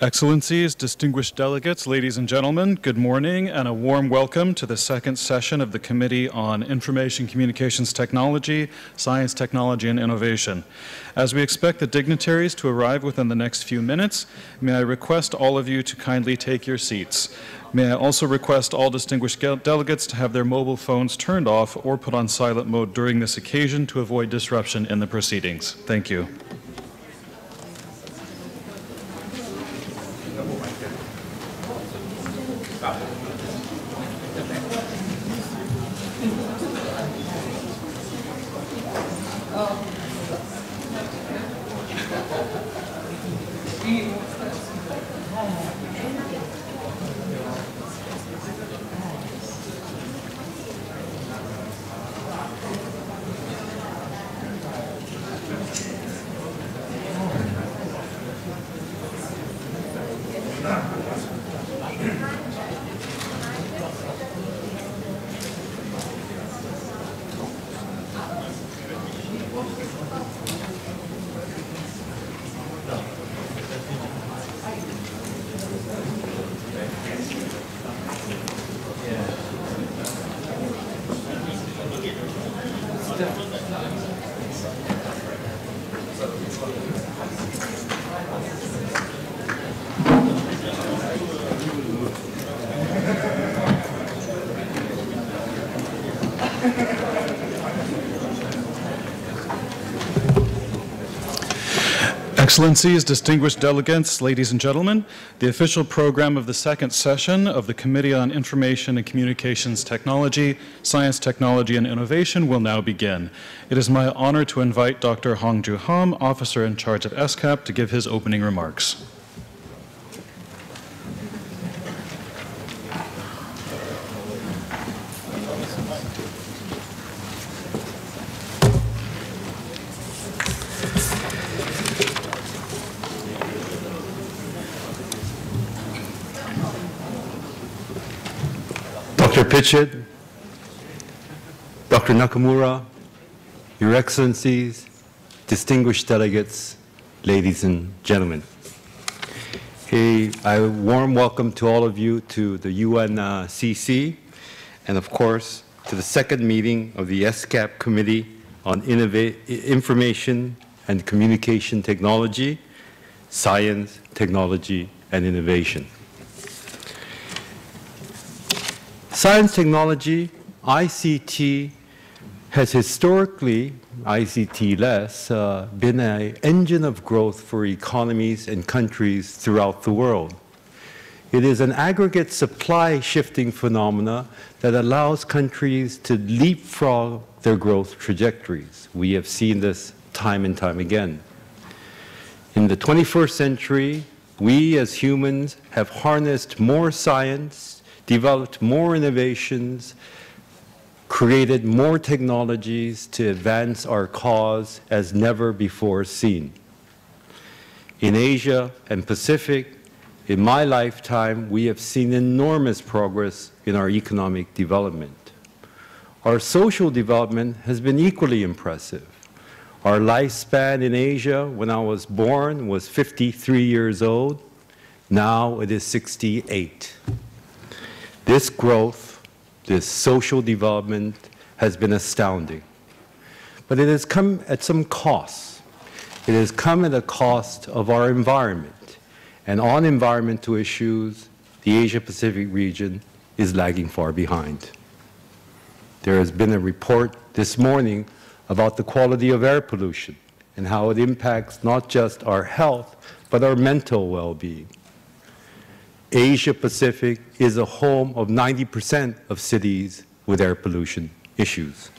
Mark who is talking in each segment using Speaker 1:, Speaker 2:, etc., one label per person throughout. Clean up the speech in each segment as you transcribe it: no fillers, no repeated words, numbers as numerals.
Speaker 1: Excellencies, distinguished delegates, ladies and gentlemen, good morning and a warm welcome to the second session of the Committee on Information Communications Technology, Science, Technology, and Innovation. As we expect the dignitaries to arrive within the next few minutes, may I request all of you to kindly take your seats. May I also request all distinguished delegates to have their mobile phones turned off or put on silent mode during this occasion to avoid disruption in the proceedings. Thank you. Excellencies, distinguished delegates, ladies and gentlemen, the official program of the second session of the Committee on Information and Communications Technology, Science, Technology, and Innovation will now begin. It is my honor to invite Dr. Hongjoo Hahm, officer in charge of ESCAP, to give his opening remarks.
Speaker 2: Dr. Pichet, Dr. Nakamura, Your Excellencies, distinguished delegates, ladies and gentlemen. A warm welcome to all of you to the UNCC, and of course, to the second meeting of the ESCAP Committee on Information and Communication Technology, Science, Technology, and Innovation. Science technology, ICT, has historically, ICT-less, been an engine of growth for economies and countries throughout the world. It is an aggregate supply shifting phenomena that allows countries to leapfrog their growth trajectories. We have seen this time and time again. In the 21st century, we as humans have harnessed more science, developed more innovations, created more technologies to advance our cause as never before seen. In Asia and Pacific, in my lifetime, we have seen enormous progress in our economic development. Our social development has been equally impressive. Our lifespan in Asia when I was born was 53 years old. Now it is 68. This growth, this social development has been astounding. But it has come at some cost. It has come at a cost of our environment. And on environmental issues, the Asia-Pacific region is lagging far behind. There has been a report this morning about the quality of air pollution and how it impacts not just our health, but our mental well-being. Asia-Pacific is a home of 90% of cities with air pollution issues.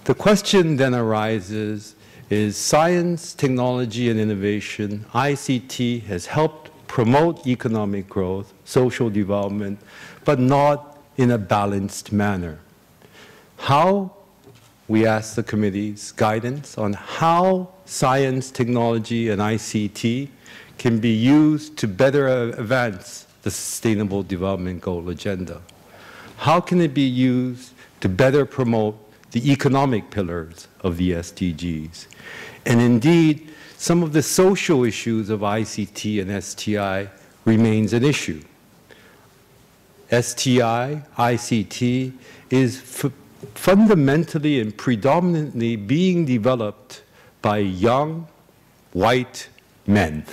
Speaker 2: The question then arises, is science, technology, and innovation, ICT, has helped promote economic growth, social development, but not in a balanced manner. How, we ask the committee's guidance on how science, technology, and ICT can be used to better advance the Sustainable Development Goal agenda. How can it be used to better promote the economic pillars of the SDGs. And indeed, some of the social issues of ICT and STI remains an issue. STI, ICT, is fundamentally and predominantly being developed by young, white men.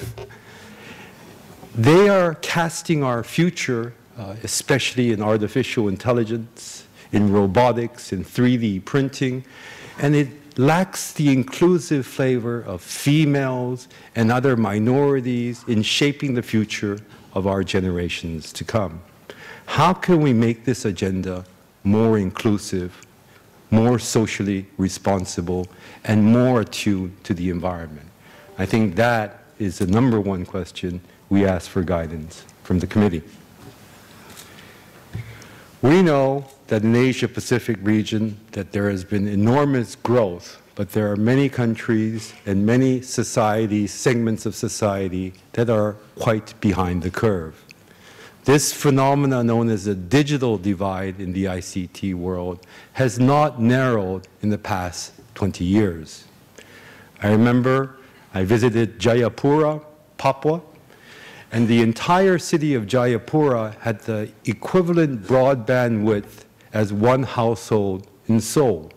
Speaker 2: They are casting our future, especially in artificial intelligence, in robotics, in 3D printing, and it lacks the inclusive flavor of females and other minorities in shaping the future of our generations to come. How can we make this agenda more inclusive, more socially responsible, and more attuned to the environment? I think that is the #1 question we ask for guidance from the committee. We know that in the Asia-Pacific region that there has been enormous growth, but there are many countries and many societies, segments of society, that are quite behind the curve. This phenomenon known as the digital divide in the ICT world has not narrowed in the past 20 years. I remember I visited Jayapura, Papua, and the entire city of Jayapura had the equivalent broadband width as one household in Seoul.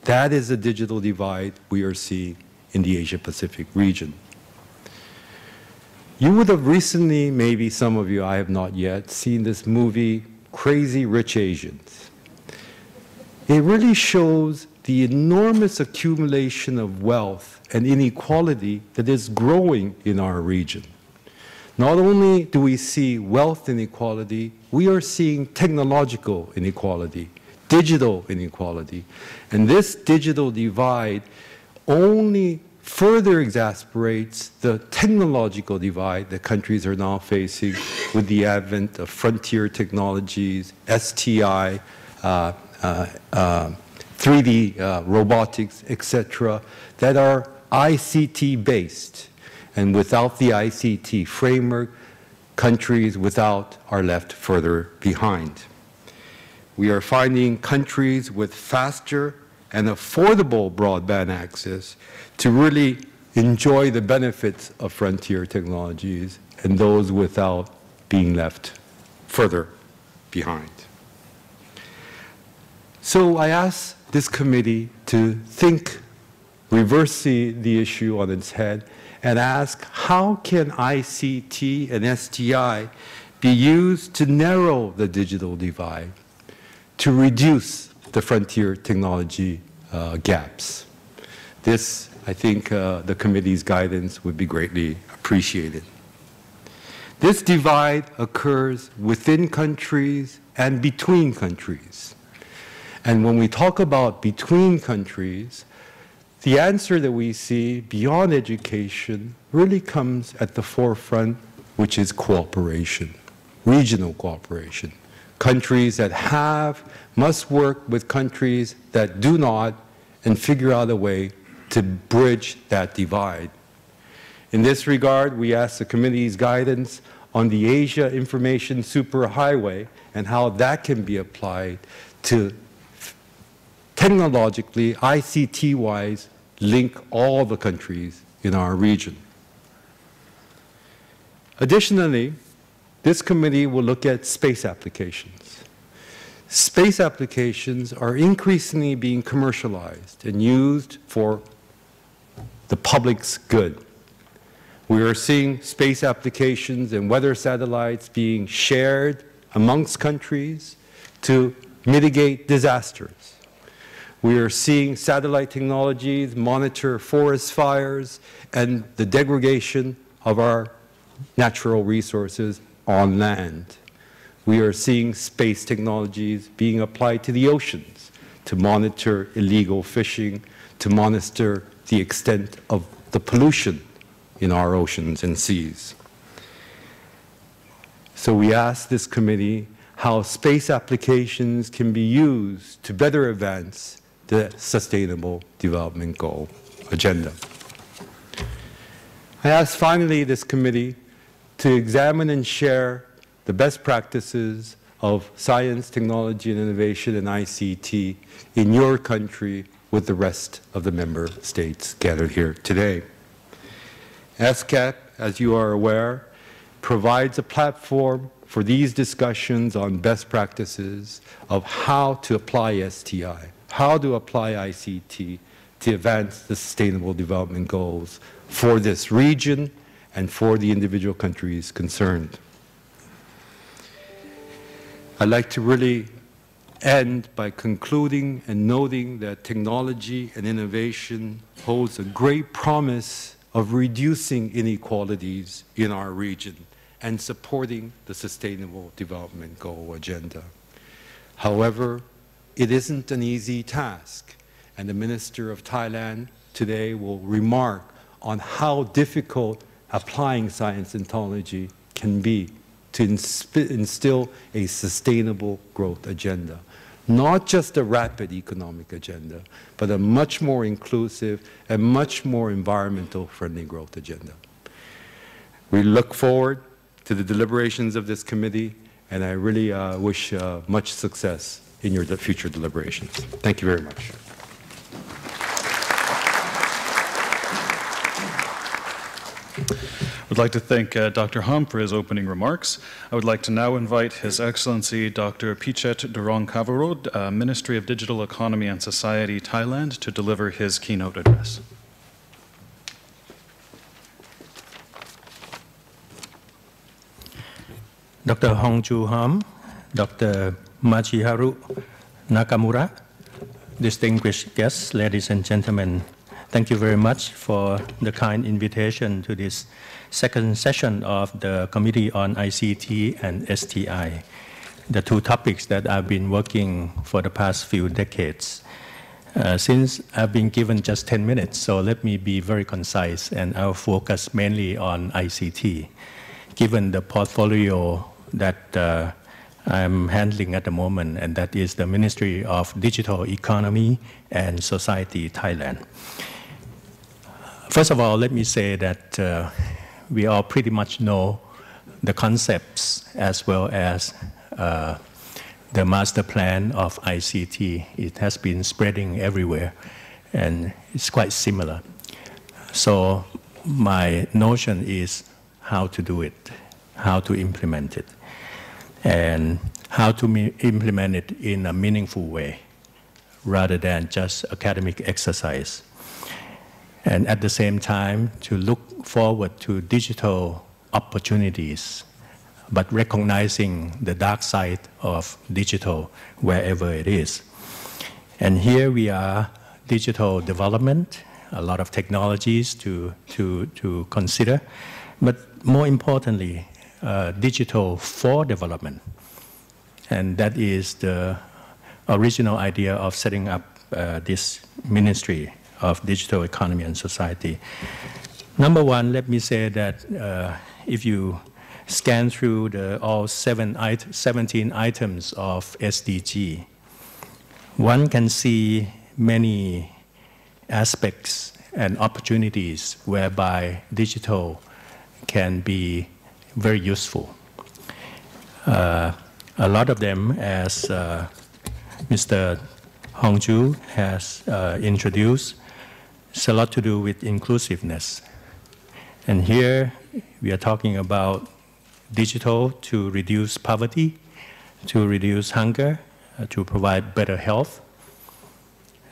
Speaker 2: That is the digital divide we are seeing in the Asia-Pacific region. You would have recently, maybe some of you, I have not yet, seen this movie, Crazy Rich Asians. It really shows the enormous accumulation of wealth and inequality that is growing in our region. Not only do we see wealth inequality, we are seeing technological inequality, digital inequality. And this digital divide only further exasperates the technological divide that countries are now facing with the advent of frontier technologies, STI, 3D robotics, etc., that are ICT-based. And without the ICT framework, countries without are left further behind. We are finding countries with faster and affordable broadband access to really enjoy the benefits of frontier technologies, and those without being left further behind. So I ask this committee to think, reverse the issue on its head, and ask how can ICT and STI be used to narrow the digital divide, to reduce the frontier technology gaps. This, I think, the committee's guidance would be greatly appreciated. This divide occurs within countries and between countries. And when we talk about between countries, the answer that we see beyond education really comes at the forefront, which is cooperation, regional cooperation. Countries that have must work with countries that do not and figure out a way to bridge that divide. In this regard, we ask the committee's guidance on the Asia Information Superhighway and how that can be applied to technologically, ICT-wise, link all the countries in our region. Additionally, this committee will look at space applications. Space applications are increasingly being commercialized and used for the public's good. We are seeing space applications and weather satellites being shared amongst countries to mitigate disasters. We are seeing satellite technologies monitor forest fires and the degradation of our natural resources on land. We are seeing space technologies being applied to the oceans to monitor illegal fishing, to monitor the extent of the pollution in our oceans and seas. So we ask this committee how space applications can be used to better advance the Sustainable Development Goal agenda. I ask finally this committee to examine and share the best practices of science, technology, and innovation and ICT in your country with the rest of the member states gathered here today. ESCAP, as you are aware, provides a platform for these discussions on best practices of how to apply STI, how to apply ICT to advance the Sustainable Development Goals for this region and for the individual countries concerned. I'd like to really end by concluding and noting that technology and innovation holds a great promise of reducing inequalities in our region and supporting the Sustainable Development Goal agenda. However, it isn't an easy task, and the Minister of Thailand today will remark on how difficult applying science and technology can be to instill a sustainable growth agenda. Not just a rapid economic agenda, but a much more inclusive and much more environmental friendly growth agenda. We look forward to the deliberations of this committee, and I really wish much success in your future deliberations. Thank you very much.
Speaker 1: I would like to thank Dr. Hahm for his opening remarks. I would like to now invite His Excellency Dr. Pichet Durongkaveroj, Ministry of Digital Economy and Society, Thailand, to deliver his keynote address.
Speaker 3: Dr. Hongjoo Hahm, Dr. Michiharu Nakamura, distinguished guests, ladies and gentlemen, thank you very much for the kind invitation to this second session of the Committee on ICT and STI, the two topics that I've been working for the past few decades. Since I've been given just 10 minutes, so let me be very concise, and I'll focus mainly on ICT, given the portfolio that I'm handling at the moment, and that is the Ministry of Digital Economy and Society, Thailand. First of all, let me say that we all pretty much know the concepts as well as the master plan of ICT. It has been spreading everywhere, and it's quite similar. So my notion is how to do it, how to implement it, and how to implement it in a meaningful way rather than just academic exercise. And at the same time, to look forward to digital opportunities, but recognizing the dark side of digital wherever it is. And here we are, digital development, a lot of technologies to consider, but more importantly, digital for development. And that is the original idea of setting up this Ministry of Digital Economy and Society. Number one, let me say that if you scan through all 17 items of SDG, one can see many aspects and opportunities whereby digital can be very useful. A lot of them, as Mr. Hongjoo has introduced, it's a lot to do with inclusiveness. And here we are talking about digital to reduce poverty, to reduce hunger, to provide better health.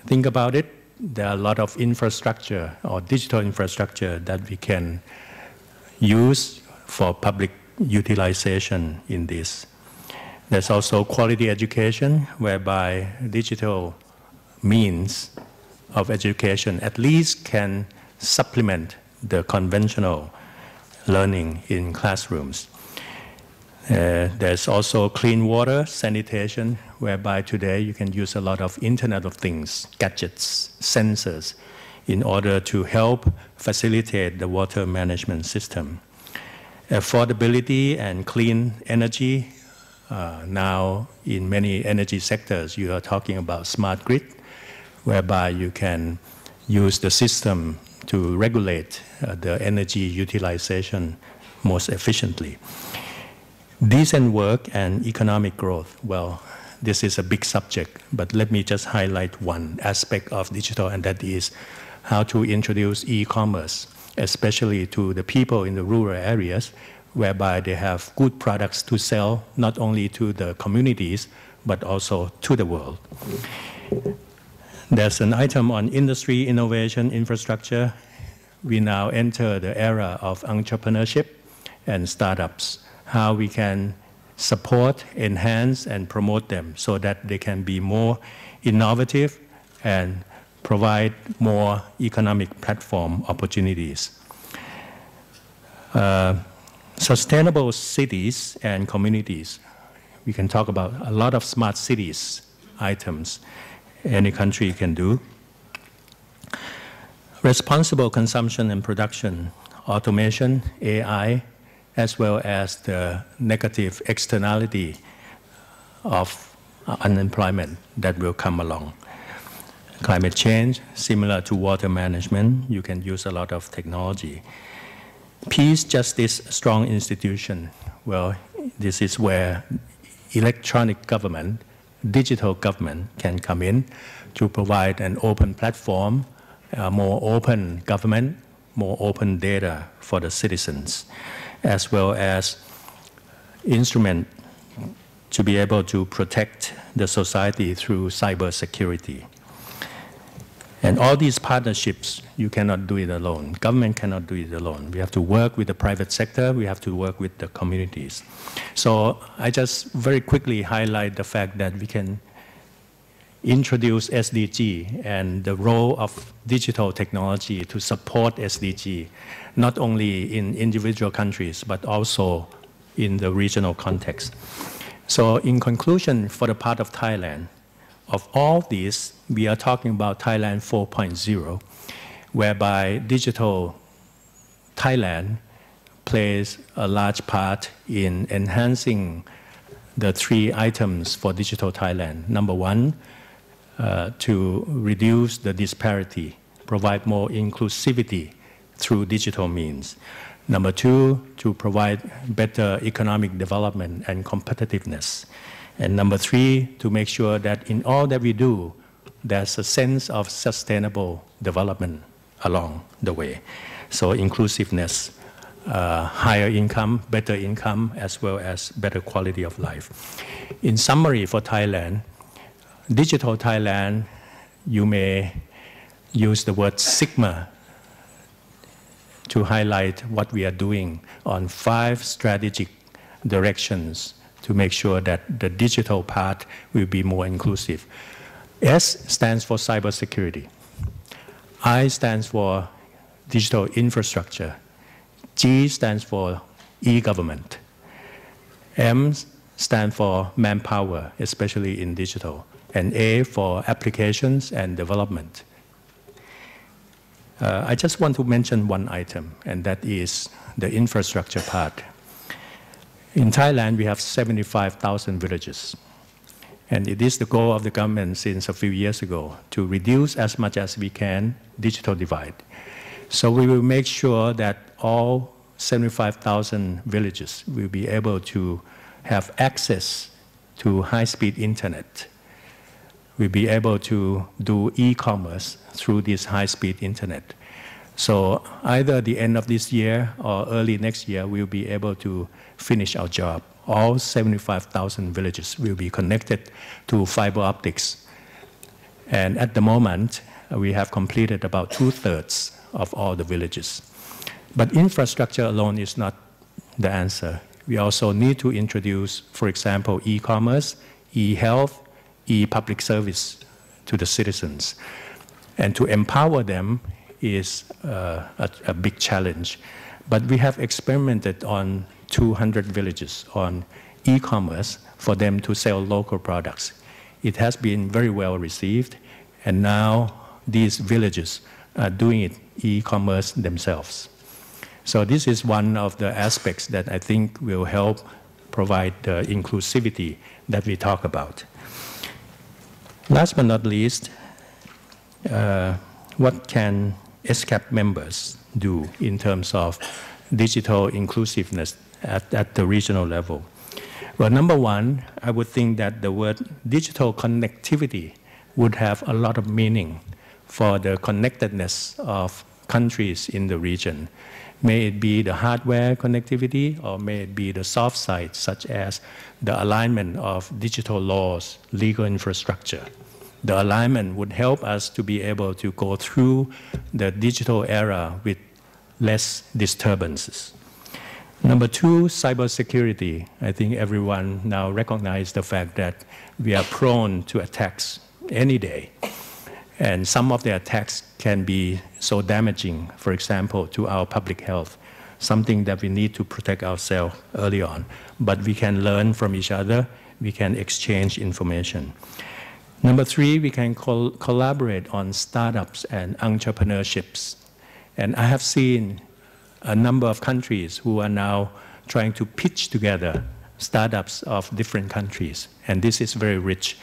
Speaker 3: Think about it, there are a lot of infrastructure or digital infrastructure that we can use for public utilization in this. There's also quality education, whereby digital means of education at least can supplement the conventional learning in classrooms. There's also clean water, sanitation, whereby today you can use a lot of Internet of Things, gadgets, sensors, in order to help facilitate the water management system. Affordability and clean energy. Now, in many energy sectors, you are talking about smart grid, whereby you can use the system to regulate the energy utilization most efficiently. Decent work and economic growth. Well, this is a big subject, but let me just highlight one aspect of digital, and that is how to introduce e-commerce, especially to the people in the rural areas, whereby they have good products to sell, not only to the communities, but also to the world. There's an item on industry, innovation, infrastructure. We now enter the era of entrepreneurship and startups, how we can support, enhance, and promote them so that they can be more innovative and provide more economic platform opportunities. Sustainable cities and communities. We can talk about a lot of smart cities items any country can do. Responsible consumption and production, automation, AI, as well as the negative externality of unemployment that will come along. Climate change, similar to water management, you can use a lot of technology. Peace, justice, strong institution. Well, this is where electronic government, digital government can come in to provide an open platform, more open government, more open data for the citizens, as well as instrument to be able to protect the society through cybersecurity. And all these partnerships, you cannot do it alone. Government cannot do it alone. We have to work with the private sector. We have to work with the communities. So I just very quickly highlight the fact that we can introduce SDG and the role of digital technology to support SDG, not only in individual countries, but also in the regional context. So in conclusion, for the part of Thailand, of all these, we are talking about Thailand 4.0, whereby digital Thailand plays a large part in enhancing the three items for digital Thailand. Number one, to reduce the disparity, provide more inclusivity through digital means. Number two, to provide better economic development and competitiveness. And number three, to make sure that in all that we do, there's a sense of sustainable development along the way. So inclusiveness, higher income, better income, as well as better quality of life. In summary for Thailand, digital Thailand, you may use the word Sigma to highlight what we are doing on 5 strategic directions to make sure that the digital part will be more inclusive. S stands for cybersecurity. I stands for digital infrastructure. G stands for e-government. M stands for manpower, especially in digital. And A for applications and development. I just want to mention one item, and that is the infrastructure part. In Thailand, we have 75,000 villages. And it is the goal of the government since a few years ago to reduce as much as we can digital divide. So we will make sure that all 75,000 villages will be able to have access to high-speed internet. We'll be able to do e-commerce through this high-speed internet. So either the end of this year or early next year, we'll be able to finish our job. All 75,000 villages will be connected to fiber optics. And at the moment, we have completed about 2/3 of all the villages. But infrastructure alone is not the answer. We also need to introduce, for example, e-commerce, e-health, e-public service to the citizens. And to empower them is a big challenge. But we have experimented on 200 villages on e-commerce for them to sell local products. It has been very well received, and now these villages are doing it e-commerce themselves. So this is one of the aspects that I think will help provide the inclusivity that we talk about. Last but not least, what can ESCAP members do in terms of digital inclusiveness at the regional level? Well, number one, I would think that the word digital connectivity would have a lot of meaning for the connectedness of countries in the region. May it be the hardware connectivity, or may it be the soft side, such as the alignment of digital laws, legal infrastructure. The alignment would help us to be able to go through the digital era with less disturbances. Number two, cybersecurity. I think everyone now recognizes the fact that we are prone to attacks any day. And some of the attacks can be so damaging, for example, to our public health, something that we need to protect ourselves early on. But we can learn from each other, we can exchange information. Number three, we can collaborate on startups and entrepreneurships. And I have seen a number of countries who are now trying to pitch together startups of different countries. And this is very rich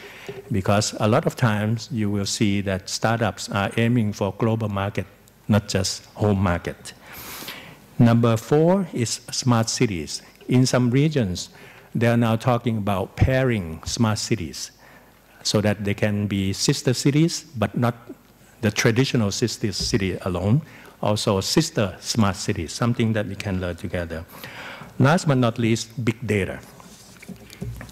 Speaker 3: because a lot of times you will see that startups are aiming for global market, not just home market. Number four is smart cities. In some regions, they are now talking about pairing smart cities so that they can be sister cities, but not the traditional sister city alone, also sister smart cities, something that we can learn together. Last but not least, big data.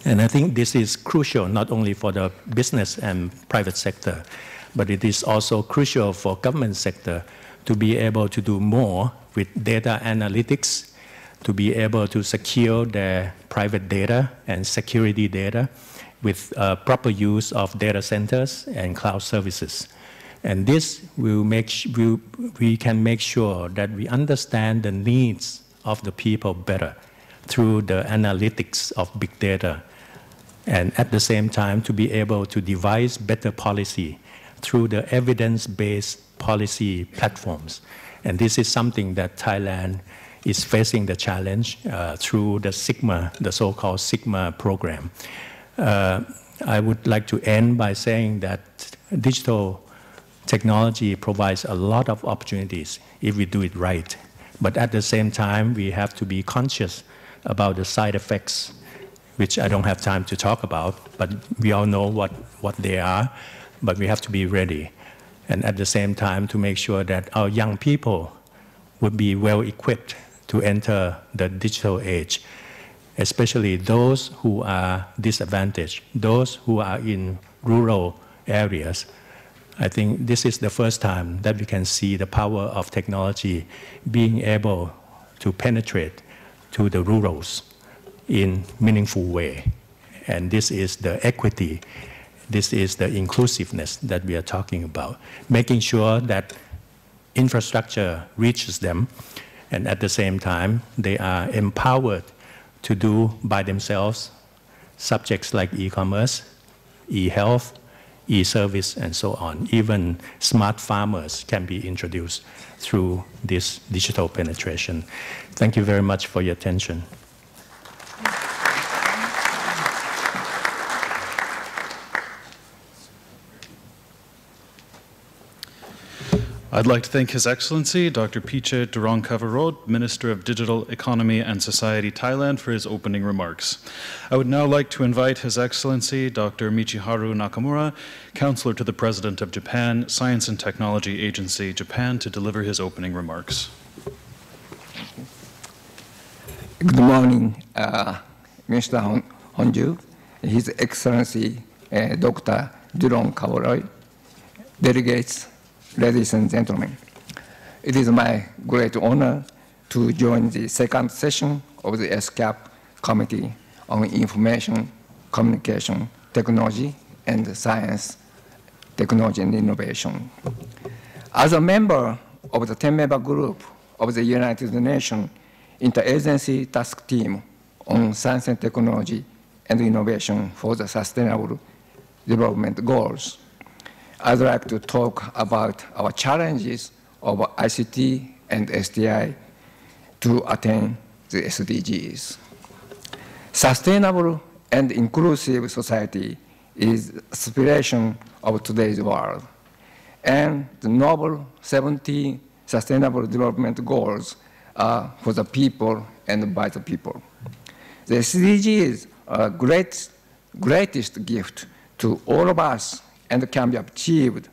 Speaker 3: And I think this is crucial not only for the business and private sector, but it is also crucial for government sector to be able to do more with data analytics, to be able to secure their private data and security data with proper use of data centers and cloud services. And this will we can make sure that we understand the needs of the people better through the analytics of big data, and at the same time to be able to devise better policy through the evidence-based policy platforms. And this is something that Thailand is facing the challenge through the Sigma, the so-called Sigma program. I would like to end by saying that digital technology provides a lot of opportunities if we do it right. But at the same time, we have to be conscious about the side effects, which I don't have time to talk about, but we all know what they are, but we have to be ready. And at the same time, to make sure that our young people would be well equipped to enter the digital age, especially those who are disadvantaged, those who are in rural areas. I think this is the first time that we can see the power of technology being able to penetrate to the rurals in meaningful way. And this is the equity, this is the inclusiveness that we are talking about, making sure that infrastructure reaches them, and at the same time, they are empowered to do by themselves subjects like e-commerce, e-health, e-service, and so on. Even smart farmers can be introduced through this digital penetration. Thank you very much for your attention.
Speaker 1: I'd like to thank His Excellency, Dr. Pichet Durongkaveroj, Minister of Digital Economy and Society, Thailand, for his opening remarks. I would now like to invite His Excellency, Dr. Michiharu Nakamura, Counselor to the President of Japan, Science and Technology Agency, Japan, to deliver his opening remarks.
Speaker 4: Good morning, Mr. Hongjoo, His Excellency, Dr. Durongkaveroj, delegates, ladies and gentlemen. It is my great honor to join the second session of the ESCAP Committee on Information, Communication, Technology, and Science, Technology and Innovation. As a member of the 10-member group of the United Nations Interagency Task Team on Science and Technology and Innovation for the Sustainable Development Goals, I'd like to talk about our challenges of ICT and STI to attain the SDGs. Sustainable and inclusive society is the aspiration of today's world, and the noble 17 Sustainable Development Goals are for the people and by the people. The SDGs greatest gift to all of us and can be achieved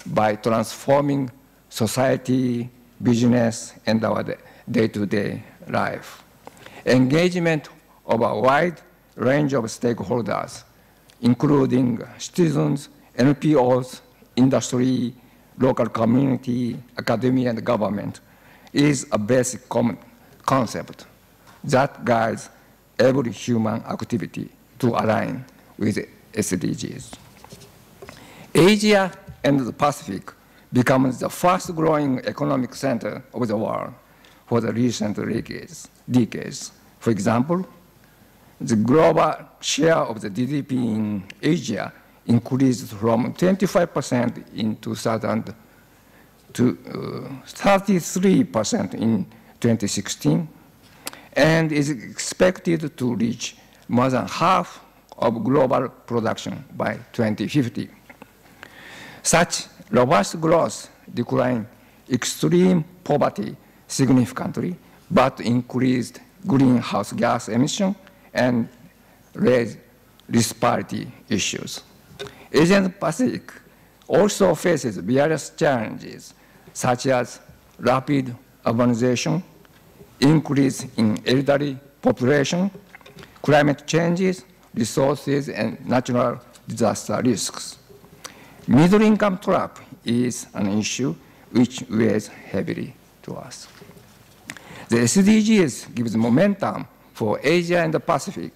Speaker 4: by transforming society, business, and our day-to-day life. Engagement of a wide range of stakeholders, including citizens, NPOs, industry, local community, academia, and government, is a basic common concept that guides every human activity to align with SDGs. Asia and the Pacific becomes the fast-growing economic center of the world for the recent decades. For example, the global share of the GDP in Asia increased from 25% in 2000 to 33% in 2016, and is expected to reach more than half of global production by 2050. Such robust growth declined extreme poverty significantly, but increased greenhouse gas emission and raised disparity issues. Asian Pacific also faces various challenges, such as rapid urbanization, increase in elderly population, climate changes, resources, and natural disaster risks. Middle-income trap is an issue which weighs heavily to us. The SDGs gives momentum for Asia and the Pacific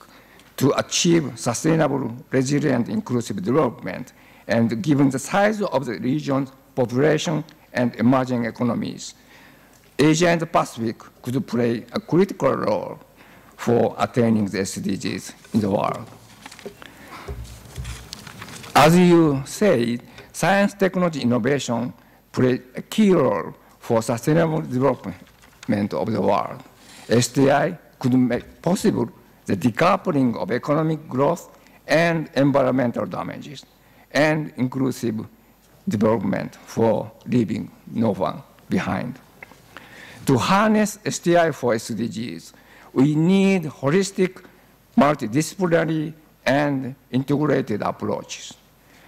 Speaker 4: to achieve sustainable, resilient, inclusive development, and given the size of the region's population and emerging economies, Asia and the Pacific could play a critical role for attaining the SDGs in the world. As you say, science, technology, innovation play a key role for sustainable development of the world. STI could make possible the decoupling of economic growth and environmental damages, and inclusive development for leaving no one behind. To harness STI for SDGs, we need holistic, multidisciplinary, and integrated approaches.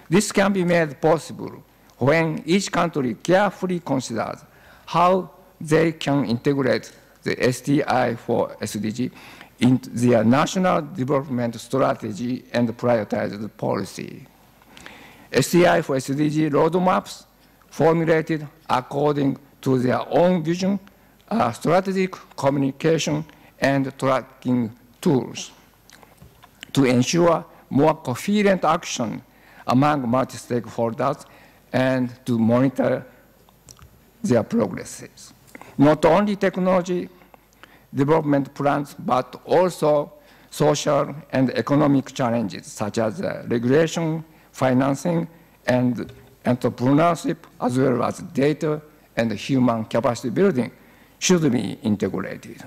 Speaker 4: This can be made possible when each country carefully considers how they can integrate the STI for SDG into their national development strategy and prioritized policy. STI for SDG roadmaps formulated according to their own vision are strategic communication and tracking tools to ensure more coherent action among multi-stakeholders and to monitor their progresses. Not only technology development plans, but also social and economic challenges such as regulation, financing, and entrepreneurship, as well as data and human capacity building should be integrated.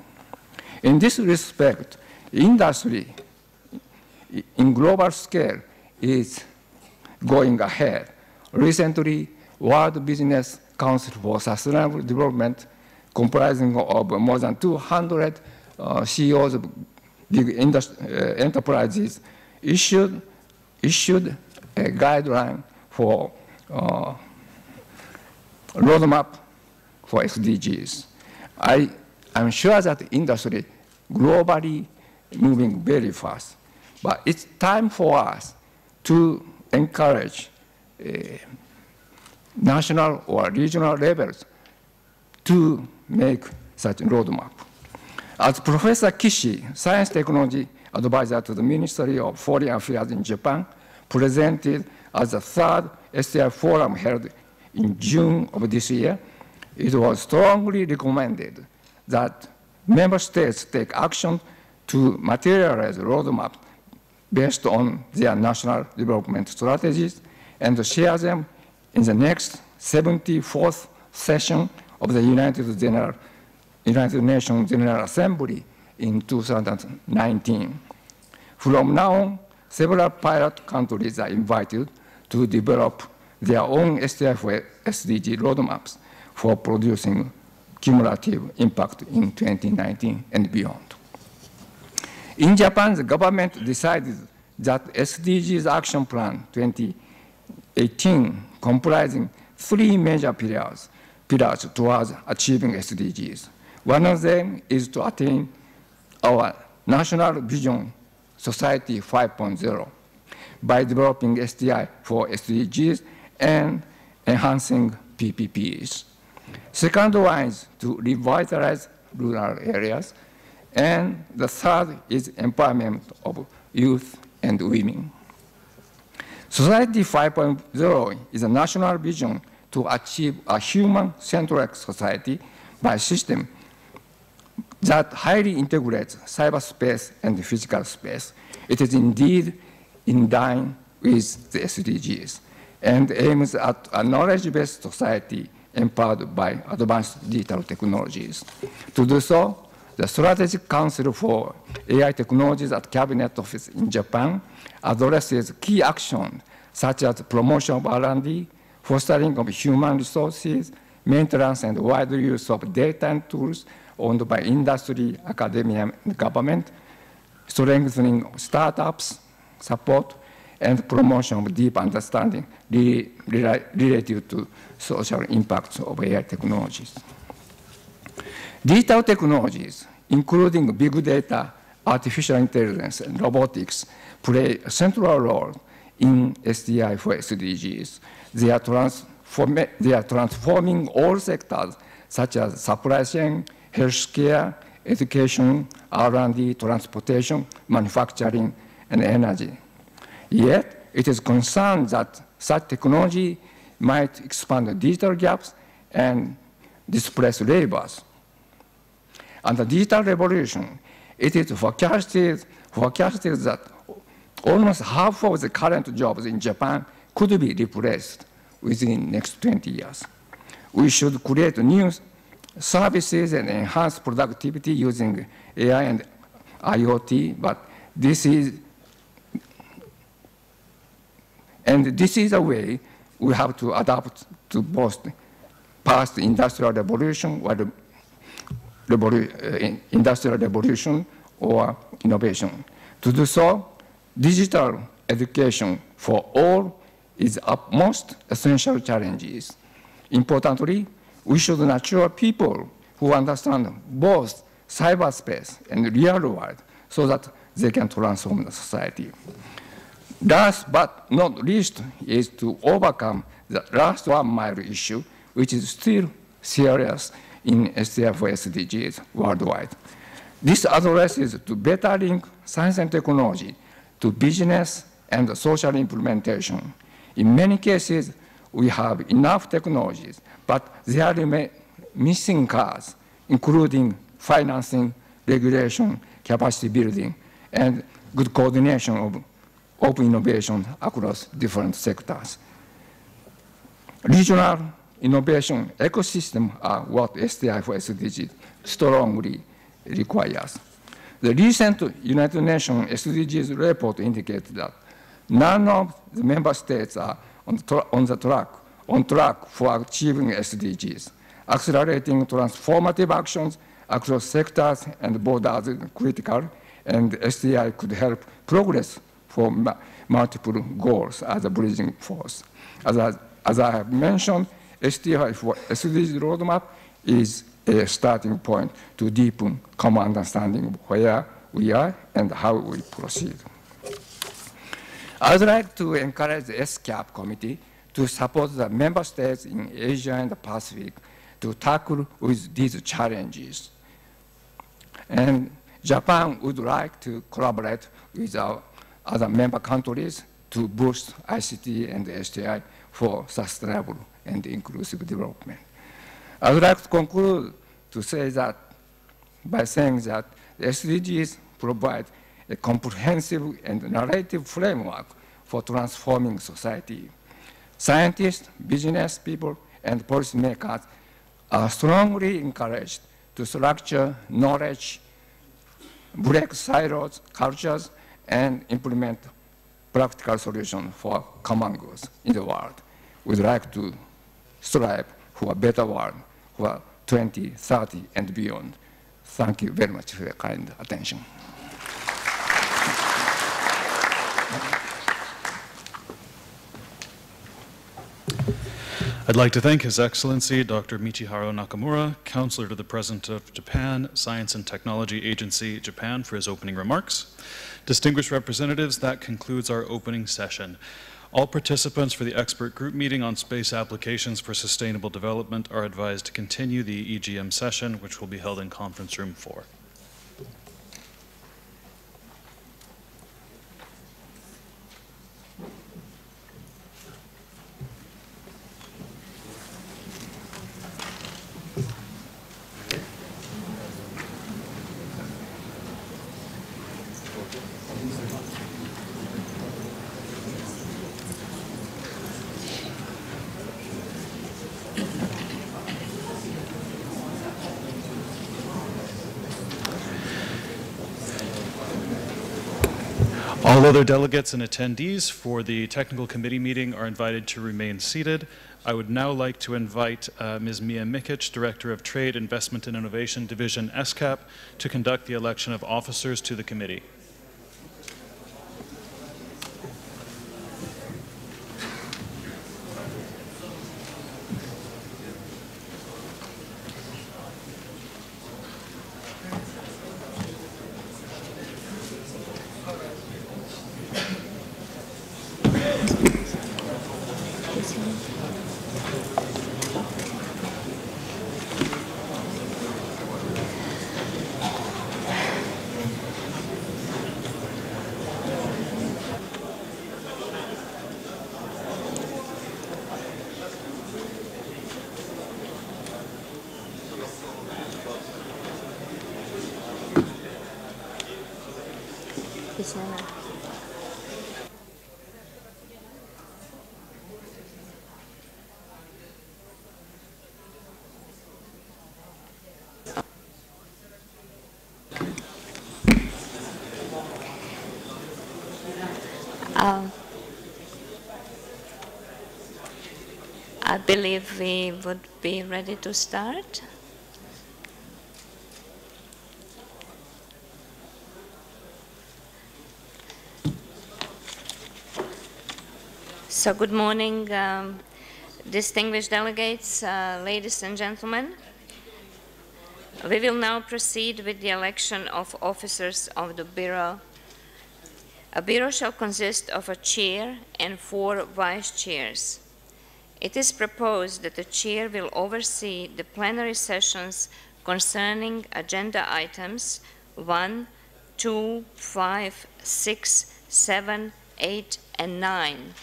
Speaker 4: In this respect, industry in global scale is going ahead. Recently, World Business Council for Sustainable Development, comprising of more than 200 CEOs of big enterprises, issued a guideline for roadmap for SDGs. I'm sure that the industry globally moving very fast, but it's time for us to encourage national or regional levels to make such a roadmap. As Professor Kishi, Science Technology Advisor to the Ministry of Foreign Affairs in Japan, presented at the third STI Forum held in June of this year, it was strongly recommended that member states take action to materialize a roadmap based on their national development strategies and share them in the next 74th session of the United Nations General Assembly in 2019. From now on, several pilot countries are invited to develop their own STI for SDG roadmaps for producing cumulative impact in 2019 and beyond. In Japan, the government decided that SDGs Action Plan 2018, comprising 3 major pillars towards achieving SDGs. One of them is to attain our national vision, Society 5.0, by developing STI for SDGs and enhancing PPPs. Second one is to revitalize rural areas. And the third is empowerment of youth and women. Society 5.0 is a national vision to achieve a human-centric society by a system that highly integrates cyberspace and physical space. It is indeed in line with the SDGs and aims at a knowledge-based society empowered by advanced digital technologies. To do so, the Strategic Council for AI Technologies at Cabinet Office in Japan addresses key actions such as promotion of R&D, fostering of human resources, maintenance and wide use of data and tools owned by industry, academia, and government, strengthening of startups, support, and promotion of deep understanding related to social impacts of AI technologies. Digital technologies, including big data, artificial intelligence, and robotics, play a central role in STI for SDGs. They are transforming all sectors, such as supply chain, healthcare, education, R&D, transportation, manufacturing, and energy. Yet, it is concerned that such technology might expand the digital gaps and displace laborers. And the digital revolution, it is forecasted that almost half of the current jobs in Japan could be replaced within the next 20 years. We should create new services and enhance productivity using AI and IoT, but this is a way we have to adapt to both past industrial revolution or innovation. To do so, digital education for all is of most essential challenges. Importantly, we should nurture people who understand both cyberspace and real world so that they can transform the society. Last but not least is to overcome the last 1 mile issue, which is still serious in STI for SDGs worldwide. This addresses to better link science and technology to business and social implementation. In many cases, we have enough technologies, but there are missing cards, including financing, regulation, capacity building, and good coordination of open innovation across different sectors. Regional innovation ecosystems are what STI for SDGs strongly requires. The recent United Nations SDGs report indicates that none of the member states are on track for achieving SDGs. Accelerating transformative actions across sectors and borders is critical, and STI could help progress for multiple goals as a bridging force. As I have mentioned, STI for SDGs roadmap is a starting point to deepen common understanding of where we are and how we proceed. I'd like to encourage the ESCAP committee to support the member states in Asia and the Pacific to tackle with these challenges. And Japan would like to collaborate with our other member countries to boost ICT and STI for sustainable and inclusive development. I would like to conclude to say that by saying that the SDGs provide a comprehensive and narrative framework for transforming society. Scientists, business people, and policymakers are strongly encouraged to structure knowledge, break silos, cultures, and implement practical solutions for common goods in the world. We'd like to strive for a better world for 2030 and beyond. Thank you very much for your kind attention.
Speaker 1: I'd like to thank His Excellency Dr. Michiharu Nakamura, Counselor to the President of Japan, Science and Technology Agency, Japan, for his opening remarks. Distinguished representatives, that concludes our opening session. All participants for the expert group meeting on space applications for sustainable development are advised to continue the EGM session, which will be held in conference room 4. All other delegates and attendees for the technical committee meeting are invited to remain seated. I would now like to invite Ms. Mia Mikic, Director of Trade, Investment and Innovation Division, ESCAP, to conduct the election of officers to the committee.
Speaker 5: I believe we would be ready to start. So good morning, distinguished delegates, ladies and gentlemen. We will now proceed with the election of officers of the Bureau. A Bureau shall consist of a chair and 4 vice chairs. It is proposed that the chair will oversee the plenary sessions concerning agenda items 1, 2, 5, 6, 7, 8, and 9,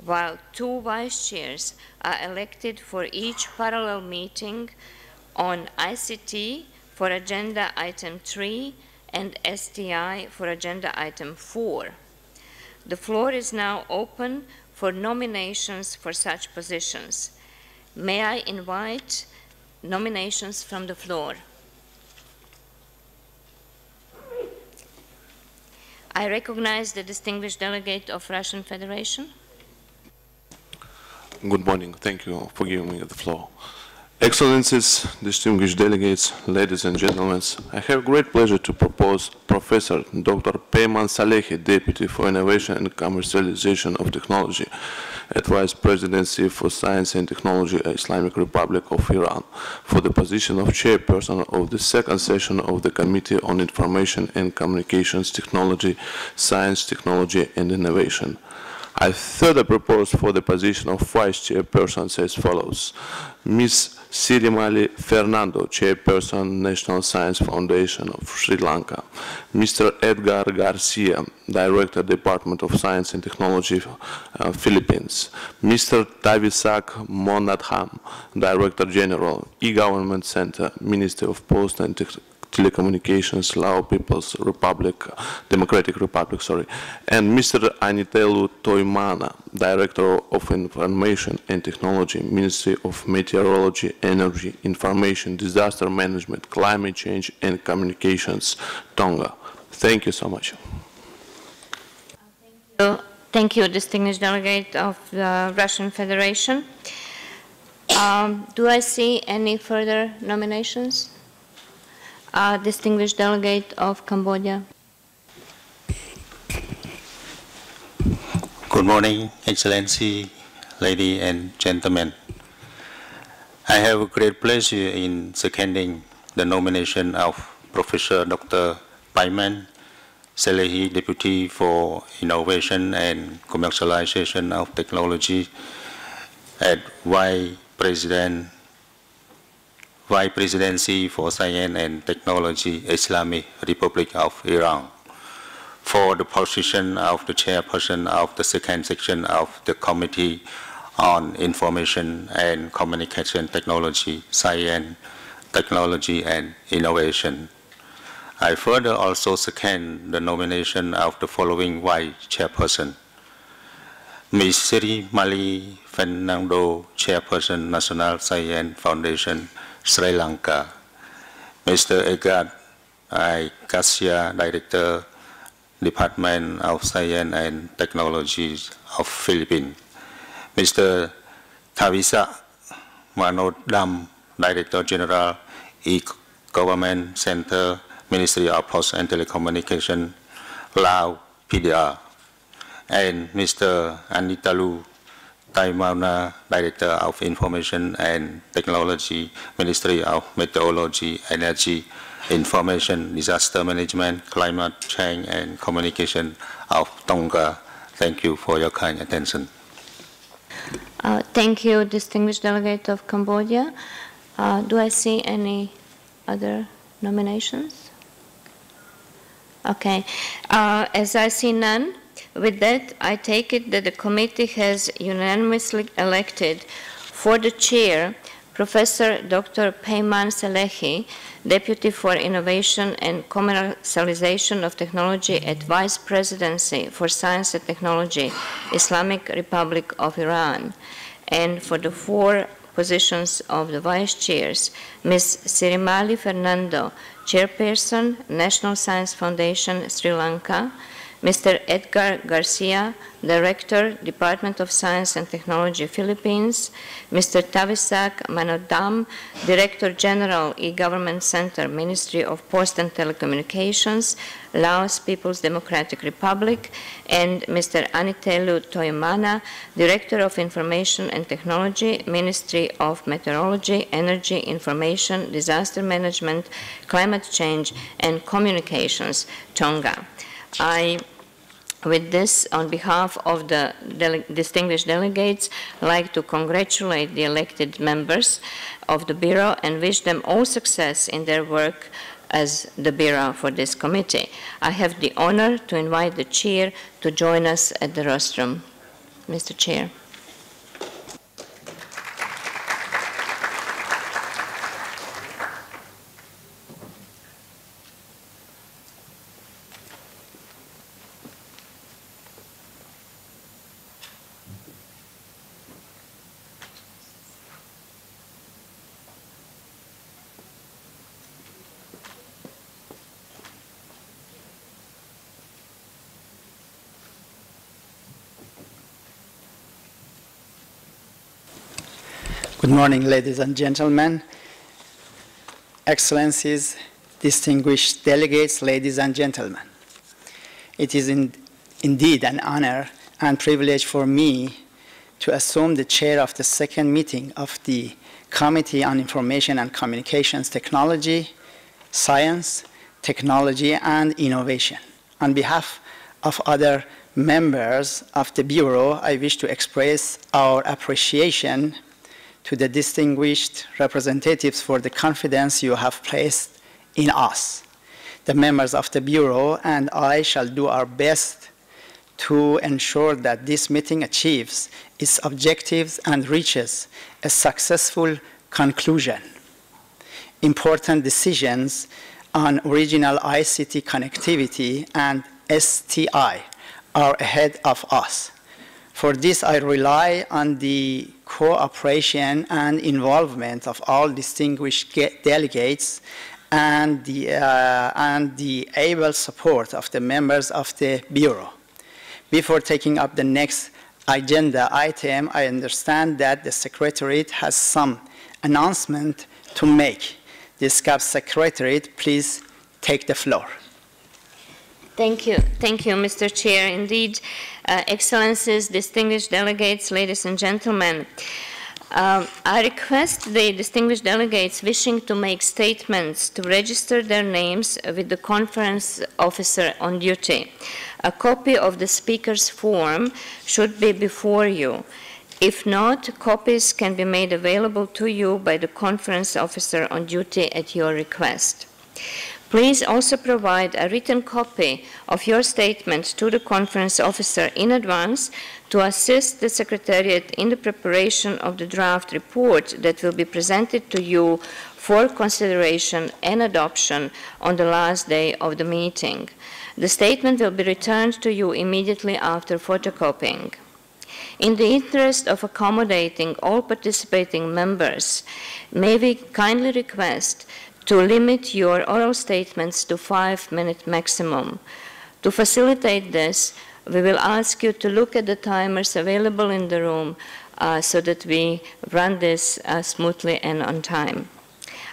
Speaker 5: while 2 vice chairs are elected for each parallel meeting on ICT for agenda item 3 and STI for agenda item 4. The floor is now open for nominations for such positions. May I invite nominations from the floor? I recognize the distinguished delegate of Russian Federation.
Speaker 6: Good morning. Thank you for giving me the floor. Excellencies, distinguished delegates, ladies and gentlemen, I have great pleasure to propose Professor Dr. Peyman Salehi, Deputy for Innovation and Commercialization of Technology at Vice Presidency for Science and Technology, Islamic Republic of Iran, for the position of Chairperson of the second session of the Committee on Information and Communications Technology, Science, Technology and Innovation. I further propose for the position of Vice Chairpersons as follows: Ms. Sirimali Fernando, Chairperson, National Science Foundation of Sri Lanka; Mr. Edgar Garcia, Director, Department of Science and Technology, Philippines; Mr. Tavisak Monatham, Director General, E-Government Center, Ministry of Post and Telecommunications, Lao People's Republic, Democratic Republic, and Mr. Anitelu Toimana, Director of Information and Technology, Ministry of Meteorology, Energy, Information, Disaster Management, Climate Change and Communications, Tonga. Thank you so much.
Speaker 5: Thank you, distinguished delegate of the Russian Federation. Do I see any further nominations? Distinguished delegate of Cambodia.
Speaker 7: Good morning, Excellency, ladies and gentlemen. I have a great pleasure in seconding the nomination of Professor Dr. Payman Salehi, Deputy for Innovation and Commercialization of Technology at Vice Presidency for Science and Technology, Islamic Republic of Iran, for the position of the chairperson of the second section of the Committee on Information and Communication Technology, Science, Technology and Innovation. I further also second the nomination of the following vice chairperson: Ms. Sri Mali Fernando, Chairperson, National Science Foundation, Sri Lanka; Mr. Egat I. Garcia, Director, Department of Science and Technology of Philippines; Mr. Tavisa Manodam, Director General, E-Government Center, Ministry of Post and Telecommunication, Lao PDR; and Mr. Anitalu Taimana, Director of Information and Technology, Ministry of Meteorology, Energy, Information, Disaster Management, Climate Change and Communication of Tonga. Thank you for your kind attention.
Speaker 5: Thank you, distinguished delegate of Cambodia. Do I see any other nominations? Okay. As I see none, with that, I take it that the committee has unanimously elected for the chair Professor Dr. Payman Salehi, Deputy for Innovation and Commercialization of Technology at Vice Presidency for Science and Technology, Islamic Republic of Iran. And for the 4 positions of the vice chairs, Ms. Sirimali Fernando, Chairperson, National Science Foundation, Sri Lanka; Mr. Edgar Garcia, Director, Department of Science and Technology, Philippines; Mr. Tavisak Manodam, Director General, E-Government Center, Ministry of Post and Telecommunications, Laos People's Democratic Republic; and Mr. Anitelu Toimana, Director of Information and Technology, Ministry of Meteorology, Energy, Information, Disaster Management, Climate Change, and Communications, Tonga. With this, on behalf of the distinguished delegates, I'd like to congratulate the elected members of the Bureau and wish them all success in their work as the Bureau for this committee. I have the honor to invite the Chair to join us at the rostrum. Mr. Chair.
Speaker 8: Good morning, ladies and gentlemen, Excellencies, distinguished delegates, ladies and gentlemen. It is indeed an honor and privilege for me to assume the chair of the second meeting of the Committee on Information and Communications Technology, Science, Technology, and Innovation. On behalf of other members of the Bureau, I wish to express our appreciation to the distinguished representatives for the confidence you have placed in us. The members of the Bureau and I shall do our best to ensure that this meeting achieves its objectives and reaches a successful conclusion. Important decisions on regional ICT connectivity and STI are ahead of us. For this, I rely on the cooperation and involvement of all distinguished delegates and the able support of the members of the Bureau. Before taking up the next agenda item, I understand that the Secretariat has some announcement to make. The ESCAP Secretariat, please take the floor.
Speaker 5: Thank you, Mr. Chair. Indeed, Excellencies, distinguished delegates, ladies and gentlemen, I request the distinguished delegates wishing to make statements to register their names with the conference officer on duty. A copy of the speaker's form should be before you. If not, copies can be made available to you by the conference officer on duty at your request. Please also provide a written copy of your statement to the conference officer in advance to assist the Secretariat in the preparation of the draft report that will be presented to you for consideration and adoption on the last day of the meeting. The statement will be returned to you immediately after photocopying. In the interest of accommodating all participating members, may we kindly request to limit your oral statements to 5-minute maximum. To facilitate this, we will ask you to look at the timers available in the room so that we run this smoothly and on time.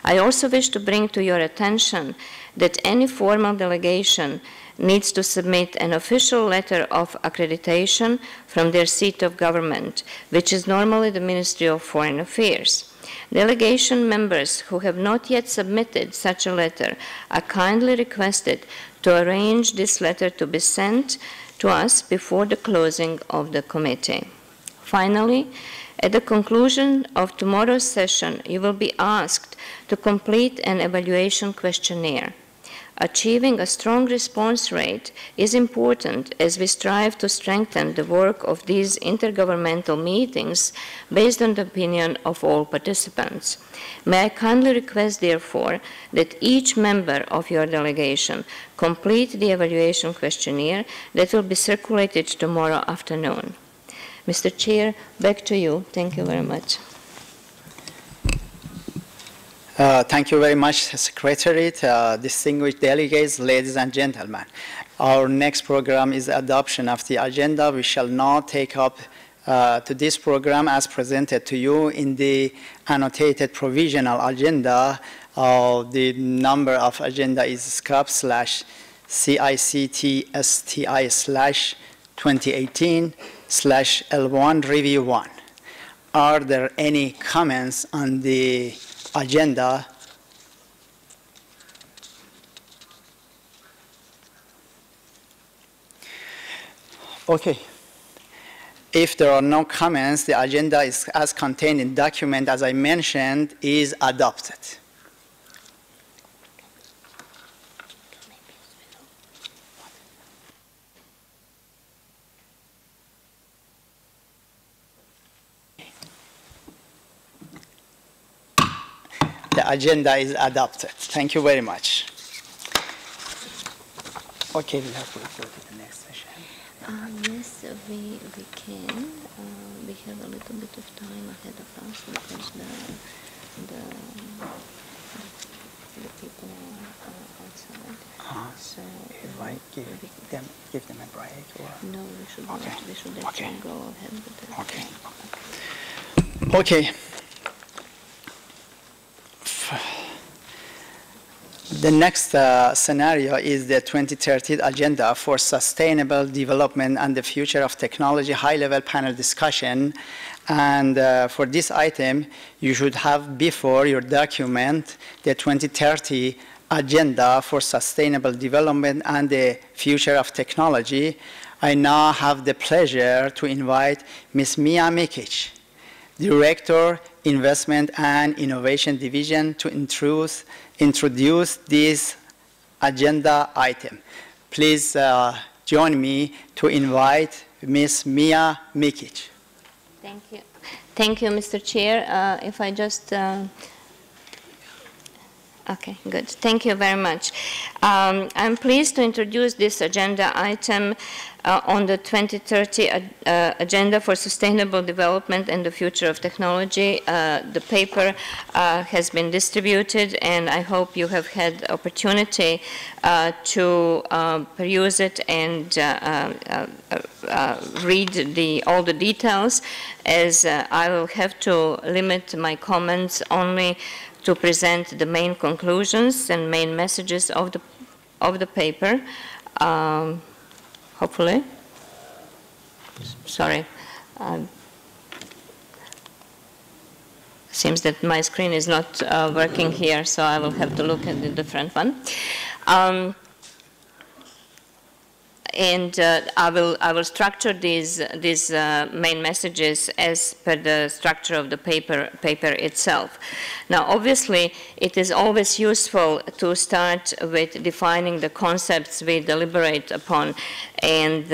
Speaker 5: I also wish to bring to your attention that any formal delegation needs to submit an official letter of accreditation from their seat of government, which is normally the Ministry of Foreign Affairs. Delegation members who have not yet submitted such a letter are kindly requested to arrange this letter to be sent to us before the closing of the committee. Finally, at the conclusion of tomorrow's session, you will be asked to complete an evaluation questionnaire. Achieving a strong response rate is important as we strive to strengthen the work of these intergovernmental meetings based on the opinion of all participants. May I kindly request, therefore, that each member of your delegation complete the evaluation questionnaire that will be circulated tomorrow afternoon. Mr. Chair, back to you. Thank you very much.
Speaker 8: Thank you very much, Secretariat, distinguished delegates, ladies and gentlemen. Our next program is adoption of the agenda. We shall now take up to this program as presented to you in the annotated provisional agenda. The number of agenda is SCAP/CICT/2018/L1 Review 1. Are there any comments on the agenda? Okay. If there are no comments, the agenda is as contained in document, as I mentioned, is adopted. The agenda is adopted. Thank you very much. Okay, we have to go to the next session.
Speaker 5: Yes, we can. We have a little bit of time ahead of us because the people are outside. So
Speaker 8: if I give them a break, or
Speaker 5: no, we should actually go ahead with it.
Speaker 8: Okay. Okay. The next scenario is the 2030 Agenda for Sustainable Development and the Future of Technology high-level panel discussion. And for this item, you should have before your document the 2030 Agenda for Sustainable Development and the Future of Technology. I now have the pleasure to invite Ms. Mia Mikic, Director, Investment and Innovation Division, to introduce this agenda item. Please join me to invite Ms. Mia Mikic.
Speaker 5: Thank you. Thank you, Mr. Chair. If I just... Okay, good. Thank you very much. I'm pleased to introduce this agenda item on the 2030 Agenda for Sustainable Development and the Future of Technology. The paper has been distributed, and I hope you have had opportunity to peruse it and read all the details, as I will have to limit my comments only to present the main conclusions and main messages of the paper. hopefully. Sorry. Seems that my screen is not working here, so I will have to look at the different one. And I will structure these main messages as per the structure of the paper itself. Now, obviously, it is always useful to start with defining the concepts we deliberate upon. And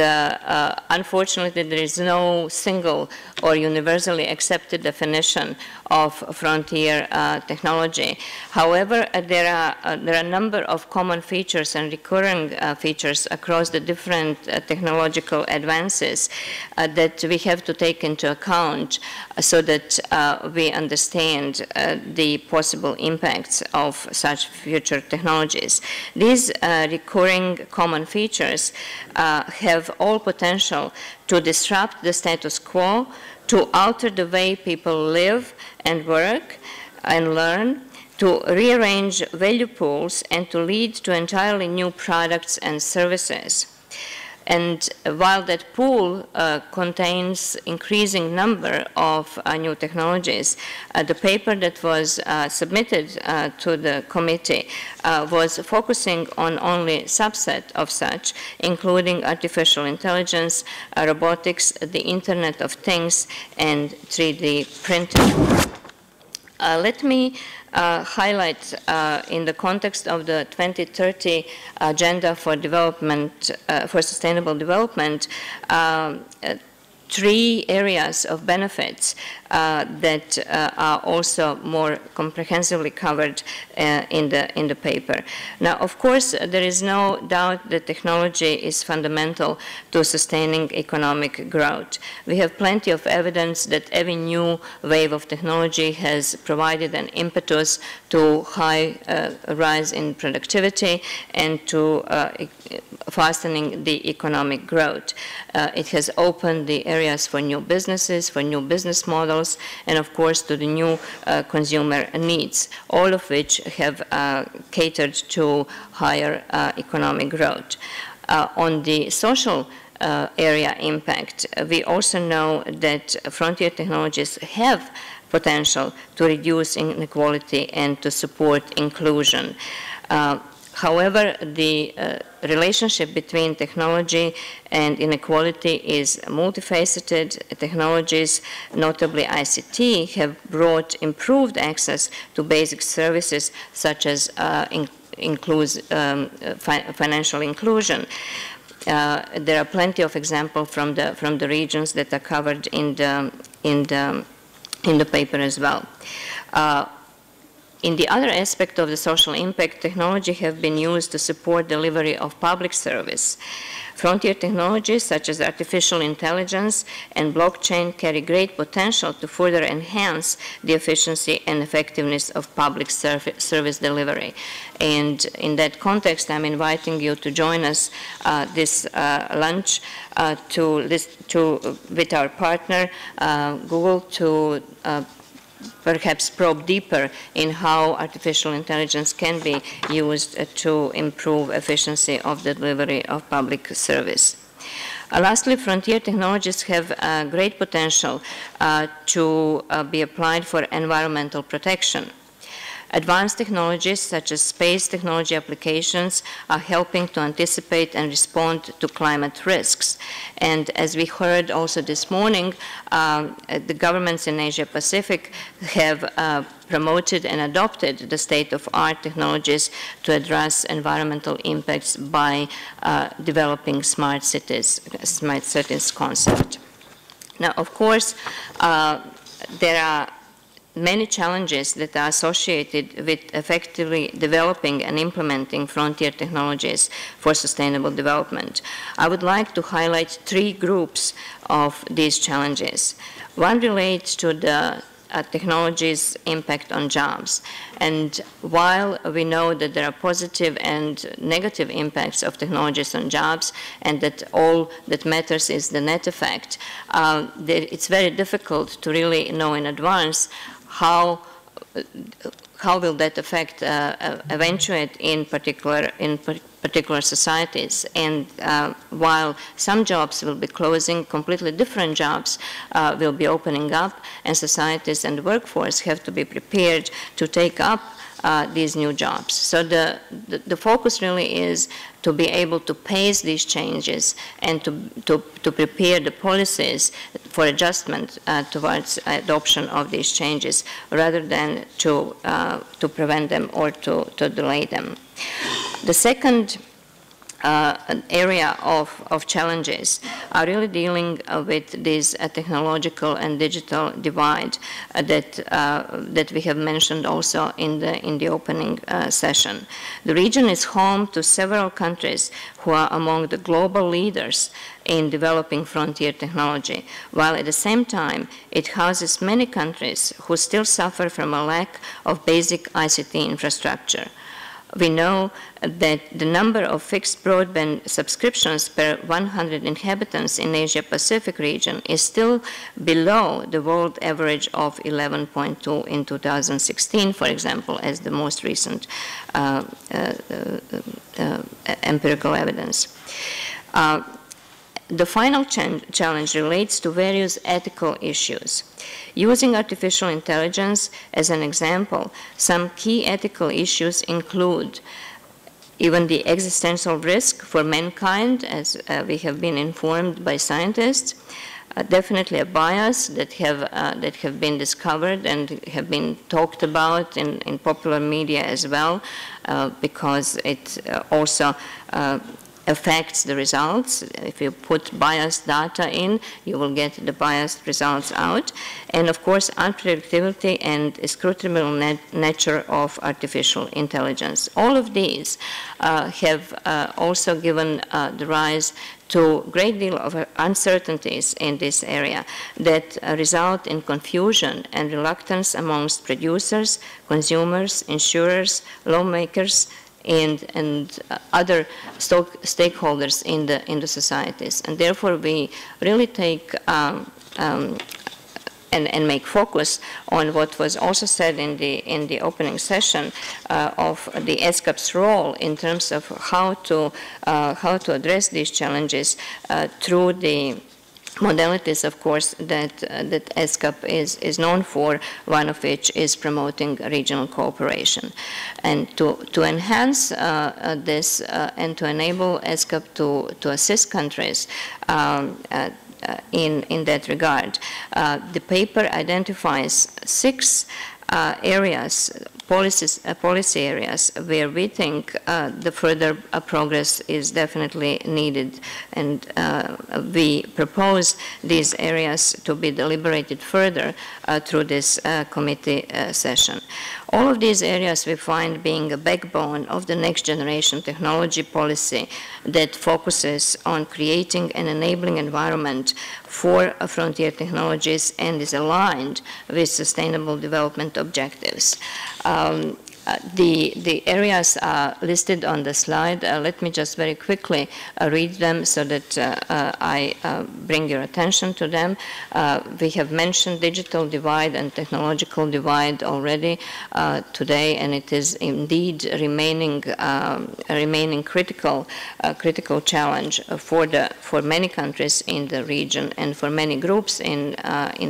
Speaker 5: unfortunately, there is no single or universally accepted definition of frontier technology. However, there are a number of common features and recurring features across the different technological advances that we have to take into account so that we understand the possible impacts of such future technologies. These recurring common features have all potential to disrupt the status quo, to alter the way people live and work and learn, to rearrange value pools, and to lead to entirely new products and services. And while that pool contains increasing number of new technologies, the paper that was submitted to the committee was focusing on only subset of such, including artificial intelligence, robotics, the Internet of Things, and 3D printing. Let me highlight in the context of the 2030 Agenda for Development, for Sustainable Development, 3 areas of benefits that are also more comprehensively covered in the paper. Now, of course, there is no doubt that technology is fundamental to sustaining economic growth. We have plenty of evidence that every new wave of technology has provided an impetus to high rise in productivity and to fastening the economic growth. It has opened the areas for new businesses, for new business models, and of course to the new consumer needs, all of which have catered to higher economic growth. On the social area impact, we also know that frontier technologies have potential to reduce inequality and to support inclusion. However, the relationship between technology and inequality is multifaceted. Technologies, notably ICT, have brought improved access to basic services such as financial inclusion. There are plenty of examples from the regions that are covered in the paper as well. In the other aspect of the social impact, technology have been used to support delivery of public service. Frontier technologies such as artificial intelligence and blockchain carry great potential to further enhance the efficiency and effectiveness of public service delivery. And in that context, I'm inviting you to join us this lunch with our partner, Google, to perhaps probe deeper in how artificial intelligence can be used to improve efficiency of the delivery of public service. Lastly, frontier technologies have great potential to be applied for environmental protection. Advanced technologies such as space technology applications are helping to anticipate and respond to climate risks. And as we heard also this morning, the governments in Asia Pacific have promoted and adopted the state-of-art technologies to address environmental impacts by developing smart cities concept. Now, of course, there are many challenges that are associated with effectively developing and implementing frontier technologies for sustainable development. I would like to highlight 3 groups of these challenges. One relates to the technology's impact on jobs. And while we know that there are positive and negative impacts of technologies on jobs, and that all that matters is the net effect, it's very difficult to really know in advance how how will that affect eventuate in particular societies? And while some jobs will be closing, completely different jobs will be opening up, and societies and the workforce have to be prepared to take up these new jobs. So the focus really is to be able to pace these changes and to prepare the policies for adjustment towards adoption of these changes, rather than to prevent them or to delay them. The second area of challenges are really dealing with this technological and digital divide that we have mentioned also in the opening session. The region is home to several countries who are among the global leaders in developing frontier technology, while at the same time it houses many countries who still suffer from a lack of basic ICT infrastructure. We know that the number of fixed broadband subscriptions per 100 inhabitants in Asia-Pacific region is still below the world average of 11.2 in 2016, for example, as the most recent empirical evidence. The final challenge relates to various ethical issues. Using artificial intelligence as an example, some key ethical issues include even the existential risk for mankind, as we have been informed by scientists, definitely a bias that have been discovered and have been talked about in popular media as well, because it also affects the results. If you put biased data in, you will get the biased results out. And of course, unpredictability and inscrutable nature of artificial intelligence. All of these have also given the rise to a great deal of uncertainties in this area that result in confusion and reluctance amongst producers, consumers, insurers, lawmakers, and other stakeholders in the societies. And therefore, we really take and make focus on what was also said in the opening session of the ESCAP's role in terms of how to address these challenges through the modalities, of course, that ESCAP is known for, one of which is promoting regional cooperation. And to enhance this and to enable ESCAP to assist countries in that regard, the paper identifies 6 areas, policy areas where we think the further progress is definitely needed, and we propose these areas to be deliberated further through this committee session. All of these areas we find being a backbone of the next generation technology policy that focuses on creating an enabling environment for frontier technologies and is aligned with sustainable development objectives. The areas are listed on the slide. Let me just very quickly read them so that I bring your attention to them. We have mentioned digital divide and technological divide already today, and it is indeed remaining critical challenge for many countries in the region and for many groups in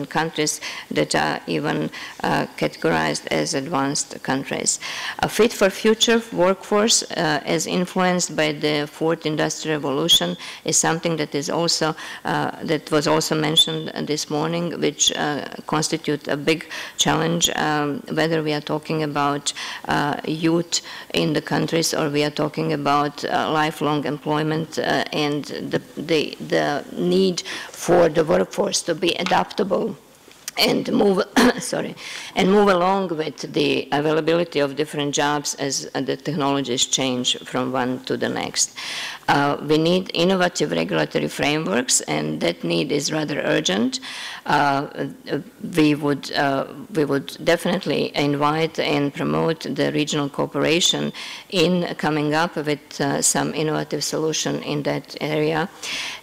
Speaker 5: countries that are even categorized as advanced countries. A fit for future workforce, as influenced by the fourth industrial revolution, is something that is also that was also mentioned this morning, which constitute a big challenge, whether we are talking about youth in the countries or we are talking about lifelong employment and the need for the workforce to be adaptable and move, and move along with the availability of different jobs as the technologies change from one to the next. We need innovative regulatory frameworks, and that need is rather urgent. We would definitely invite and promote the regional cooperation in coming up with some innovative solution in that area.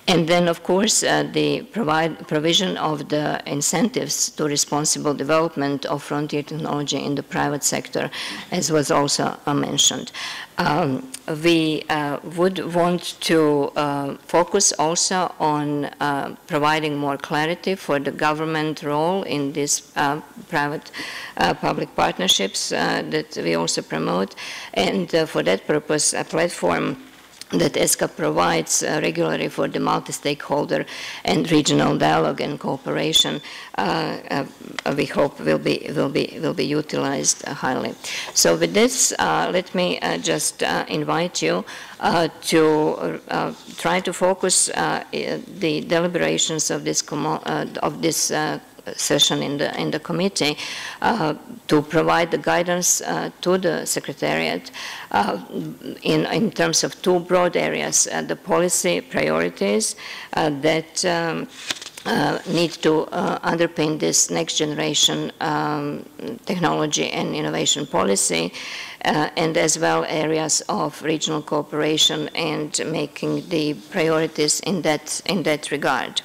Speaker 5: And then, of course, the provision of the incentives to responsible development of frontier technology in the private sector, as was also mentioned. We would want to focus also on providing more clarity for the government role in these private-public partnerships that we also promote, and for that purpose, a platform that ESCAP provides regularly for the multi-stakeholder and regional dialogue and cooperation, we hope will be utilized highly. So with this, let me just invite you to try to focus the deliberations of this session in the committee to provide the guidance to the Secretariat in terms of two broad areas, the policy priorities that need to underpin this next generation technology and innovation policy, and as well areas of regional cooperation and making the priorities in that regard.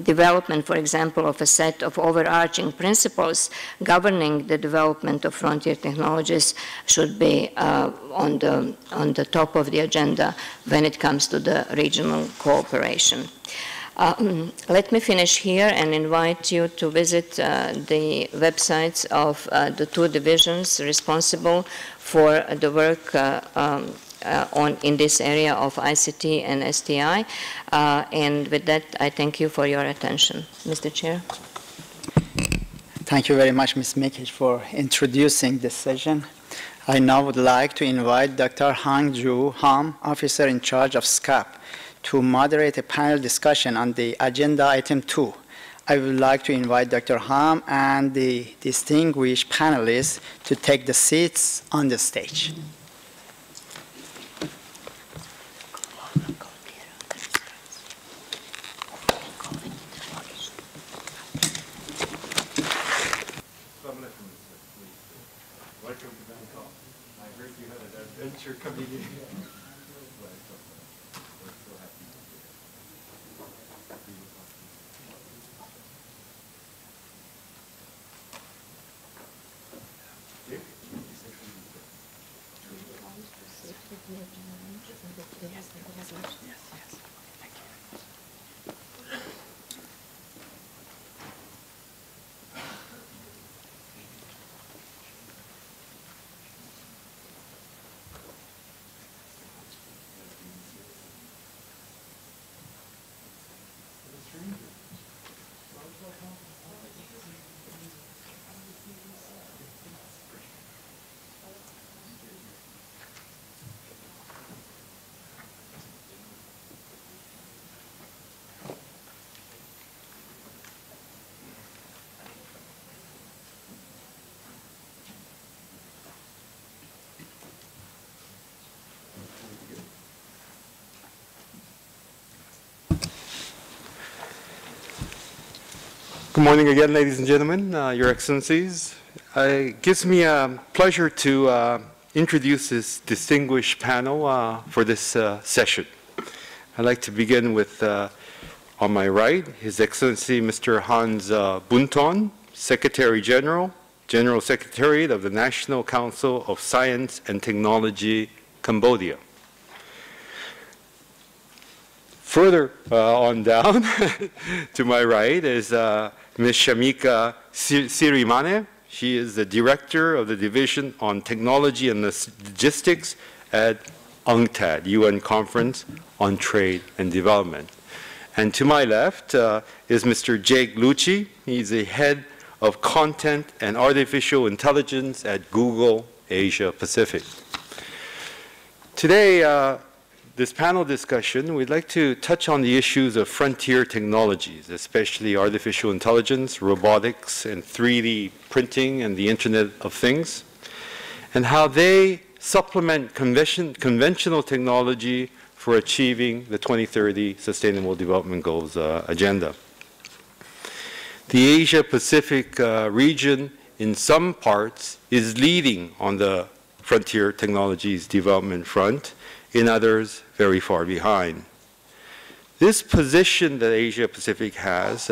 Speaker 5: Development, for example, of a set of overarching principles governing the development of frontier technologies should be on the top of the agenda when it comes to the regional cooperation. Let me finish here and invite you to visit the websites of the two divisions responsible for the work in this area of ICT and STI. And with that, I thank you for your attention. Mr. Chair.
Speaker 8: Thank you very much, Ms. Mikic, for introducing this session. I now would like to invite Dr. Hongjoo, Hahm, officer in charge of ESCAP, to moderate a panel discussion on the agenda item 2. I would like to invite Dr. Hahm and the distinguished panelists to take the seats on the stage.
Speaker 2: Welcome to Bangkok. I heard you had an adventure coming in. Good morning again, ladies and gentlemen, Your Excellencies. It gives me a pleasure to introduce this distinguished panel for this session. I'd like to begin with, on my right, His Excellency Mr. Hans Bunton, Secretary General, General Secretariat of the National Council of Science and Technology, Cambodia. Further on down to my right is Ms. Shamika Sirimane. She is the Director of the Division on Technology and Logistics at UNCTAD, UN Conference on Trade and Development. And to my left is Mr. Jake Lucci. He's the Head of Content and Artificial Intelligence at Google Asia Pacific. Today, this panel discussion, we'd like to touch on the issues of frontier technologies, especially artificial intelligence, robotics, and 3D printing and the Internet of Things, and how they supplement conventional technology for achieving the 2030 Sustainable Development Goals agenda. The Asia-Pacific region, in some parts, is leading on the frontier technologies development front, in others, very far behind. This position that Asia Pacific has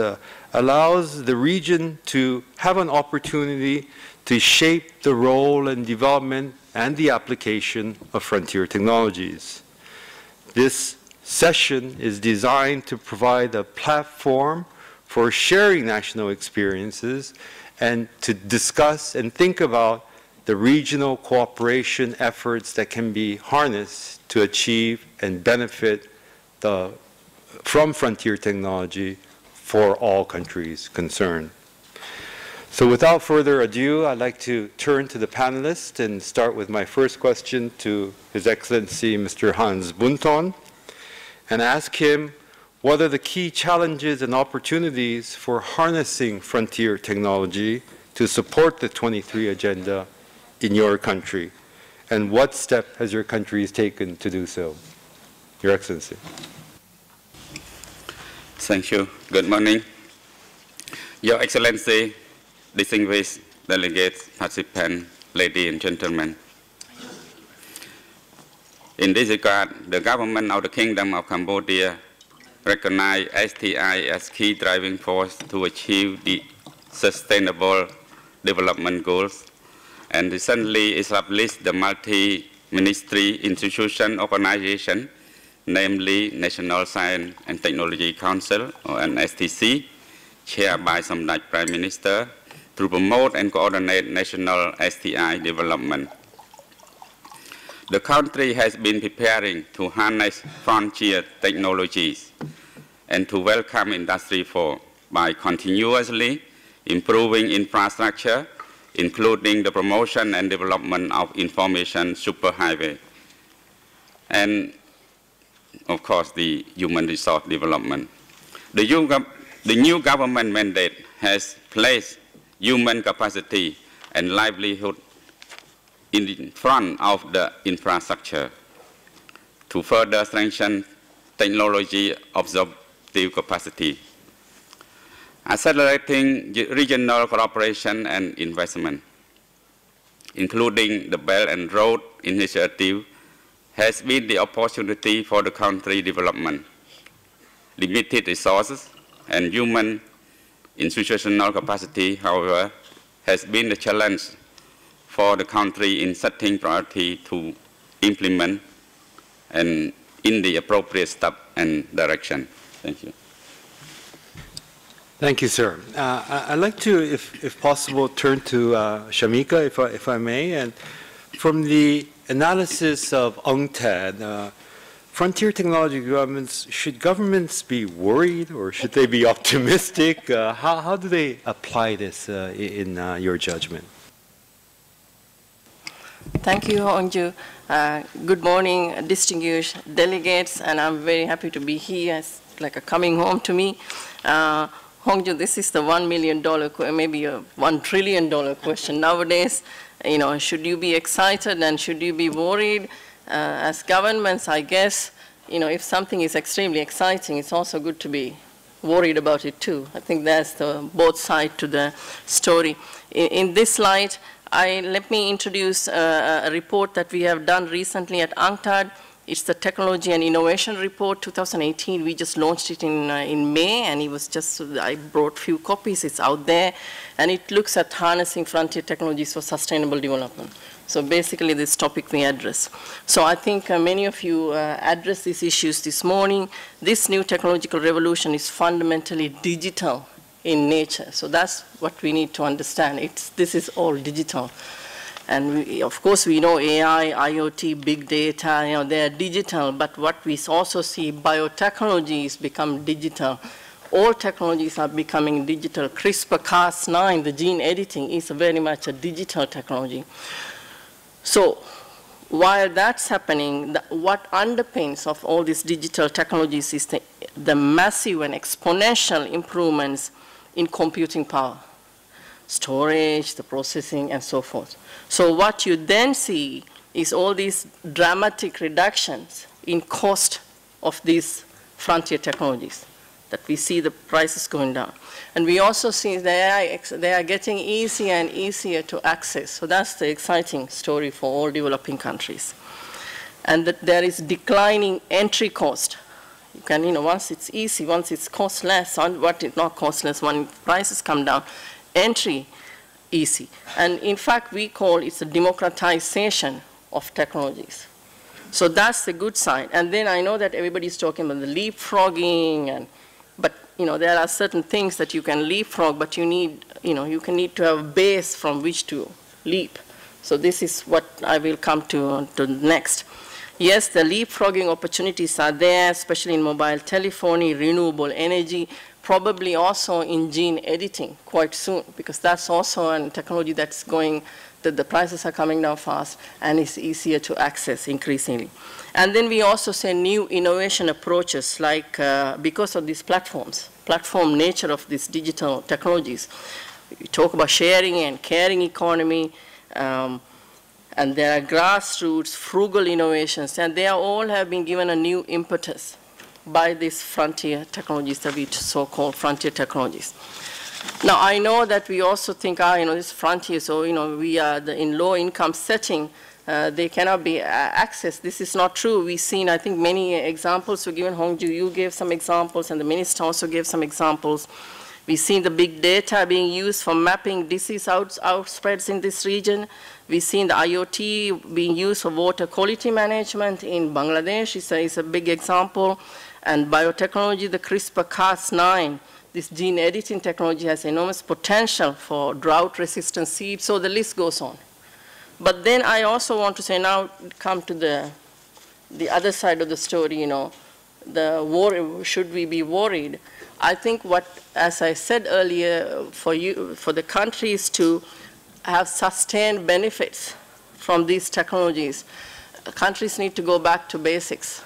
Speaker 2: allows the region to have an opportunity to shape the role and development and the application of frontier technologies. This session is designed to provide a platform for sharing national experiences and to discuss and think about the regional cooperation efforts that can be harnessed to achieve and benefit from frontier technology for all countries concerned. So without further ado, I'd like to turn to the panelists and start with my first question to His Excellency Mr. Hans Bunton, and ask him what are the key challenges and opportunities for harnessing frontier technology to support the 23 Agenda in your country, and what step has your country taken to do so? Your Excellency.
Speaker 9: Thank you. Good morning. Your Excellency, distinguished delegates, participants, ladies and gentlemen. In this regard, the government of the Kingdom of Cambodia recognized STI as key driving force to achieve the Sustainable Development Goals, and recently established the multi-ministry institution organization, namely National Science and Technology Council, or NSTC, chaired by Samdech Prime Minister, to promote and coordinate national STI development. The country has been preparing to harness frontier technologies and to welcome Industry 4 by continuously improving infrastructure, including the promotion and development of information superhighway, and of course the human resource development. The new government mandate has placed human capacity and livelihood in front of the infrastructure to further strengthen technology absorptive capacity, accelerating regional cooperation and investment, including the Belt and Road Initiative, has been the opportunity for the country development. Limited resources and human institutional capacity, however, has been the challenge for the country in setting priority to implement and in the appropriate step and direction. Thank you.
Speaker 2: Thank you, sir. I'd like to, if possible, turn to Shamika, if I may. And from the analysis of UNCTAD, frontier technology governments, should governments be worried or should they be optimistic? How do they apply this in your judgment?
Speaker 10: Thank you, Hongjoo. Good morning, distinguished delegates, and I'm very happy to be here. It's like a coming home to me. Hongjoo, this is the $1 million, maybe a $1 trillion question nowadays. You know, should you be excited and should you be worried? As governments, I guess, you know, if something is extremely exciting, it's also good to be worried about it too. I think that's the both sides to the story. In this slide, let me introduce a report that we have done recently at UNCTAD. It's the Technology and Innovation Report 2018. We just launched it in May, and it was just, I brought few copies. It's out there, and it looks at harnessing frontier technologies for sustainable development. So basically, this topic we address. So I think many of you addressed these issues this morning. This new technological revolution is fundamentally digital in nature. So that's what we need to understand. This is all digital. And of course, we know AI, IoT, big data, you know, they're digital, but what we also see, biotechnologies become digital. All technologies are becoming digital. CRISPR-Cas9, the gene editing, is very much a digital technology. So while that's happening, what underpins of all these digital technologies is the massive and exponential improvements in computing power, storage, the processing, and so forth. So what you then see is all these dramatic reductions in cost of these frontier technologies, that we see the prices going down. And we also see they are getting easier and easier to access. So that's the exciting story for all developing countries. And that there is declining entry cost You can, once it's easy, once it's costless, not costless, when prices come down, entry easy. And in fact, we call it a democratization of technologies. So that's the good side. And then I know that everybody's talking about the leapfrogging, but there are certain things that you can leapfrog, but you need, you need to have a base from which to leap. So this is what I will come to next. Yes, the leapfrogging opportunities are there, especially in mobile telephony, renewable energy, probably also in gene editing quite soon, because that's also a technology that's going, that the prices are coming down fast and it's easier to access increasingly. And then we also say new innovation approaches, like because of these platform nature of these digital technologies. We talk about sharing and caring economy, and there are grassroots, frugal innovations, and they all have been given a new impetus by these frontier technologies that we so-called frontier technologies. Now, I know that we also think, this frontier, so, we are in low-income setting, they cannot be accessed. This is not true. We've seen, I think, many examples were given. Hongjoo, you gave some examples, and the minister also gave some examples. We've seen the big data being used for mapping disease outspreads in this region. We've seen the IoT being used for water quality management in Bangladesh. It's a big example. And biotechnology, the CRISPR-Cas9, this gene editing technology has enormous potential for drought-resistant seeds. So the list goes on. But then I also want to say, now come to the other side of the story, the worry, should we be worried? I think as I said earlier, for the countries to have sustained benefits from these technologies, countries need to go back to basics.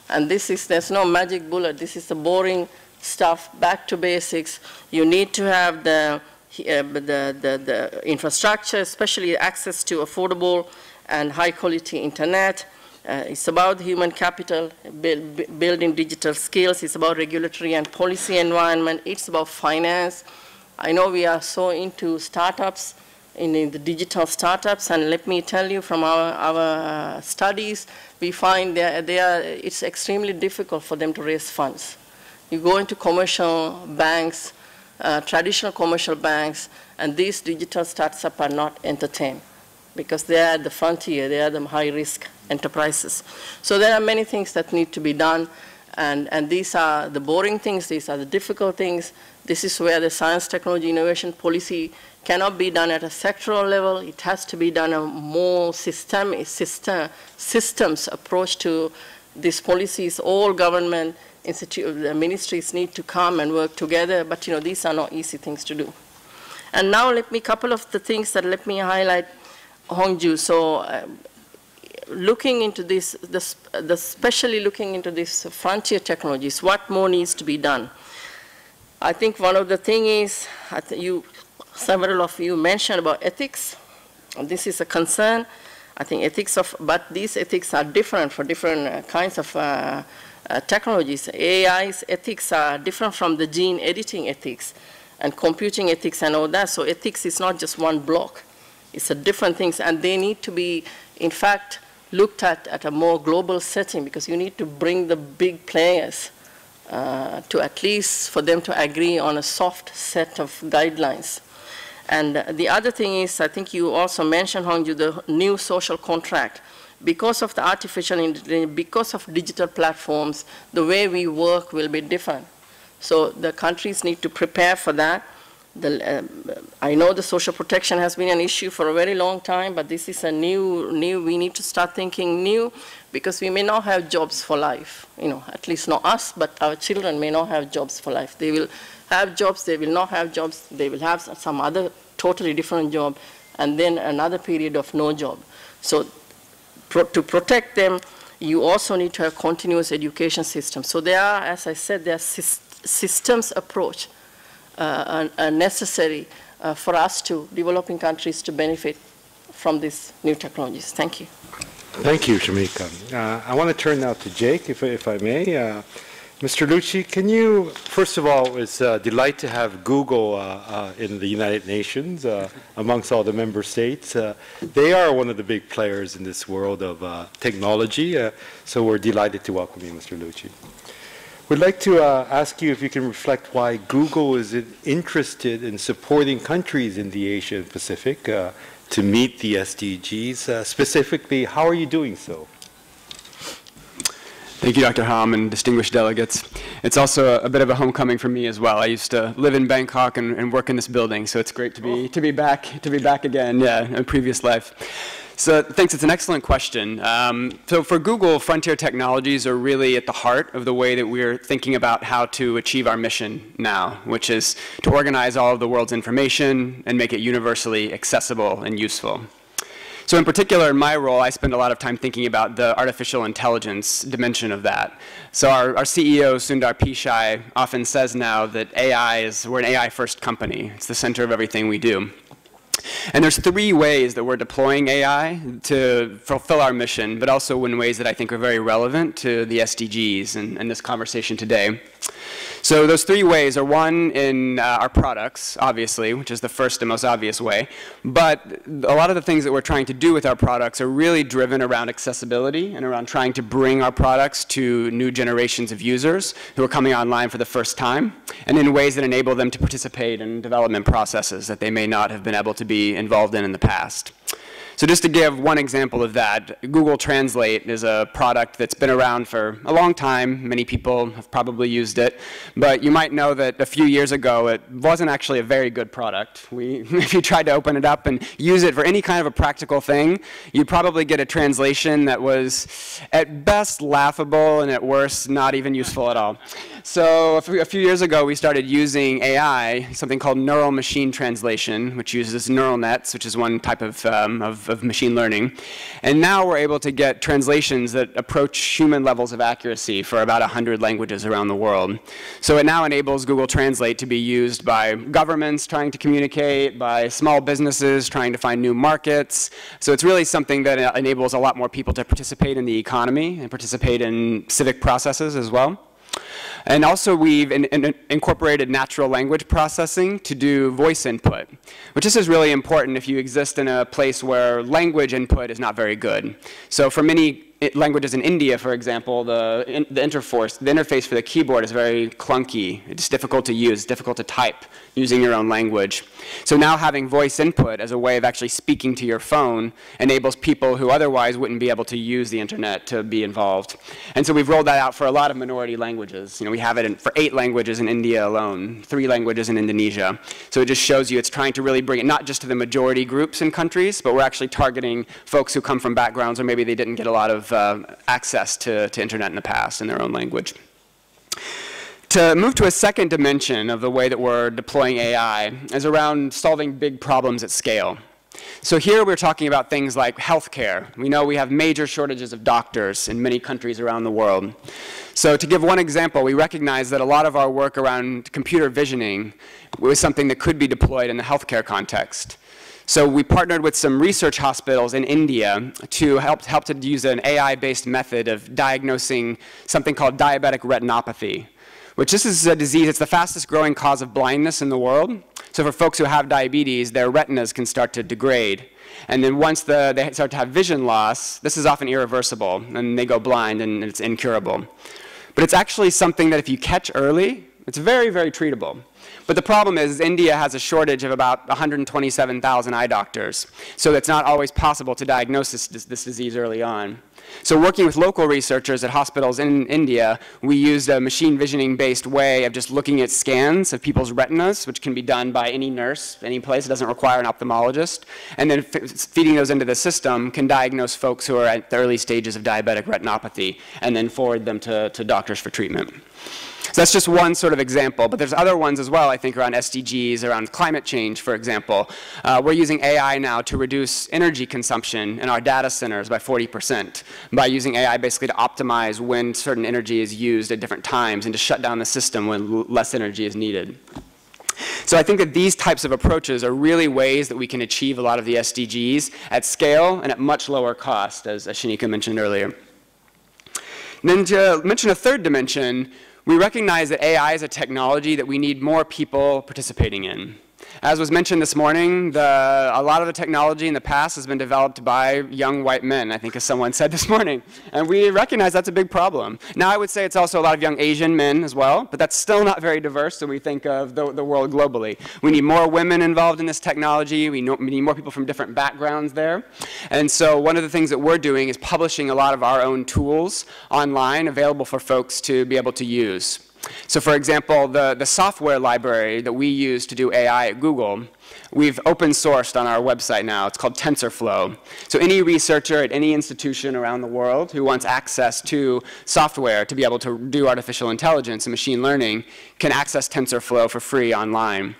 Speaker 10: And there's no magic bullet. This is the boring stuff, back to basics. You need to have the infrastructure, especially access to affordable and high-quality internet. It's about human capital, building digital skills. It's about regulatory and policy environment. It's about finance. I know we are so into startups, in the digital startups, and let me tell you from our studies, we find it's extremely difficult for them to raise funds. You go into commercial banks, traditional commercial banks, and these digital startups are not entertained because they are at the frontier, they are the high-risk enterprises. So there are many things that need to be done, and these are the boring things, these are the difficult things. This is where the science, technology, innovation policy cannot be done at a sectoral level. It has to be done a more systems approach to these policies. All government the ministries need to come and work together, but these are not easy things to do. And now couple of the things that let me highlight Hongjoo. So looking into this, especially looking into these frontier technologies, what more needs to be done? I think one of the things is, several of you mentioned about ethics. And this is a concern. I think but these ethics are different for different kinds of technologies. AI's ethics are different from the gene editing ethics and computing ethics and all that. So ethics is not just one block. It's a different things, and they need to be, in fact, looked at a more global setting, because you need to bring the big players to at least for them to agree on a soft set of guidelines. And the other thing is, I think you also mentioned, Hongjoo, the new social contract. Because of the artificial intelligence, because of digital platforms, the way we work will be different. So the countries need to prepare for that. I know the social protection has been an issue for a very long time, but this is a new, we need to start thinking new, because we may not have jobs for life. At least not us, but our children may not have jobs for life. They will have jobs, they will not have jobs, they will have some other totally different job, and then another period of no job. So to protect them, you also need to have continuous education systems. So there are, as I said, there are systems approach necessary for us to, developing countries, to benefit from these new technologies. Thank you.
Speaker 2: Thank you, Shamika. I want to turn now to Jake, if I may. Mr. Lucci, can you, first of all, it's a delight to have Google in the United Nations amongst all the member states. They are one of the big players in this world of technology, so we're delighted to welcome you, Mr. Lucci. We'd like to ask you if you can reflect why Google is interested in supporting countries in the Asia Pacific to meet the SDGs. Specifically, how are you doing so?
Speaker 11: Thank you, Dr. Hahm, and distinguished delegates. It's also a bit of a homecoming for me as well. I used to live in Bangkok and work in this building, so it's great to be back again. Yeah, in a previous life. So thanks. It's an excellent question. So for Google, frontier technologies are really at the heart of the way that we're thinking about how to achieve our mission now, which is to organize all of the world's information and make it universally accessible and useful. So in particular, in my role, I spend a lot of time thinking about the artificial intelligence dimension of that. So our CEO, Sundar Pichai, often says now that we're an AI-first company. It's the center of everything we do. And there's 3 ways that we're deploying AI to fulfill our mission, but also in ways that I think are very relevant to the SDGs and this conversation today. So those 3 ways are, one, in our products, obviously, which is the first and most obvious way. But a lot of the things that we're trying to do with our products are really driven around accessibility and around trying to bring our products to new generations of users who are coming online for the first time, and in ways that enable them to participate in development processes that they may not have been able to be involved in the past. So just to give one example of that, Google Translate is a product that's been around for a long time. Many people have probably used it. But you might know that a few years ago, it wasn't actually a very good product. If you tried to open it up and use it for any kind of a practical thing, you'd probably get a translation that was at best laughable and at worst not even useful at all. So a few years ago, we started using AI, something called neural machine translation, which uses neural nets, which is one type of machine learning. And now we're able to get translations that approach human levels of accuracy for about 100 languages around the world. So it now enables Google Translate to be used by governments trying to communicate, by small businesses trying to find new markets. So it's really something that enables a lot more people to participate in the economy and participate in civic processes as well. And also we've incorporated natural language processing to do voice input, which this is really important if you exist in a place where language input is not very good. So for many languages in India, for example, the interface for the keyboard is very clunky. It's difficult to use, difficult to type using your own language. So now having voice input as a way of actually speaking to your phone enables people who otherwise wouldn't be able to use the internet to be involved. And so we've rolled that out for a lot of minority languages. You know, we have it for 8 languages in India alone, 3 languages in Indonesia. So it just shows you it's trying to really bring it not just to the majority groups in countries, but we're actually targeting folks who come from backgrounds where maybe they didn't get a lot of access to internet in the past in their own language. To move to a second dimension of the way that we're deploying AI is around solving big problems at scale. So here we're talking about things like healthcare. We know we have major shortages of doctors in many countries around the world. So to give one example, we recognize that a lot of our work around computer visioning was something that could be deployed in the healthcare context. So we partnered with some research hospitals in India to help to use an AI-based method of diagnosing something called diabetic retinopathy, which this is a disease, it's the fastest growing cause of blindness in the world. So for folks who have diabetes, their retinas can start to degrade. And then once they start to have vision loss, this is often irreversible, and they go blind and it's incurable. But it's actually something that if you catch early, it's very, very treatable. But the problem is India has a shortage of about 127,000 eye doctors. So it's not always possible to diagnose this disease early on. So working with local researchers at hospitals in India, we used a machine visioning-based way of just looking at scans of people's retinas, which can be done by any nurse, any place. It doesn't require an ophthalmologist. And then feeding those into the system can diagnose folks who are at the early stages of diabetic retinopathy and then forward them to doctors for treatment. So that's just one sort of example, but there's other ones as well, I think, around SDGs, around climate change, for example. We're using AI now to reduce energy consumption in our data centers by 40% by using AI basically to optimize when certain energy is used at different times and to shut down the system when less energy is needed. So I think that these types of approaches are really ways that we can achieve a lot of the SDGs at scale and at much lower cost, as Shanika mentioned earlier. And then to mention a third dimension, we recognize that AI is a technology that we need more people participating in. As was mentioned this morning, a lot of the technology in the past has been developed by young white men, I think as someone said this morning. And we recognize that's a big problem. Now I would say it's also a lot of young Asian men as well, but that's still not very diverse when we think of the world globally. We need more women involved in this technology. We need more people from different backgrounds there. And so one of the things that we're doing is publishing a lot of our own tools online available for folks to be able to use. So for example, the software library that we use to do AI at Google, we've open sourced on our website now. It's called TensorFlow. So any researcher at any institution around the world who wants access to software to be able to do artificial intelligence and machine learning can access TensorFlow for free online.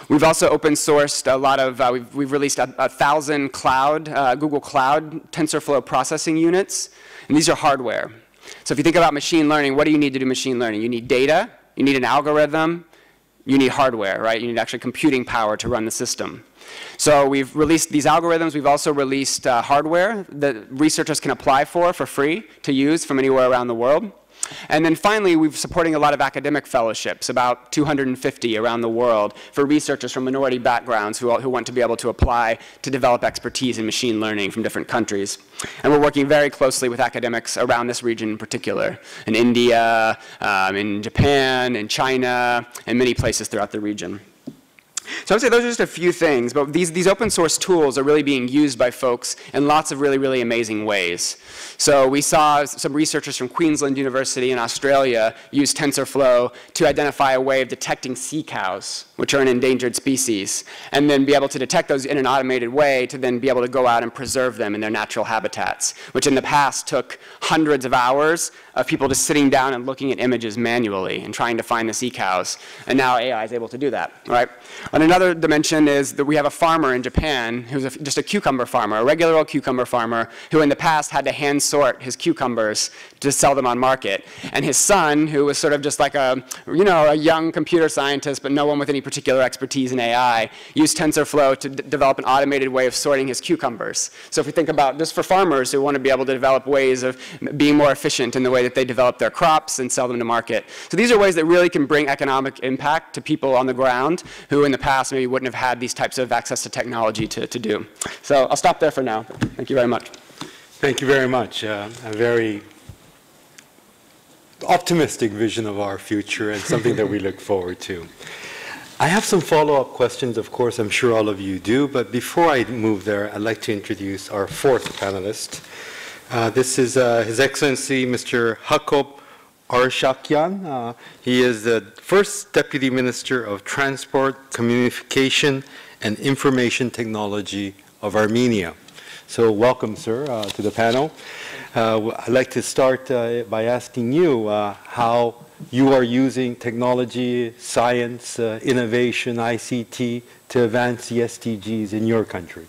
Speaker 11: We've also open sourced a lot of, we've released 1,000 Google Cloud TensorFlow processing units, and these are hardware. So if you think about machine learning, what do you need to do machine learning? You need data, you need an algorithm, you need hardware, right? You need actually computing power to run the system. So we've released these algorithms. We've also released hardware that researchers can apply for free to use from anywhere around the world. And then finally, we're supporting a lot of academic fellowships, about 250 around the world, for researchers from minority backgrounds who want to be able to apply to develop expertise in machine learning from different countries. And we're working very closely with academics around this region in particular, in India, in Japan, in China, and many places throughout the region. So I would say those are just a few things, but these open source tools are really being used by folks in lots of really, really amazing ways. So we saw some researchers from Queensland University in Australia use TensorFlow to identify a way of detecting sea cows, which are an endangered species, and then be able to detect those in an automated way to then be able to go out and preserve them in their natural habitats, which in the past took hundreds of hours of people just sitting down and looking at images manually and trying to find the sea cows. And now AI is able to do that, right? And another dimension is that we have a farmer in Japan who's just a cucumber farmer, a regular old cucumber farmer, who in the past had to hand sort his cucumbers to sell them on market. And his son, who was sort of just like a young computer scientist, but no one with any particular expertise in AI, used TensorFlow to develop an automated way of sorting his cucumbers. So if we think about just for farmers who want to be able to develop ways of being more efficient in the way that they develop their crops and sell them to market. So these are ways that really can bring economic impact to people on the ground who in the past maybe wouldn't have had these types of access to technology to do. So I'll stop there for now. Thank you very much.
Speaker 2: Thank you very much. A very optimistic vision of our future and something that we look forward to. I have some follow-up questions, of course, I'm sure all of you do, but before I move there, I'd like to introduce our fourth panelist. This is His Excellency Mr. Hakob Arshakyan. He is the first Deputy Minister of Transport, Communication, and Information Technology of Armenia. So welcome, sir, to the panel. I'd like to start by asking you how you are using technology, science, innovation, ICT to advance the SDGs in your country.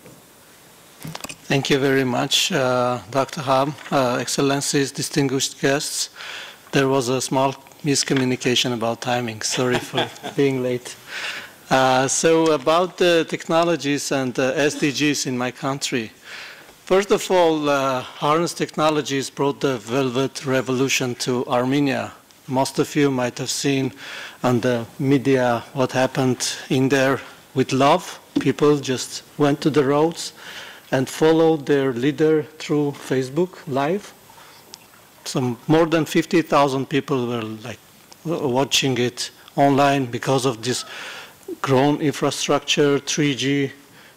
Speaker 12: Thank you very much, Dr. Hahm, Excellencies, distinguished guests. There was a small miscommunication about timing. Sorry for being late. So about the technologies and SDGs in my country. First of all, harness technologies brought the Velvet Revolution to Armenia. Most of you might have seen on the media what happened in there with love. People just went to the roads and followed their leader through Facebook Live. Some more than 50,000 people were like watching it online because of this grown infrastructure, 3G,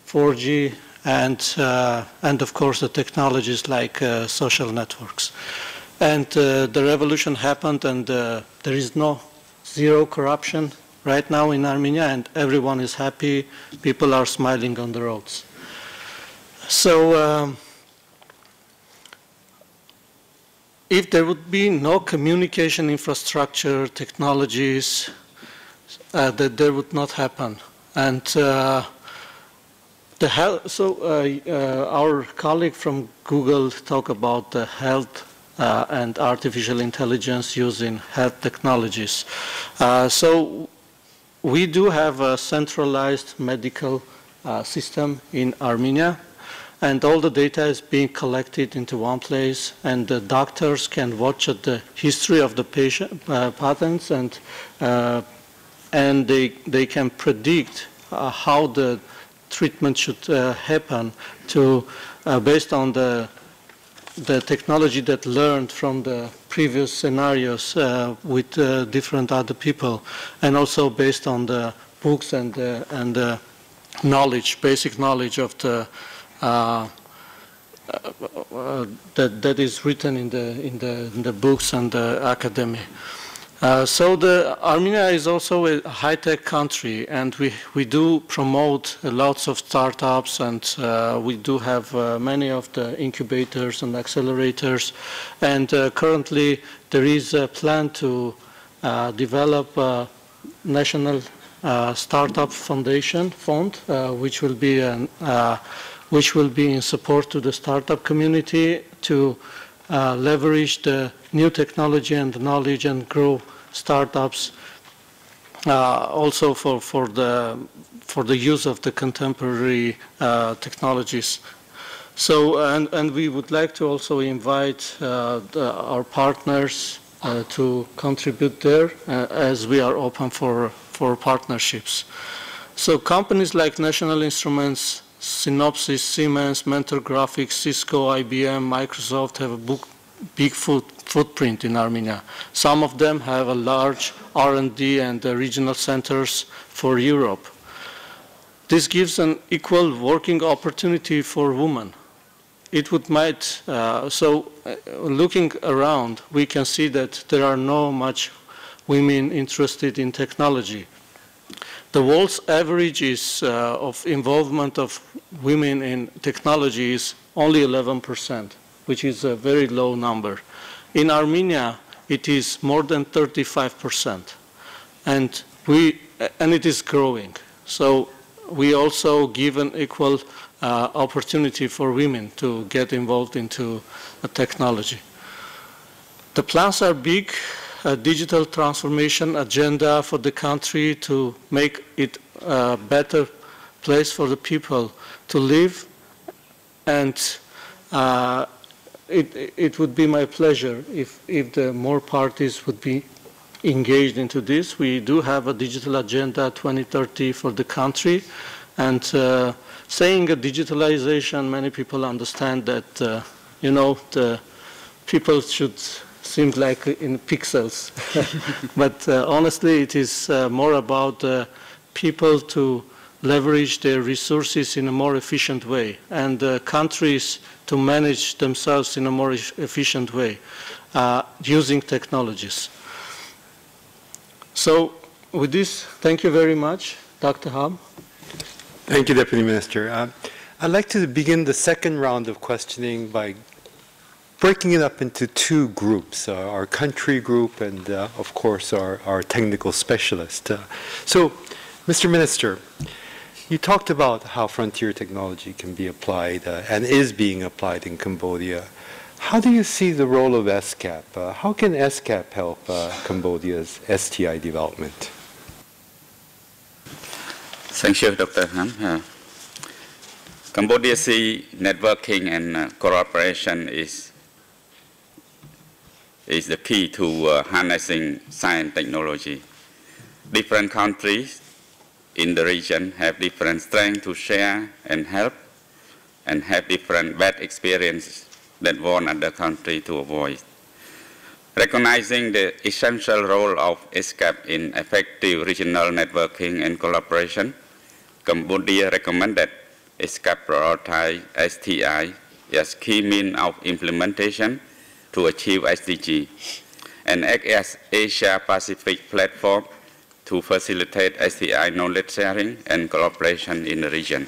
Speaker 12: 4G, and of course the technologies like social networks. And the revolution happened, and there is zero corruption right now in Armenia, and everyone is happy. People are smiling on the roads. So if there would be no communication infrastructure, technologies, that there would not happen. And our colleague from Google talked about the health and artificial intelligence using health technologies. So we do have a centralized medical system in Armenia, and all the data is being collected into one place, and the doctors can watch at the history of the patient patents, and they can predict how the treatment should happen to based on the technology that learned from the previous scenarios with different other people, and also based on the books and the knowledge, basic knowledge of the that is written in the books and the academy. So Armenia is also a high-tech country, and we do promote lots of startups, and we do have many of the incubators and accelerators, and currently there is a plan to develop a national startup foundation fund, which will be in support to the startup community to leverage the new technology and knowledge and grow startups, also for the use of the contemporary technologies. So, and we would like to also invite our partners to contribute there, as we are open for partnerships. So companies like National Instruments, Synopsys, Siemens, Mentor Graphics, Cisco, IBM, Microsoft have a big footprint in Armenia. Some of them have a large R&D and regional centers for Europe. This gives an equal working opportunity for women. It would looking around, we can see that there are not much women interested in technology. The world's average of involvement of women in technology is only 11%, which is a very low number. In Armenia, it is more than 35%, and it is growing. So we also give an equal opportunity for women to get involved into technology. The plans are big. A digital transformation agenda for the country to make it a better place for the people to live, and it would be my pleasure if the more parties would be engaged into this. We do have a digital agenda 2030 for the country, and saying a digitalization, many people understand that the people should seem like in pixels, but honestly it is more about people to leverage their resources in a more efficient way, and countries to manage themselves in a more efficient way using technologies. So with this, thank you very much. Dr. Hahm.
Speaker 2: Thank you, Deputy Minister. I'd like to begin the second round of questioning by breaking it up into two groups, our country group and, of course, our technical specialist. So, Mr. Minister, you talked about how frontier technology can be applied and is being applied in Cambodia. How do you see the role of ESCAP? How can ESCAP help Cambodia's STI development?
Speaker 9: Thank you, Dr. Hahm. Cambodia see networking and cooperation is the key to harnessing science technology. Different countries in the region have different strengths to share and help, and have different bad experiences that one other country to avoid. Recognizing the essential role of ESCAP in effective regional networking and collaboration, Cambodia recommends that ESCAP prioritize STI as key means of implementation to achieve SDG, and act as Asia-Pacific platform to facilitate STI knowledge sharing and collaboration in the region.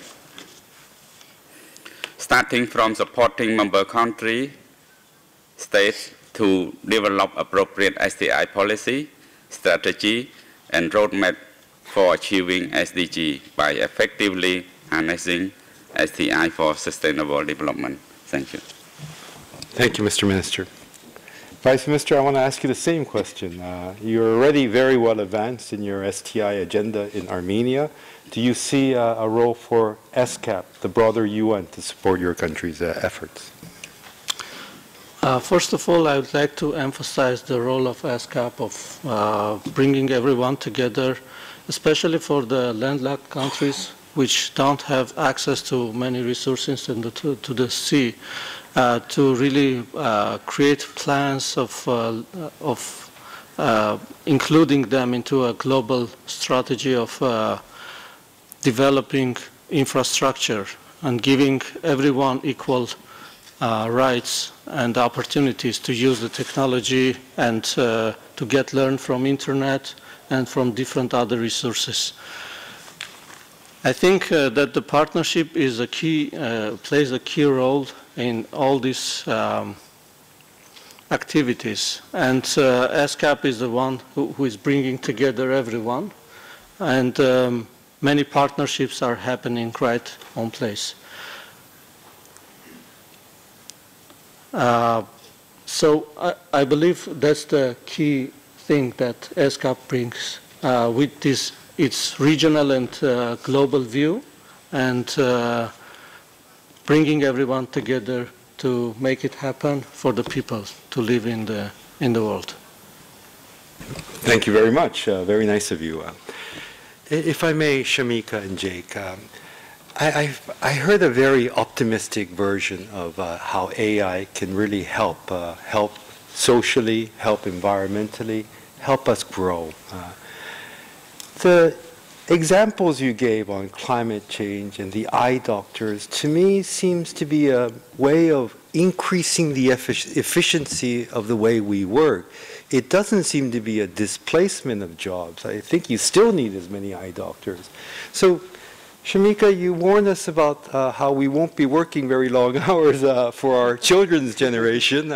Speaker 9: Starting from supporting member country states to develop appropriate STI policy, strategy, and roadmap for achieving SDG by effectively harnessing STI for sustainable development. Thank you.
Speaker 2: Thank you, Mr. Minister. Vice Minister, I want to ask you the same question. You're already very well advanced in your STI agenda in Armenia. Do you see a role for ESCAP, the broader UN, to support your country's efforts?
Speaker 12: First of all, I would like to emphasize the role of ESCAP of bringing everyone together especially for the landlocked countries which don't have access to many resources and to the sea, to really create plans of including them into a global strategy of developing infrastructure and giving everyone equal rights and opportunities to use the technology and to learn from internet and from different other resources. I think that the partnership is a key, plays a key role in all these activities. And ESCAP is the one who is bringing together everyone. And many partnerships are happening right on place. So I believe that's the key thing that ESCAP brings with this, its regional and global view, and bringing everyone together to make it happen for the people to live in the world.
Speaker 2: Thank you very much. Very nice of you. If I may, Shamika and Jake, I heard a very optimistic version of how AI can really help, help socially, help environmentally, help us grow. The examples you gave on climate change and the eye doctors, to me, seems to be a way of increasing the efficiency of the way we work. It doesn't seem to be a displacement of jobs. I think you still need as many eye doctors. So, Shamika, you warned us about how we won't be working very long hours for our children's generation.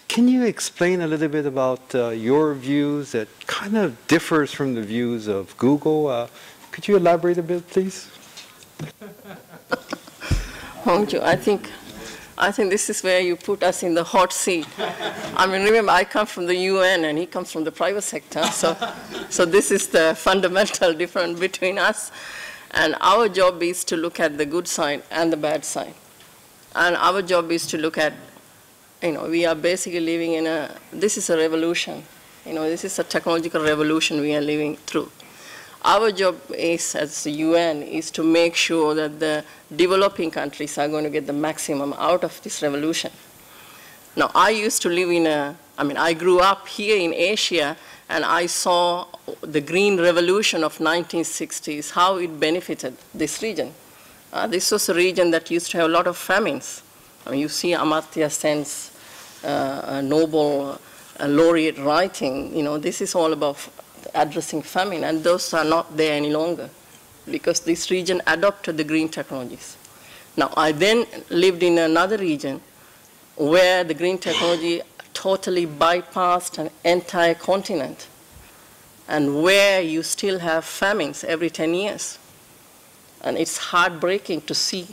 Speaker 2: Can you explain a little bit about your views that kind of differs from the views of Google? Could you elaborate a bit, please?
Speaker 10: Hongjoo, I think this is where you put us in the hot seat. I mean, remember, I come from the UN and he comes from the private sector. So this is the fundamental difference between us. And our job is to look at the good side and the bad side. And our job is to look at, we are basically living in this is a revolution. This is a technological revolution we are living through. Our job is, as the UN, is to make sure that the developing countries are going to get the maximum out of this revolution. Now, I used to live I grew up here in Asia, and I saw the green revolution of 1960s, how it benefited this region. This was a region that used to have a lot of famines. You see Amartya Sen's Nobel laureate writing, this is all about addressing famine, and those are not there any longer because this region adopted the green technologies. Now, I then lived in another region where the green technology totally bypassed an entire continent, and where you still have famines every 10 years. And it's heartbreaking to see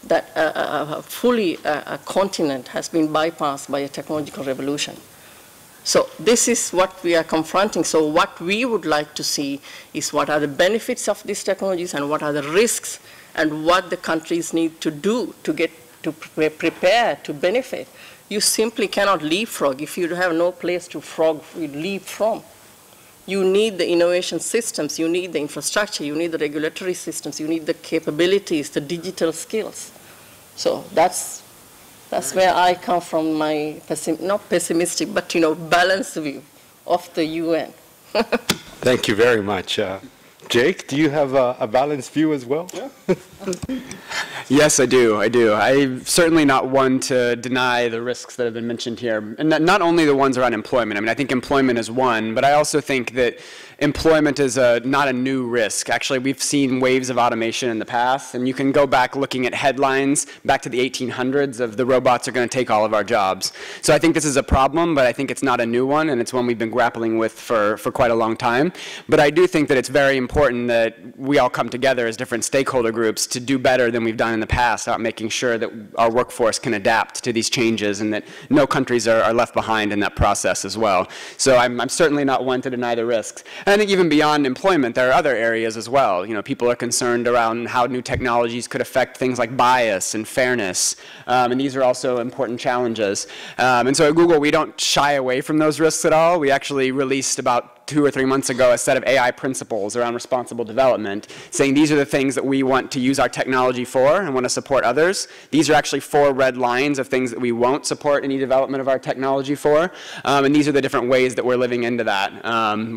Speaker 10: that a continent has been bypassed by a technological revolution. So this is what we are confronting. So what we would like to see is what are the benefits of these technologies and what are the risks and what the countries need to do to prepare to benefit. You simply cannot leapfrog if you have no place to leap from. You need the innovation systems, you need the infrastructure, you need the regulatory systems, you need the capabilities, the digital skills. So that's where I come from, my not pessimistic, but balanced view of the UN.
Speaker 2: Thank you very much. Jake, do you have a balanced view as well?
Speaker 11: Yeah. Yes, I do. I'm certainly not one to deny the risks that have been mentioned here. And not only the ones around employment. I think employment is one, but I also think that employment is not a new risk. Actually, we've seen waves of automation in the past, and you can go back looking at headlines back to the 1800s of the robots are going to take all of our jobs. So I think this is a problem, but I think it's not a new one, and it's one we've been grappling with for quite a long time. But I do think that it's very important that we all come together as different stakeholder groups to do better than we've done in the past about making sure that our workforce can adapt to these changes and that no countries are left behind in that process as well. So I'm certainly not one to deny the risks. And I think even beyond employment, there are other areas as well. People are concerned around how new technologies could affect things like bias and fairness. And these are also important challenges. And so at Google, we don't shy away from those risks at all. We actually released about 2 or 3 months ago a set of AI principles around responsible development, saying these are the things that we want to use our technology for and want to support others. These are actually 4 red lines of things that we won't support any development of our technology for, and these are the different ways that we're living into that.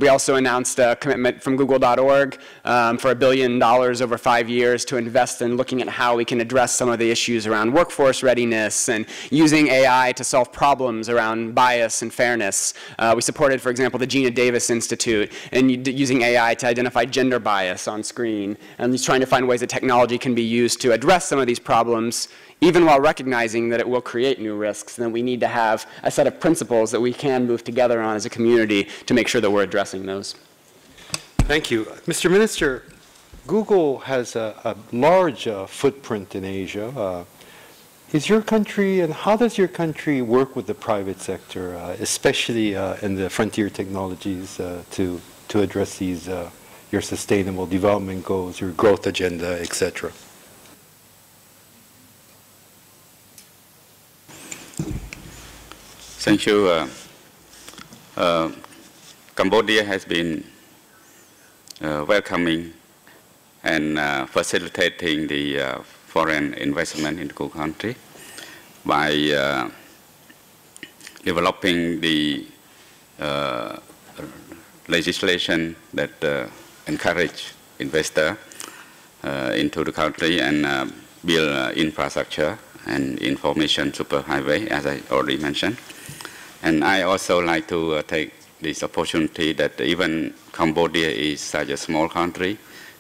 Speaker 11: We also announced a commitment from Google.org for $1 billion over 5 years to invest in looking at how we can address some of the issues around workforce readiness and using AI to solve problems around bias and fairness. We supported, for example, the Gina Davis Institute and using AI to identify gender bias on screen, and just trying to find ways that technology can be used to address some of these problems, even while recognizing that it will create new risks. And then we need to have a set of principles that we can move together on as a community to make sure that we're addressing those.
Speaker 2: Thank you. Mr. Minister, Google has a large footprint in Asia. Is your country, and how does your country work with the private sector, especially in the frontier technologies, to address these, your sustainable development goals, your growth agenda, etc.?
Speaker 9: Thank you. Cambodia has been welcoming and facilitating the foreign investment in the country by developing the legislation that encourage investor into the country and build infrastructure and information superhighway, as I already mentioned. And I also like to take this opportunity that even Cambodia is such a small country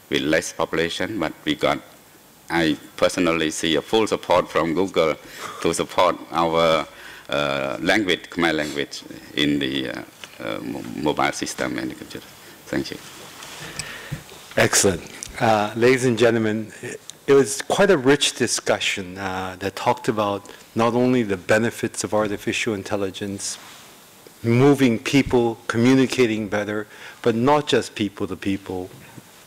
Speaker 9: with less population, but I personally see a full support from Google to support our language, Khmer language, in the mobile system and the computer. Thank you.
Speaker 2: Excellent. Ladies and gentlemen, it was quite a rich discussion that talked about not only the benefits of artificial intelligence, moving people, communicating better, but not just people to people,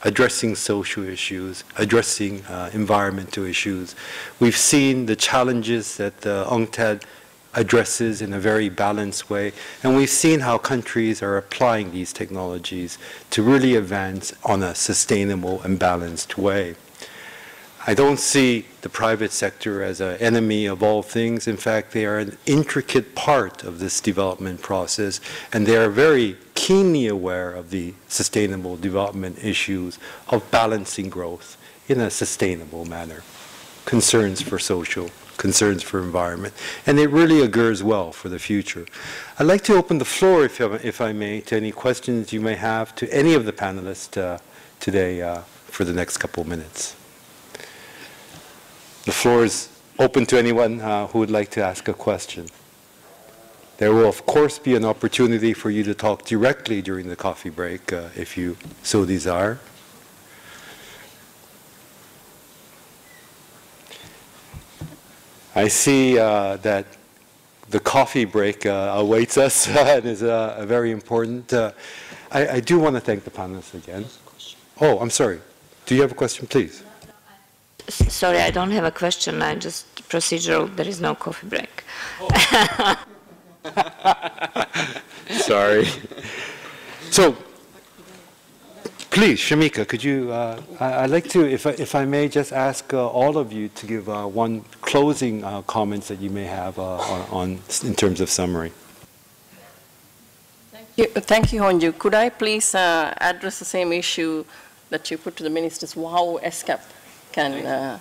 Speaker 2: addressing social issues, addressing environmental issues. We've seen the challenges that UNCTAD addresses in a very balanced way, and we've seen how countries are applying these technologies to really advance on a sustainable and balanced way. I don't see the private sector as an enemy of all things. In fact, they are an intricate part of this development process, and they are very keenly aware of the sustainable development issues of balancing growth in a sustainable manner, concerns for social, concerns for environment, and it really augurs well for the future. I'd like to open the floor, if I may, to any questions you may have to any of the panelists today for the next couple of minutes. The floor is open to anyone who would like to ask a question. There will, of course, be an opportunity for you to talk directly during the coffee break, if you so desire. I see that the coffee break awaits us and is very important. I do want to thank the panelists again. Oh, I'm sorry. Do you have a question, please?
Speaker 5: Sorry, I don't have a question. I just procedural. There is no coffee break.
Speaker 2: Sorry. So, please, Shamika, could you? I'd like to, if I may, just ask all of you to give one closing comments that you may have in terms of summary.
Speaker 10: Thank you, Hongjoo. Could I please address the same issue that you put to the ministers? How ESCAP can,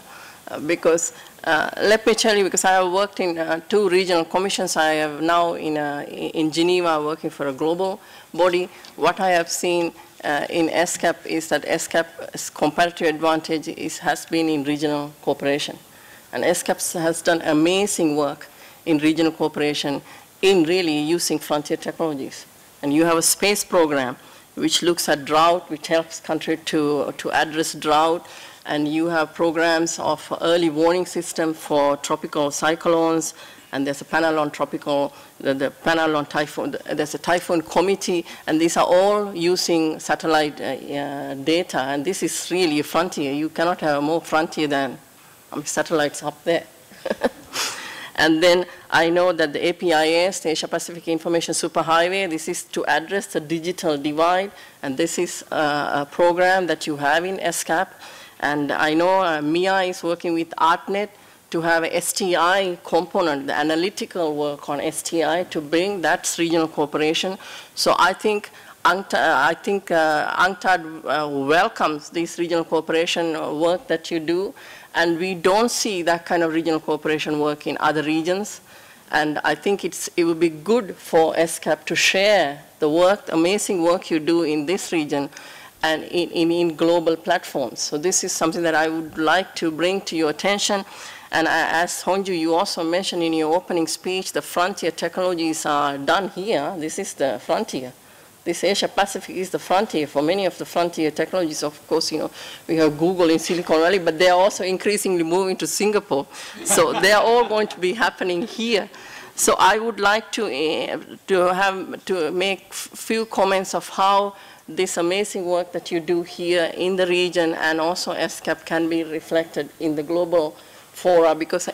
Speaker 10: because let me tell you, because I have worked in 2 regional commissions. I have now in Geneva working for a global body. What I have seen in ESCAP is that ESCAP's comparative advantage has been in regional cooperation. And ESCAP has done amazing work in regional cooperation in really using frontier technologies. And you have a space program which looks at drought, which helps country to address drought. And you have programs of early warning system for tropical cyclones, and there's a panel on tropical, the panel on typhoon, there's a typhoon committee, and these are all using satellite data, and this is really a frontier. You cannot have more frontier than satellites up there. And then I know that the APIS, the Asia Pacific Information Superhighway, this is to address the digital divide, and this is a program that you have in ESCAP. And I know MIA is working with ArtNet to have a STI component, the analytical work on STI, to bring that regional cooperation. So I think UNCTAD welcomes this regional cooperation work that you do, and we don't see that kind of regional cooperation work in other regions. And I think it would be good for ESCAP to share the work, the amazing work you do in this region and in global platforms. So this is something that I would like to bring to your attention. And as Hongjoo, you also mentioned in your opening speech, the frontier technologies are done here. This is the frontier. This Asia Pacific is the frontier for many of the frontier technologies. Of course, you know, we have Google in Silicon Valley, but they are also increasingly moving to Singapore. So they are all going to be happening here. So I would like to make few comments of how this amazing work that you do here in the region and also ESCAP can be reflected in the global fora, because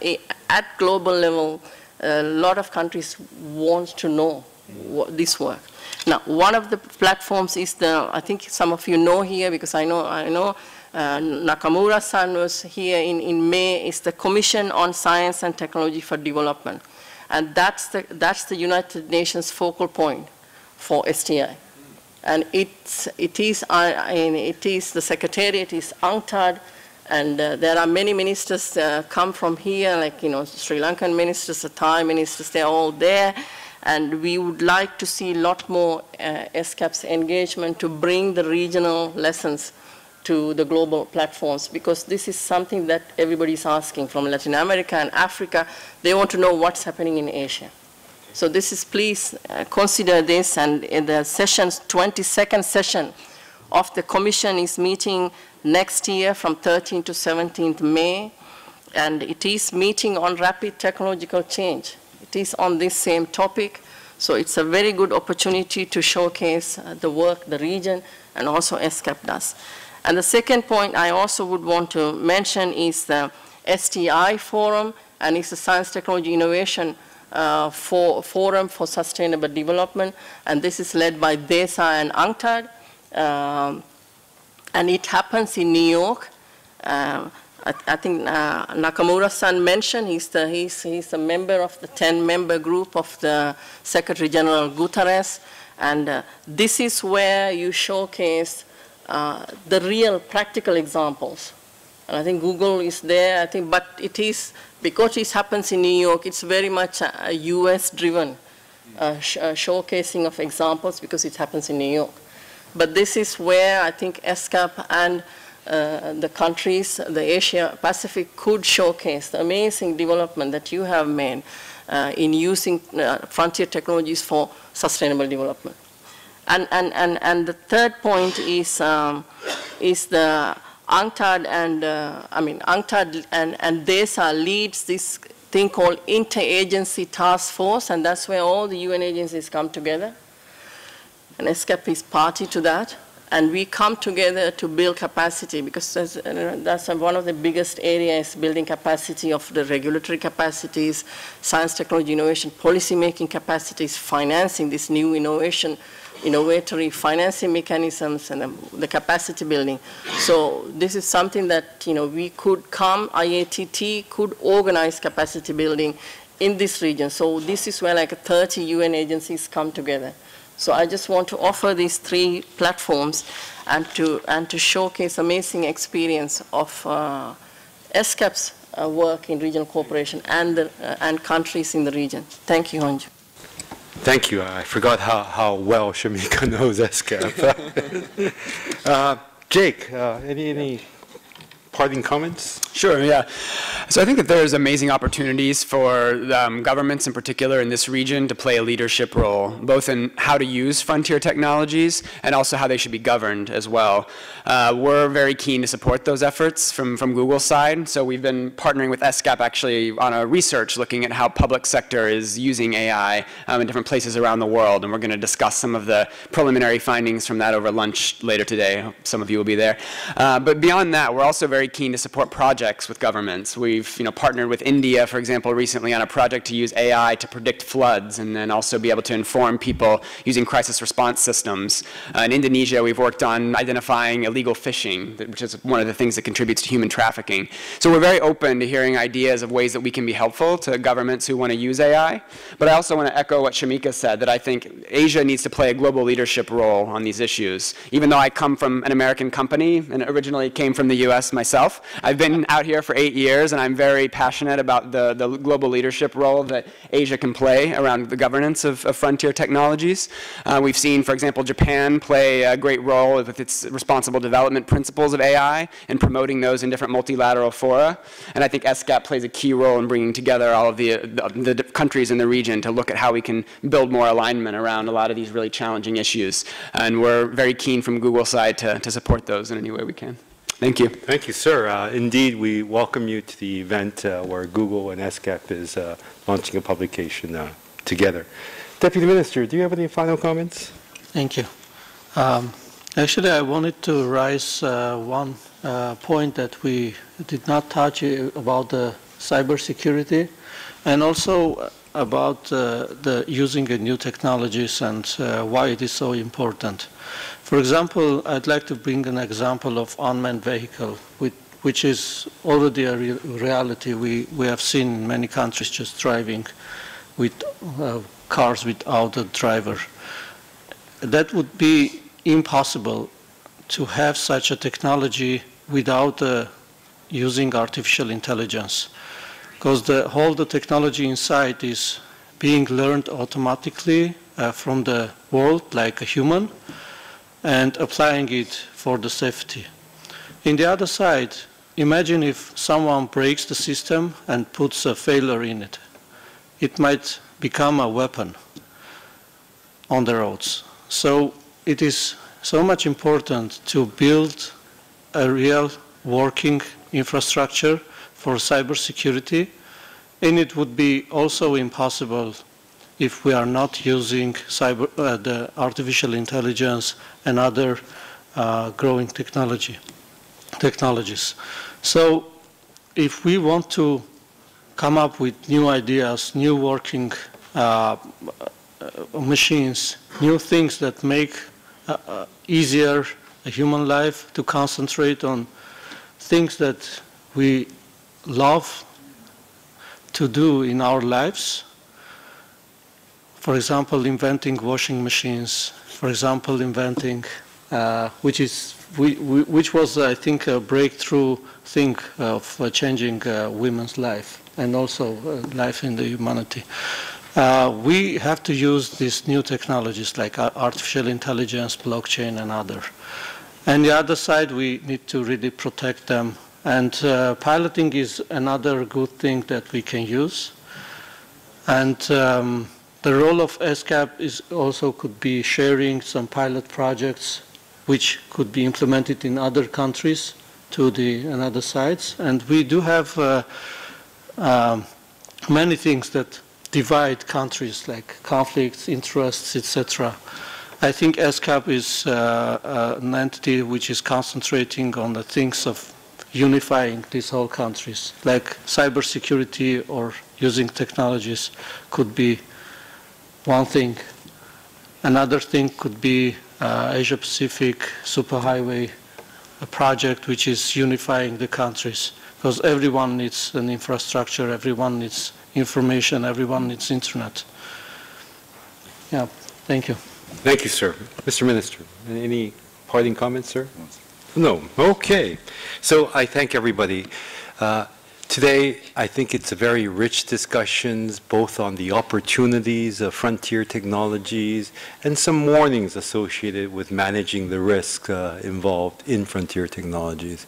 Speaker 10: at global level, a lot of countries want to know this work. Now, one of the platforms is I think some of you know here, because I know Nakamura-san was here in May, is the Commission on Science and Technology for Development. And that's the United Nations focal point for STI. And it is the secretariat is UNCTAD, and there are many ministers come from here, like, you know, Sri Lankan ministers, the Thai ministers, they're all there. And we would like to see a lot more ESCAP's engagement to bring the regional lessons to the global platforms, because this is something that everybody's asking from Latin America and Africa. They want to know what's happening in Asia. So this is, please consider this, and in the 22nd session of the Commission is meeting next year from 13th to 17th May, and it is meeting on rapid technological change. It is on this same topic, so it's a very good opportunity to showcase the work the region and also ESCAP does. And the second point I also would want to mention is the STI Forum, and it's the Science, Technology, Innovation Forum for Sustainable Development, and this is led by DESA and UNCTAD, and it happens in New York. I think Nakamura-san mentioned he's a member of the 10-member group of the Secretary General Guterres, and this is where you showcase the real practical examples. And I think Google is there, I think, but it is, because it happens in New York, it's very much a US-driven showcasing of examples, because it happens in New York. But this is where I think ESCAP and the countries, the Asia Pacific, could showcase the amazing development that you have made in using frontier technologies for sustainable development. And the third point is the UNCTAD and UNCTAD and DESA leads this thing called Interagency Task Force, and that's where all the UN agencies come together. And ESCAP is party to that. And we come together to build capacity, because that's one of the biggest areas, building capacity of the regulatory capacities, science, technology, innovation, policy-making capacities, financing this new innovatory financing mechanisms, and the capacity building. So this is something that, you know, we could come, IATT could organize capacity building in this region. So this is where like 30 UN agencies come together. So I just want to offer these three platforms and to showcase amazing experience of ESCAP's work in regional cooperation and countries in the region. Thank you, Hongjoo.
Speaker 2: Thank you. I forgot how well Shamika knows ESCAP. Jake, any parting comments?
Speaker 11: Sure, yeah. So I think that there's amazing opportunities for governments in particular in this region to play a leadership role, both in how to use frontier technologies and also how they should be governed as well. We're very keen to support those efforts from Google's side. So we've been partnering with ESCAP actually on a research looking at how public sector is using AI in different places around the world. And we're going to discuss some of the preliminary findings from that over lunch later today. Some of you will be there. But beyond that, we're also very very keen to support projects with governments. We've partnered with India, for example, recently on a project to use AI to predict floods and then also be able to inform people using crisis response systems. In Indonesia, we've worked on identifying illegal fishing, which is one of the things that contributes to human trafficking. So we're very open to hearing ideas of ways that we can be helpful to governments who want to use AI. But I also want to echo what Shamika said, that I think Asia needs to play a global leadership role on these issues. Even though I come from an American company and originally came from the US myself, I've been out here for 8 years and I'm very passionate about the global leadership role that Asia can play around the governance of frontier technologies. We've seen, for example, Japan play a great role with its responsible development principles of AI and promoting those in different multilateral fora. And I think ESCAP plays a key role in bringing together all of the countries in the region to look at how we can build more alignment around a lot of these really challenging issues. And we're very keen from Google's side to support those in any way we can. Thank you.
Speaker 2: Thank you, sir. Indeed, we welcome you to the event where Google and ESCAP is launching a publication together. Deputy Minister, do you have any final comments?
Speaker 12: Thank you. Actually, I wanted to raise one point that we did not touch about the cybersecurity and also about the using new technologies and why it is so important. For example, I'd like to bring an example of unmanned vehicle, which is already a reality. We have seen in many countries just driving with cars without a driver. That would be impossible to have such a technology without using artificial intelligence, because the whole technology inside is being learned automatically from the world like a human and applying it for the safety. In the other side, imagine if someone breaks the system and puts a failure in it. It might become a weapon on the roads. So it is so much important to build a real working infrastructure for cybersecurity, and it would be also impossible if we are not using the artificial intelligence and other growing technologies. So if we want to come up with new ideas, new working machines, new things that make easier a human life to concentrate on things that we love to do in our lives. For example, inventing washing machines. For example, inventing, which was, I think, a breakthrough thing of changing women's life and also life in the humanity. We have to use these new technologies like artificial intelligence, blockchain, and other. And the other side, we need to really protect them. And piloting is another good thing that we can use. And the role of ESCAP is also could be sharing some pilot projects which could be implemented in other countries to and other sides. And we do have many things that divide countries like conflicts, interests, etc. I think ESCAP is an entity which is concentrating on the things of unifying these whole countries, like cybersecurity or using technologies could be one thing. Another thing could be Asia-Pacific superhighway, a project which is unifying the countries, because everyone needs an infrastructure, everyone needs information, everyone needs internet. Yeah, thank you.
Speaker 2: Thank you, sir. Mr. Minister, any parting comments, sir? No. Okay. So I thank everybody. Today, I think it's a very rich discussions, both on the opportunities of frontier technologies and some warnings associated with managing the risk involved in frontier technologies.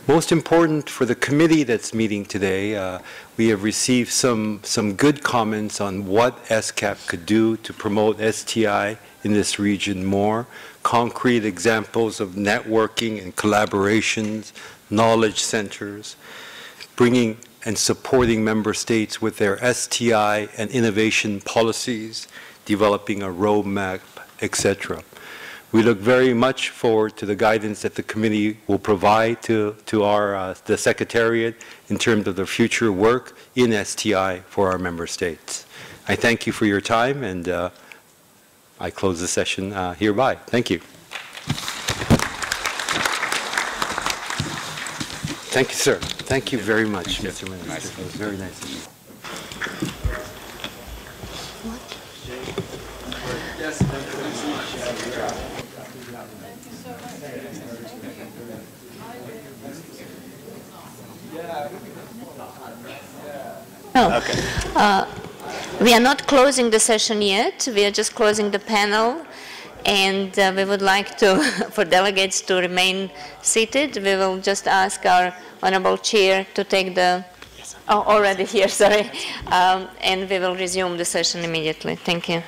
Speaker 2: Most important for the committee that's meeting today, we have received some good comments on what ESCAP could do to promote STI in this region more, concrete examples of networking and collaborations, knowledge centers, bringing and supporting member states with their STI and innovation policies, developing a roadmap, etc. We look very much forward to the guidance that the committee will provide to the Secretariat in terms of the future work in STI for our member states. I thank you for your time, and I close the session hereby. Thank you. Thank you, sir. Thank you very much, Mr. Minister. It was very nice of you.
Speaker 11: Yes, thank you so much.
Speaker 5: We are not closing the session yet. We are just closing the panel, and we would like to, for delegates to remain seated. We will just ask our honorable chair to take the, already here, sorry, and we will resume the session immediately. Thank you.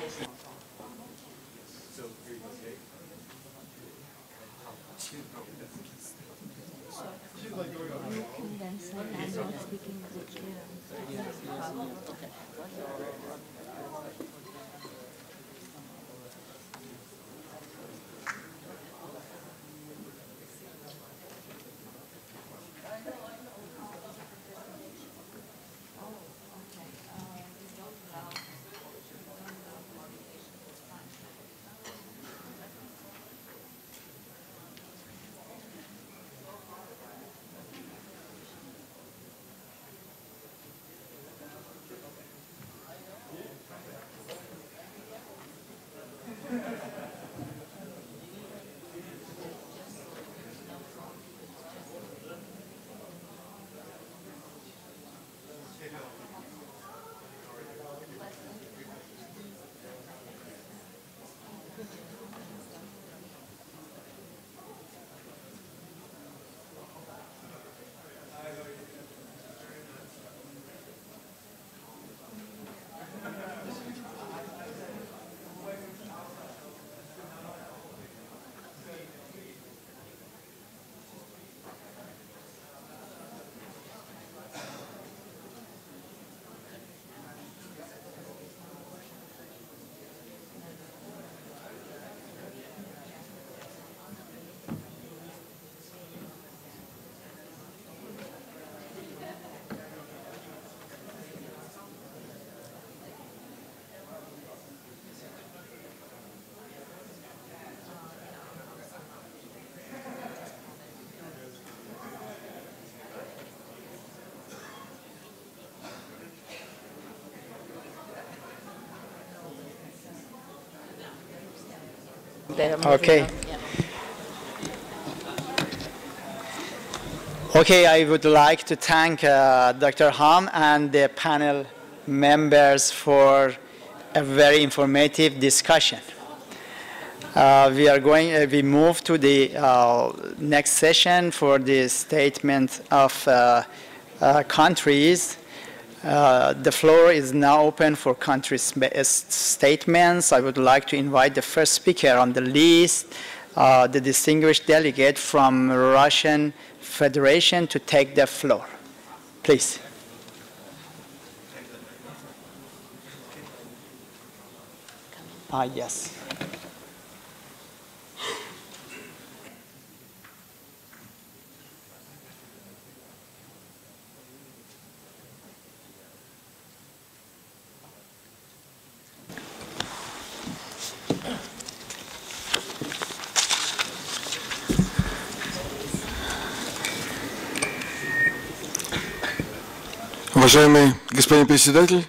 Speaker 8: Okay. Okay, I would like to thank Dr. Hahm and the panel members for a very informative discussion. We move to the next session for the statement of countries. The floor is now open for country statements. I would like to invite the first speaker on the list, the distinguished delegate from Russian Federation, to take the floor. Please. Yes.
Speaker 13: Уважаемый господин председатель,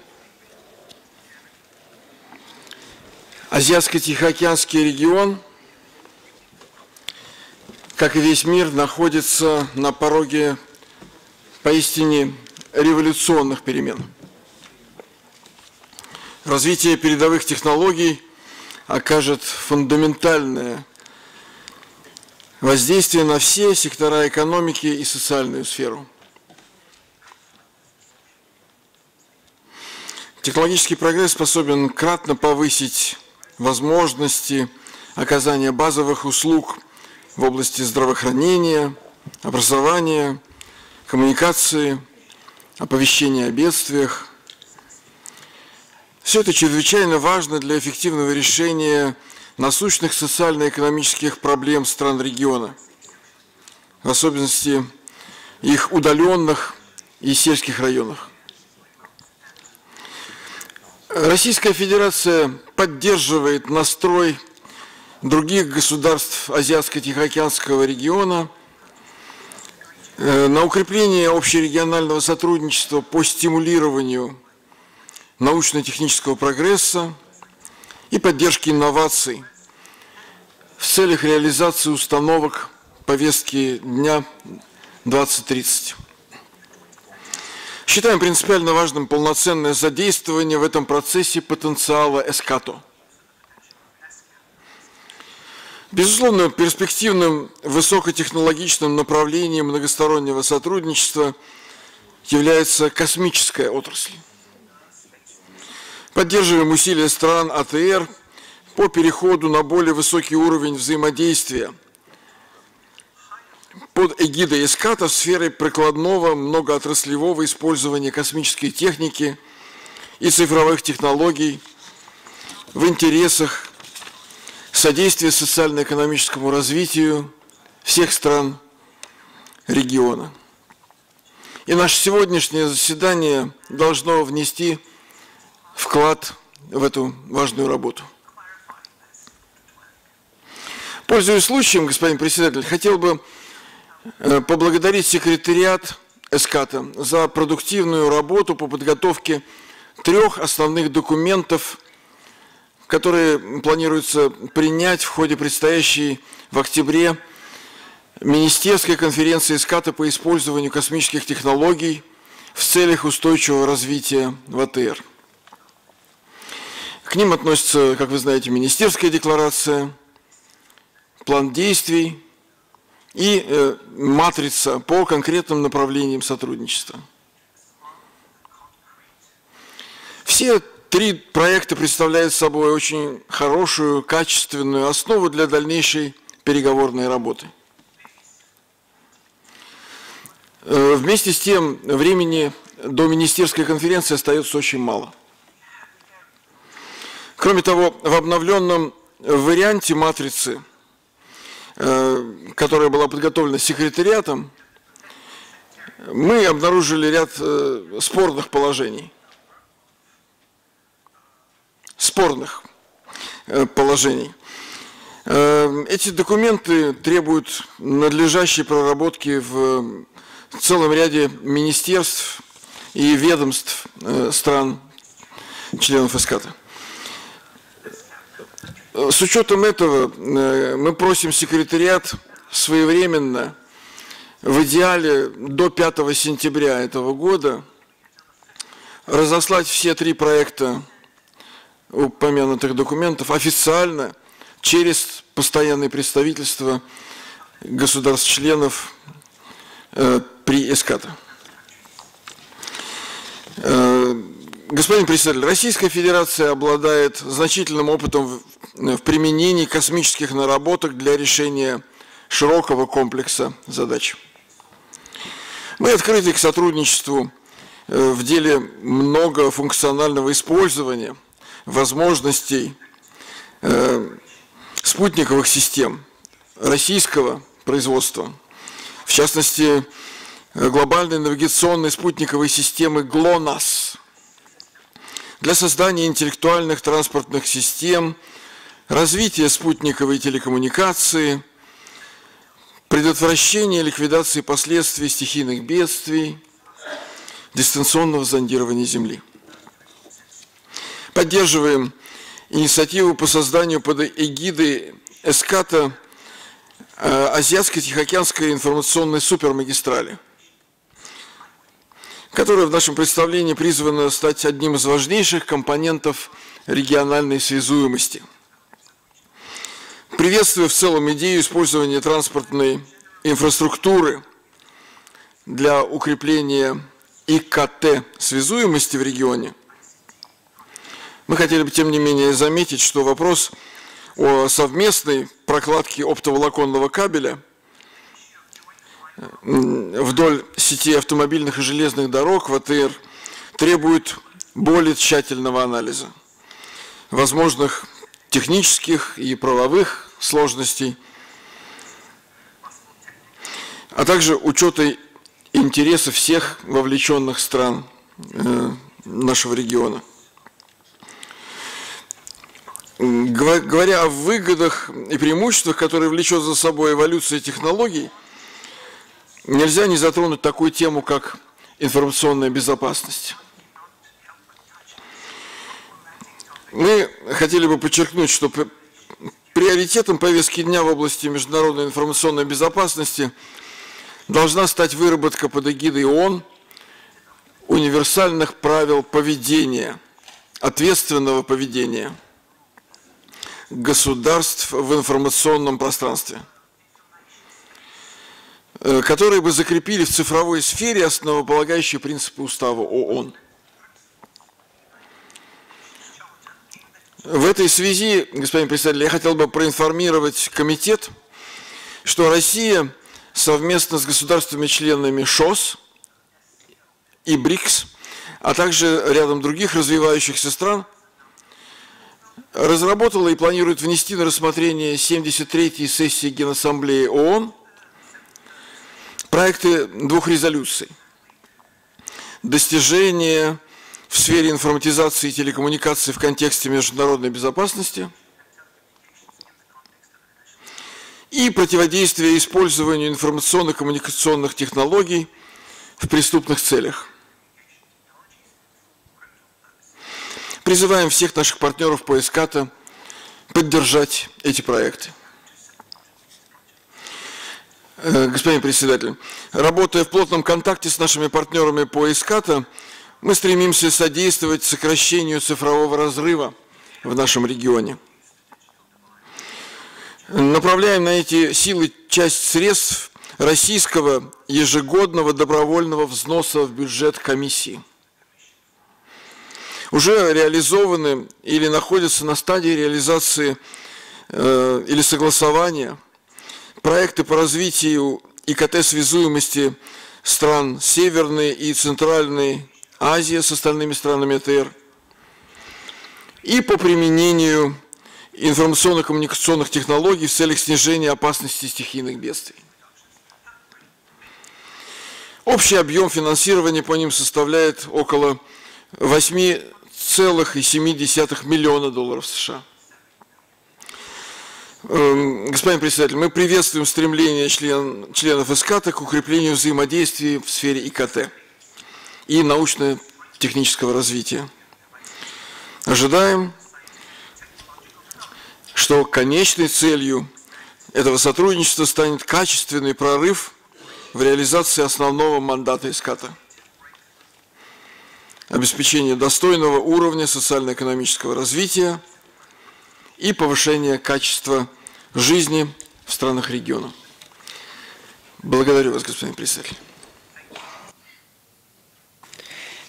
Speaker 13: Азиатско-Тихоокеанский регион, как и весь мир, находится на пороге поистине революционных перемен. Развитие передовых технологий окажет фундаментальное воздействие на все сектора экономики и социальную сферу. Технологический прогресс способен кратно повысить возможности оказания базовых услуг в области здравоохранения, образования, коммуникации, оповещения о бедствиях. Все это чрезвычайно важно для эффективного решения насущных социально-экономических проблем стран региона, в особенности их удаленных и сельских районах. Российская Федерация поддерживает настрой других государств Азиатско-Тихоокеанского региона на укрепление общерегионального сотрудничества по стимулированию научно-технического прогресса и поддержки инноваций в целях реализации установок повестки дня 2030. Считаем принципиально важным полноценное задействование в этом процессе потенциала ESCAP. Безусловно, перспективным высокотехнологичным направлением многостороннего сотрудничества является космическая отрасль. Поддерживаем усилия стран АТР по переходу на более высокий уровень взаимодействия под эгидой ESCAP в сфере прикладного многоотраслевого использования космической техники и цифровых технологий в интересах содействия социально-экономическому развитию всех стран региона. И наше сегодняшнее заседание должно внести вклад в эту важную работу. Пользуясь случаем, господин председатель, хотел бы поблагодарить секретариат ESCAP за продуктивную работу по подготовке 3 основных документов, которые планируется принять в ходе предстоящей в октябре Министерской конференции ESCAP по использованию космических технологий в целях устойчивого развития в АТР. К ним относятся, как вы знаете, Министерская декларация, план действий и матрица по конкретным направлениям сотрудничества. Все 3 проекта представляют собой очень хорошую, качественную основу для дальнейшей переговорной работы. Вместе с тем, времени до министерской конференции остается очень мало. Кроме того, в обновленном варианте матрицы, которая была подготовлена секретариатом, мы обнаружили ряд спорных положений. Эти документы требуют надлежащей проработки в целом ряде министерств и ведомств стран, членов ESCAP. С учетом этого мы просим секретариат своевременно, в идеале до 5 сентября этого года, разослать все 3 проекта упомянутых документов официально через постоянные представительства государств-членов при ESCAP. Господин председатель, Российская Федерация обладает значительным опытом в применении космических наработок для решения широкого комплекса задач. Мы открыты к сотрудничеству в деле многофункционального использования возможностей спутниковых систем российского производства, в частности, глобальной навигационной спутниковой системы ГЛОНАСС, для создания интеллектуальных транспортных систем, развития спутниковой телекоммуникации, предотвращения и ликвидации последствий стихийных бедствий, дистанционного зондирования Земли. Поддерживаем инициативу по созданию под эгидой ESCAP Азиатско-Тихоокеанской информационной супермагистрали, которая в нашем представлении призвана стать одним из важнейших компонентов региональной связуемости. Приветствую в целом идею использования транспортной инфраструктуры для укрепления ИКТ связуемости в регионе. Мы хотели бы, тем не менее, заметить, что вопрос о совместной прокладке оптоволоконного кабеля вдоль сети автомобильных и железных дорог в АТР требует более тщательного анализа возможных технических и правовых сложностей, а также учета интересов всех вовлеченных стран нашего региона. Говоря о выгодах и преимуществах, которые влечет за собой эволюция технологий, нельзя не затронуть такую тему, как информационная безопасность. Мы хотели бы подчеркнуть, что приоритетом повестки дня в области международной информационной безопасности должна стать выработка под эгидой ООН универсальных правил поведения, ответственного поведения государств в информационном пространстве, которые бы закрепили в цифровой сфере основополагающие принципы Устава ООН. В этой связи, господин председатель, я хотел бы проинформировать комитет, что Россия совместно с государствами-членами ШОС и БРИКС, а также рядом других развивающихся стран, разработала и планирует внести на рассмотрение 73-й сессии Генассамблеи ООН проекты двух резолюций. Достижения в сфере информатизации и телекоммуникаций в контексте международной безопасности и противодействие использованию информационно-коммуникационных технологий в преступных целях. Призываем всех наших партнеров по ESCAP поддержать эти проекты. Господин председатель, работая в плотном контакте с нашими партнерами по ESCAP, мы стремимся содействовать сокращению цифрового разрыва в нашем регионе. Направляем на эти силы часть средств российского ежегодного добровольного взноса в бюджет комиссии. Уже реализованы или находятся на стадии реализации или согласования проекты по развитию ИКТ-связуемости стран Северной и Центральной Азии с остальными странами АТР и по применению информационно-коммуникационных технологий в целях снижения опасности стихийных бедствий. Общий объем финансирования по ним составляет около 8,7 миллиона долларов США. Господин председатель, мы приветствуем стремление членов ESCAP к укреплению взаимодействия в сфере ИКТ и научно-технического развития. Ожидаем, что конечной целью этого сотрудничества станет качественный прорыв в реализации основного мандата ESCAP. Обеспечение достойного уровня социально-экономического развития и повышение качества жизни в странах региона. Благодарю вас, господин председатель.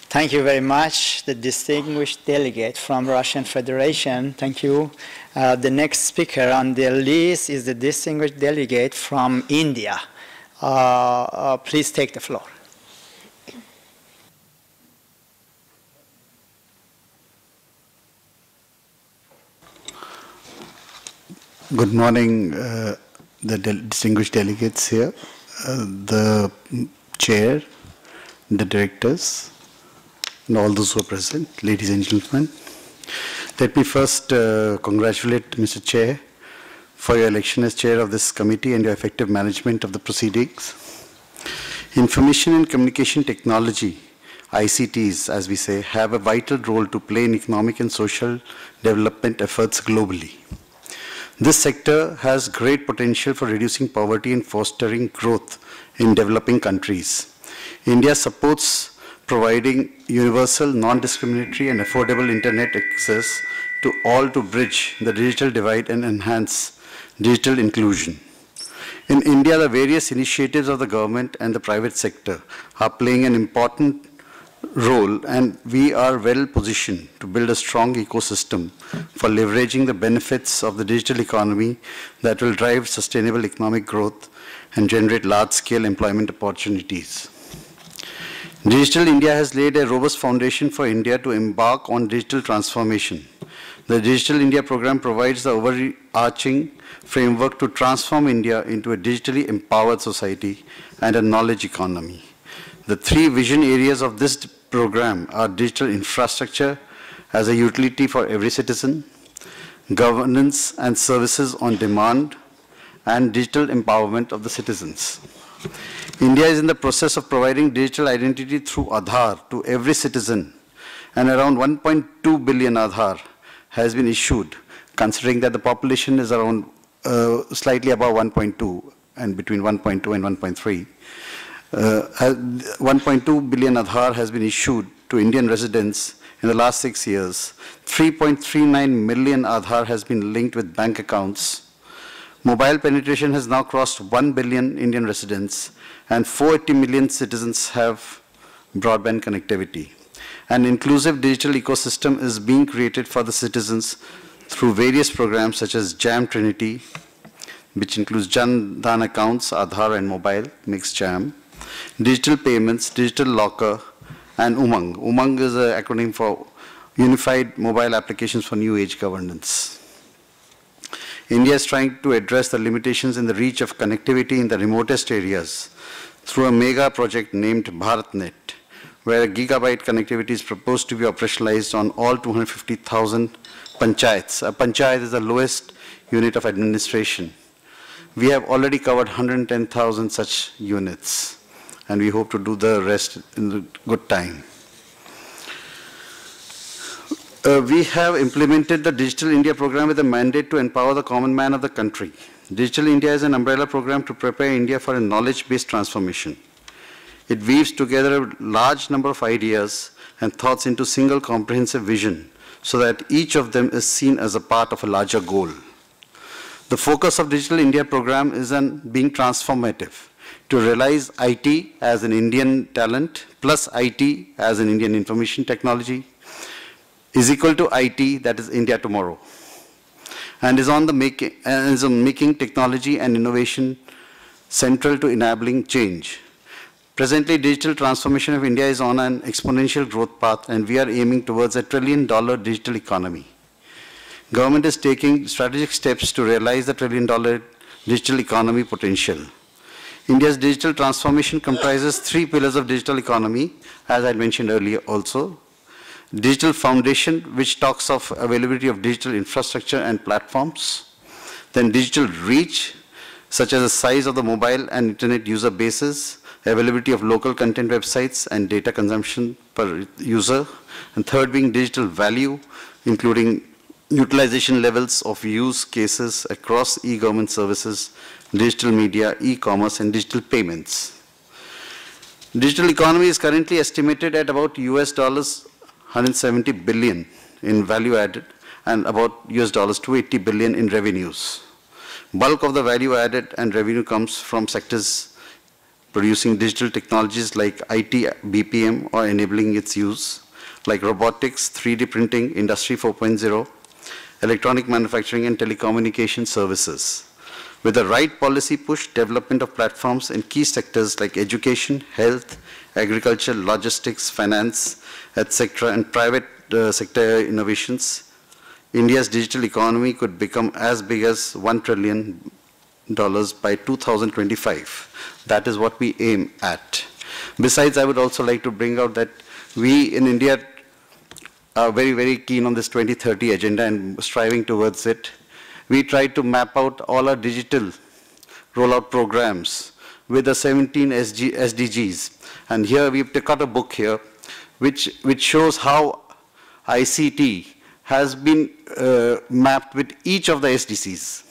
Speaker 8: Thank you very much, the distinguished delegate from Russian Federation. Thank you. The next speaker on the list is the distinguished delegate from India. Please take the floor.
Speaker 14: Good morning, the distinguished delegates here, the chair, the directors, and all those who are present, ladies and gentlemen. Let me first congratulate Mr. Chair for your election as chair of this committee and your effective management of the proceedings. Information and communication technology, ICTs, as we say, have a vital role to play in economic and social development efforts globally. This sector has great potential for reducing poverty and fostering growth in developing countries. India supports providing universal, non-discriminatory and affordable internet access to all to bridge the digital divide and enhance digital inclusion. In India, the various initiatives of the government and the private sector are playing an important role, and we are well positioned to build a strong ecosystem for leveraging the benefits of the digital economy that will drive sustainable economic growth and generate large-scale employment opportunities. Digital India has laid a robust foundation for India to embark on digital transformation. The Digital India program provides the overarching framework to transform India into a digitally empowered society and a knowledge economy. The three vision areas of this program are digital infrastructure as a utility for every citizen, governance and services on demand, and digital empowerment of the citizens. India is in the process of providing digital identity through Aadhaar to every citizen, and around 1.2 billion Aadhaar has been issued, considering that the population is around slightly above 1.2 and between 1.2 and 1.3. 1.2 billion Aadhaar has been issued to Indian residents in the last 6 years. 3.39 million Aadhaar has been linked with bank accounts. Mobile penetration has now crossed 1 billion Indian residents, and 480 million citizens have broadband connectivity. An inclusive digital ecosystem is being created for the citizens through various programs such as JAM Trinity, which includes Jan Dhan accounts, Aadhaar and mobile, mixed JAM, digital payments, digital locker, and UMANG. UMANG is an acronym for Unified Mobile Applications for New Age Governance. India is trying to address the limitations in the reach of connectivity in the remotest areas through a mega project named BharatNet, where a gigabyte connectivity is proposed to be operationalized on all 250,000 panchayats. A panchayat is the lowest unit of administration. We have already covered 110,000 such units, and we hope to do the rest in the good time. We have implemented the Digital India program with a mandate to empower the common man of the country. Digital India is an umbrella program to prepare India for a knowledge-based transformation. It weaves together a large number of ideas and thoughts into single comprehensive vision so that each of them is seen as a part of a larger goal. The focus of Digital India program is on being transformative, to realize IT as an Indian talent plus IT as an Indian information technology is equal to IT, that is India tomorrow, and is on the making technology and innovation central to enabling change. Presently, digital transformation of India is on an exponential growth path, and we are aiming towards a $1 trillion digital economy. Government is taking strategic steps to realize the $1 trillion digital economy potential. India's digital transformation comprises 3 pillars of digital economy, as I mentioned earlier also. Digital foundation, which talks of availability of digital infrastructure and platforms. Then digital reach, such as the size of the mobile and internet user bases, availability of local content websites and data consumption per user. And third being digital value, including utilization levels of use cases across e-government services, digital media, e-commerce, and digital payments. Digital economy is currently estimated at about $170 billion in value added and about $280 billion in revenues. Bulk of the value added and revenue comes from sectors producing digital technologies like IT, BPM, or enabling its use, like robotics, 3D printing, Industry 4.0, electronic manufacturing, and telecommunication services. With the right policy push, development of platforms in key sectors like education, health, agriculture, logistics, finance, etc., and private sector innovations, India's digital economy could become as big as $1 trillion by 2025. That is what we aim at. Besides, I would also like to bring out that we in India are very, very keen on this 2030 agenda and striving towards it. We tried to map out all our digital rollout programs with the 17 SDGs. And here we've got a book here which shows how ICT has been mapped with each of the SDGs.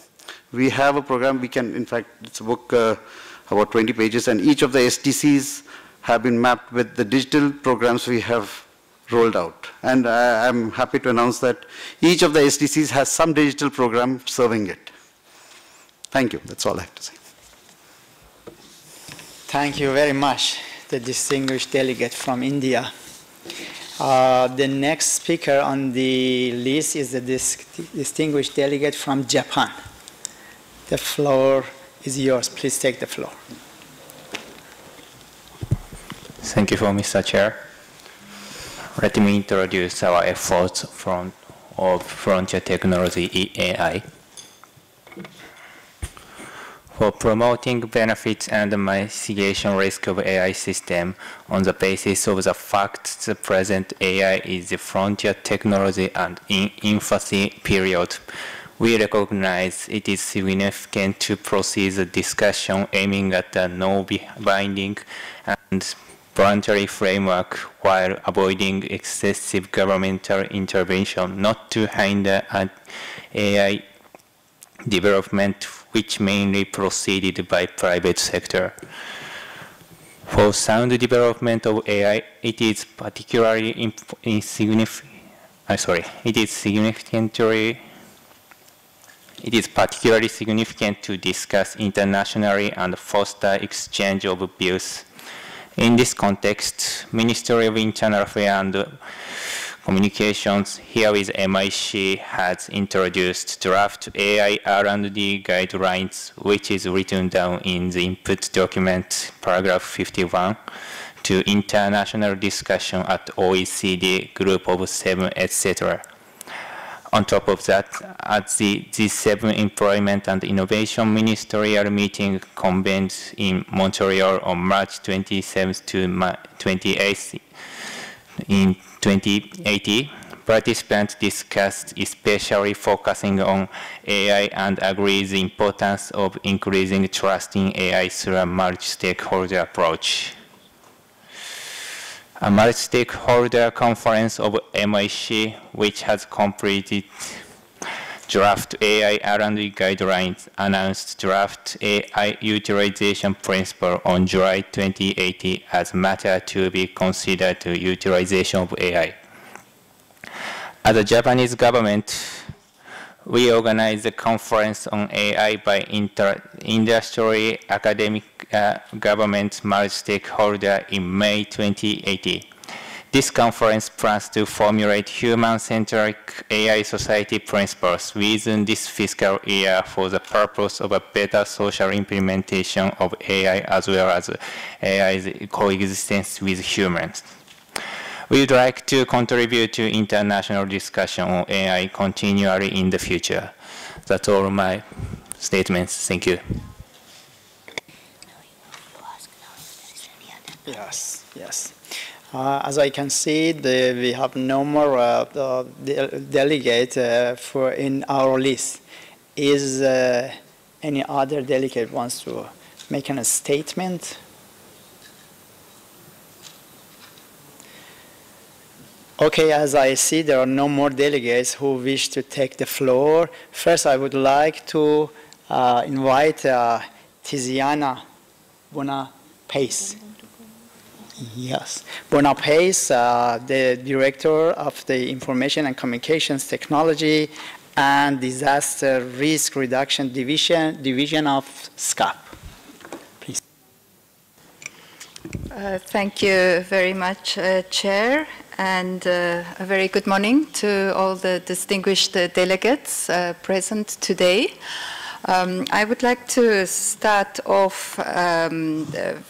Speaker 14: We have a program, we can, in fact, it's a book about 20 pages, and each of the SDGs have been mapped with the digital programs we have rolled out. And I'm happy to announce that each of the SDGs has some digital program serving it. Thank you, that's all I have to say.
Speaker 8: Thank you very much, the distinguished delegate from India. The next speaker on the list is the distinguished delegate from Japan. The floor is yours. Please take the floor.
Speaker 15: Thank you, Mr. Chair. Let me introduce our efforts from of frontier technology, AI. For promoting benefits and mitigation risk of AI system on the basis of the fact the present AI is the frontier technology and in infancy period, we recognize it is significant to proceed the discussion aiming at a no-binding and voluntary framework while avoiding excessive governmental intervention, not to hinder an AI development which mainly proceeded by private sector. For sound development of AI, it is particularly significant to discuss internationally and foster exchange of views. In this context, Ministry of Internal Affairs and Communications, here with MIC, has introduced draft AI R&D guidelines, which is written down in the input document, paragraph 51, to international discussion at OECD, Group of 7, etc. On top of that, at the G7 Employment and Innovation Ministerial meeting convened in Montreal on March 27th to 28th in 2080, participants discussed especially focusing on AI and agreed the importance of increasing trust in AI through a multi-stakeholder approach. A multi-stakeholder conference of MIC, which has completed draft AI R&D guidelines, announced draft AI utilization principle on July 2018 as matter to be considered to utilization of AI. As the Japanese government, we organized a conference on AI by industry, academic, government, multi-stakeholder in May 2018. This conference plans to formulate human-centric AI society principles within this fiscal year for the purpose of a better social implementation of AI as well as AI's coexistence with humans. We would like to contribute to international discussion on AI continually in the future. That's all my statements. Thank you.
Speaker 8: Yes, yes. As I can see, we have no more delegate in our list. Is any other delegate wants to make a statement? Okay, as I see, there are no more delegates who wish to take the floor. First, I would like to invite Tiziana Bonapace. Yes, Bonapace, the Director of the Information and Communications Technology and Disaster Risk Reduction Division of ESCAP. Please.
Speaker 16: Thank you very much, Chair. And a very good morning to all the distinguished delegates present today. I would like to start off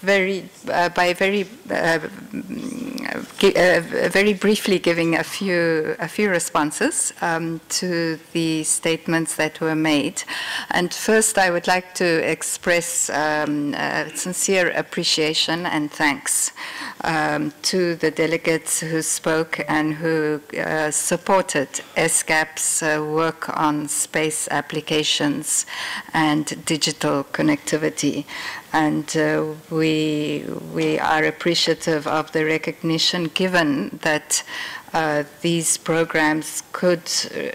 Speaker 16: very briefly giving a few responses to the statements that were made. And first, I would like to express sincere appreciation and thanks to the delegates who spoke and who supported ESCAP's work on space applications and digital connectivity. And we are appreciative of the recognition given that these programs could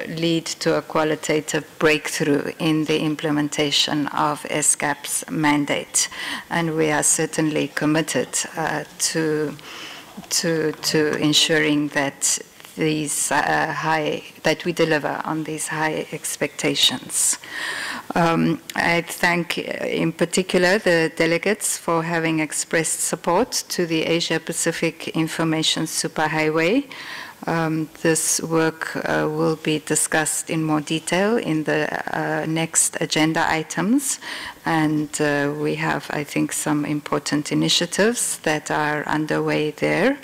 Speaker 16: lead to a qualitative breakthrough in the implementation of ESCAP's mandate. And we are certainly committed to ensuring that that we deliver on these high expectations. I thank in particular the delegates for having expressed support to the Asia-Pacific Information Superhighway. This work will be discussed in more detail in the next agenda items, and we have, I think, some important initiatives that are underway there.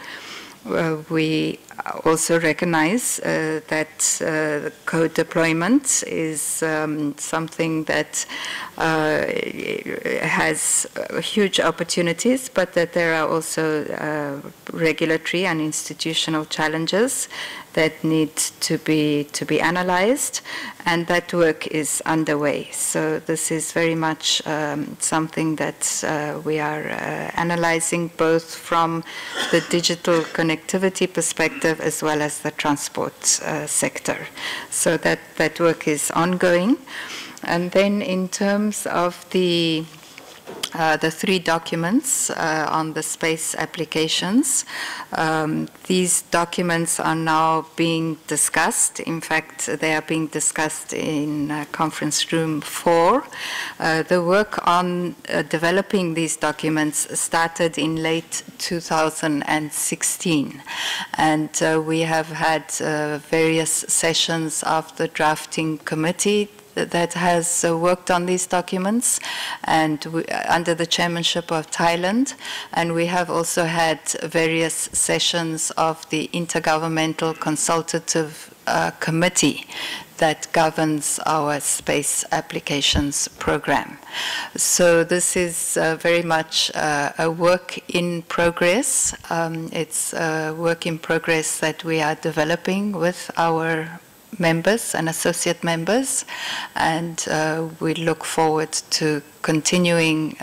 Speaker 16: We also recognize that co-deployment is something that has huge opportunities, but that there are also regulatory and institutional challenges that need to be analyzed, and that work is underway. So this is very much something that we are analyzing both from the digital connectivity perspective as well as the transport sector. So that work is ongoing. And then in terms of the 3 documents on the space applications. These documents are now being discussed. In fact, they are being discussed in conference room 4. The work on developing these documents started in late 2016. And we have had various sessions of the drafting committee that has worked on these documents, and under the chairmanship of Thailand. And we have also had various sessions of the Intergovernmental Consultative Committee that governs our space applications program. So this is very much a work in progress. It's a work in progress that we are developing with our members and associate members, and we look forward to continuing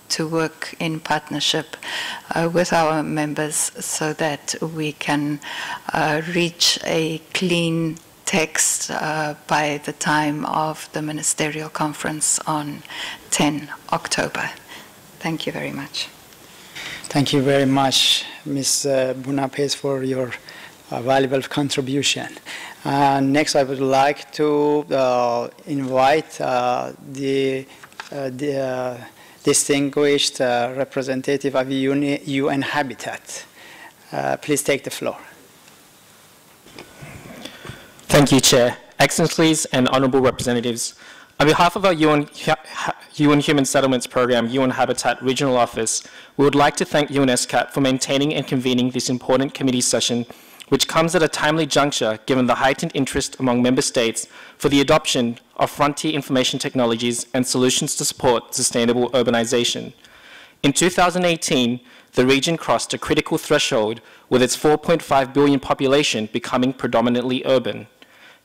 Speaker 16: to work in partnership with our members so that we can reach a clean text by the time of the ministerial conference on 10 October. Thank you very much.
Speaker 8: Thank you very much, Ms. Bunapes, for your valuable contribution. Next, I would like to invite the distinguished representative of UN Habitat. Please take the floor.
Speaker 17: Thank you, Chair. Excellencies and honorable representatives, on behalf of our UN Human Settlements Program, UN Habitat Regional Office, we would like to thank ESCAP for maintaining and convening this important committee session, which comes at a timely juncture given the heightened interest among member states for the adoption of frontier information technologies and solutions to support sustainable urbanization. In 2018, the region crossed a critical threshold with its 4.5 billion population becoming predominantly urban.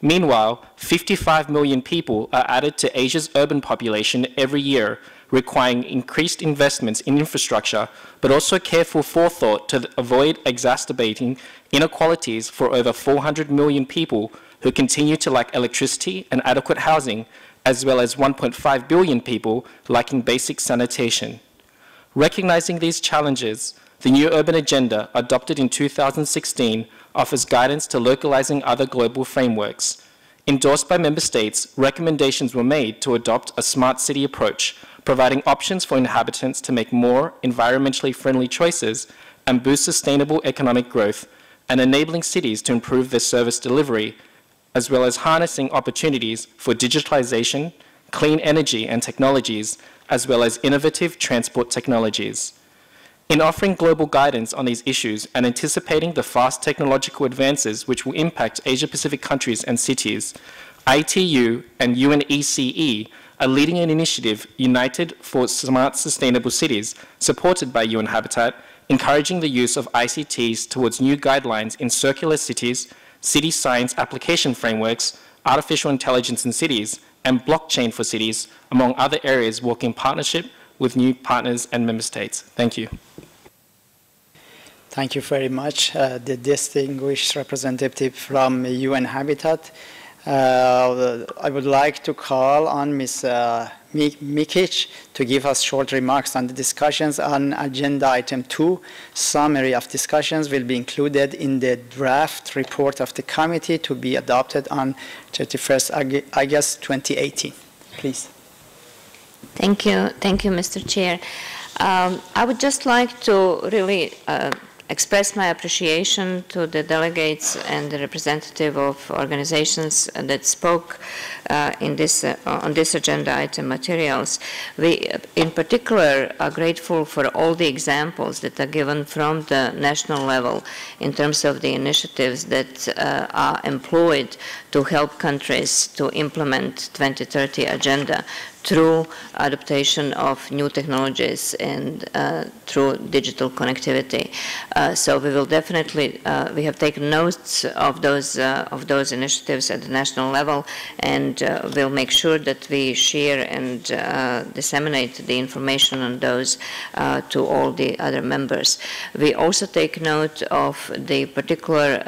Speaker 17: Meanwhile, 55 million people are added to Asia's urban population every year, requiring increased investments in infrastructure, but also careful forethought to avoid exacerbating inequalities for over 400 million people who continue to lack electricity and adequate housing, as well as 1.5 billion people lacking basic sanitation. Recognizing these challenges, the new urban agenda adopted in 2016 offers guidance to localizing other global frameworks. Endorsed by member states, recommendations were made to adopt a smart city approach, providing options for inhabitants to make more environmentally friendly choices and boost sustainable economic growth, and enabling cities to improve their service delivery, as well as harnessing opportunities for digitalization, clean energy and technologies, as well as innovative transport technologies. In offering global guidance on these issues and anticipating the fast technological advances which will impact Asia-Pacific countries and cities, ITU and UNECE are leading an initiative, United for Smart Sustainable Cities, supported by UN Habitat, encouraging the use of ICTs towards new guidelines in circular cities, city science application frameworks, artificial intelligence in cities, and blockchain for cities, among other areas working in partnership with new partners and member states. Thank you.
Speaker 8: Thank you very much, the distinguished representative from UN Habitat. I would like to call on Ms. Mikic to give us short remarks on the discussions on agenda item 2. Summary of discussions will be included in the draft report of the committee to be adopted on 31st August 2018. Please.
Speaker 5: Thank you, Mr. Chair. I would just like to really express my appreciation to the delegates and the representative of organizations that spoke on this agenda item materials. We, in particular, are grateful for all the examples that are given from the national level in terms of the initiatives that are employed to help countries to implement 2030 agenda through adaptation of new technologies and through digital connectivity. So we will definitely, we have taken notes of those initiatives at the national level, and we'll make sure that we share and disseminate the information on those to all the other members. We also take note of the particular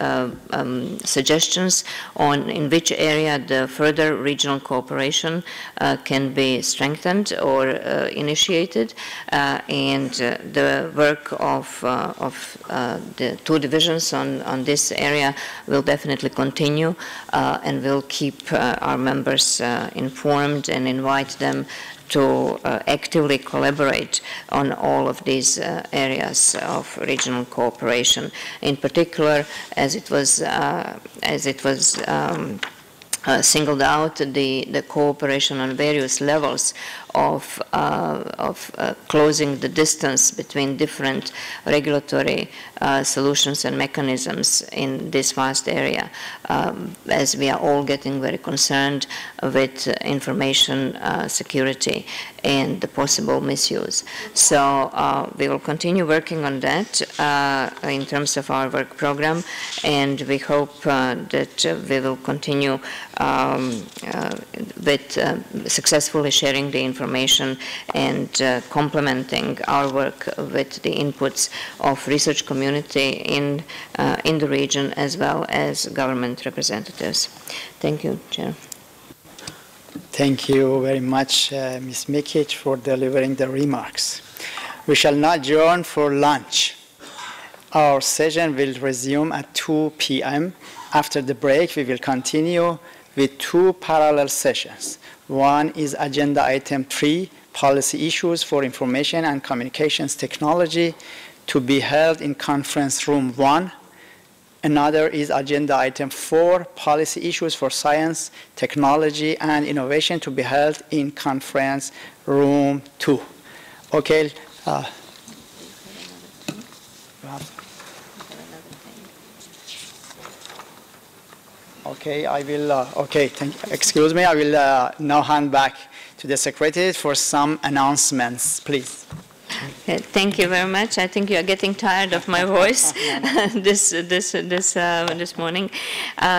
Speaker 5: suggestions on in which area the further regional cooperation can be strengthened or initiated, and the work of the two divisions on this area will definitely continue, and we'll keep our members informed and invite them to actively collaborate on all of these areas of regional cooperation. In particular, as it was singled out, the cooperation on various levels of closing the distance between different regulatory solutions and mechanisms in this vast area, as we are all getting very concerned with information security and the possible misuse. So we will continue working on that in terms of our work program, and we hope that we will continue with successful sharing the information and complementing our work with the inputs of research community in the region as well as government representatives. Thank you, Chair.
Speaker 8: Thank you very much, Ms. Mikic, for delivering the remarks. We shall now adjourn for lunch. Our session will resume at 2 p.m. After the break, we will continue with two parallel sessions. One is agenda item 3, policy issues for information and communications technology, to be held in conference room 1. Another is agenda item 4, policy issues for science, technology, and innovation, to be held in conference room 2. Okay. Okay, I will, excuse me, I will now hand back to the Secretary for some announcements, please.
Speaker 5: Okay, thank you very much. I think you are getting tired of my voice this morning.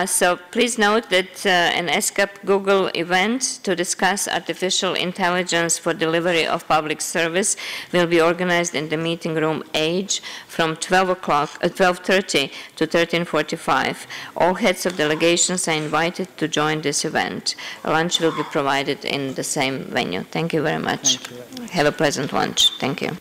Speaker 5: So please note that an ESCAP Google event to discuss artificial intelligence for delivery of public service will be organized in the meeting room H from 12:30 to 13:45. All heads of delegations are invited to join this event. Lunch will be provided in the same venue. Thank you very much. Have a pleasant lunch. Thank you.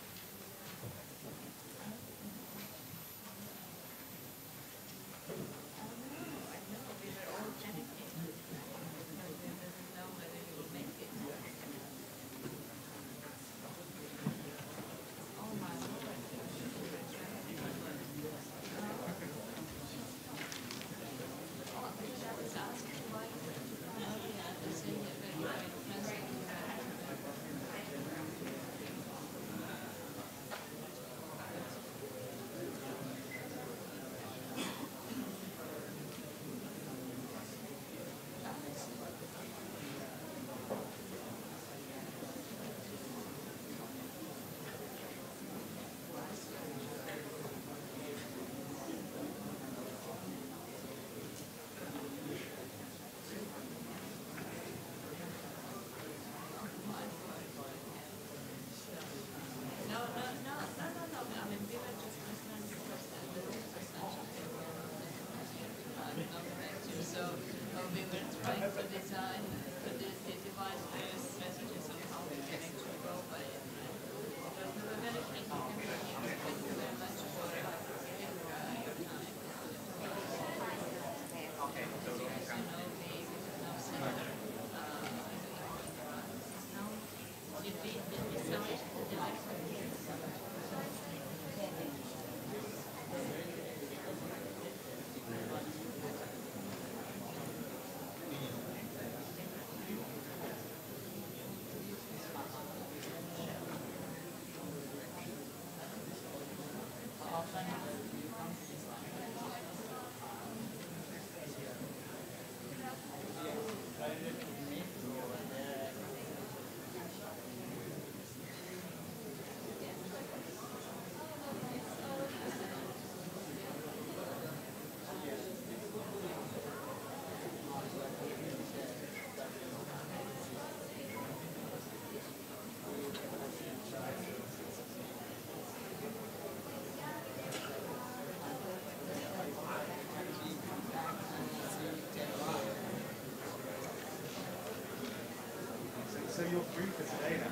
Speaker 18: So you're free for today now.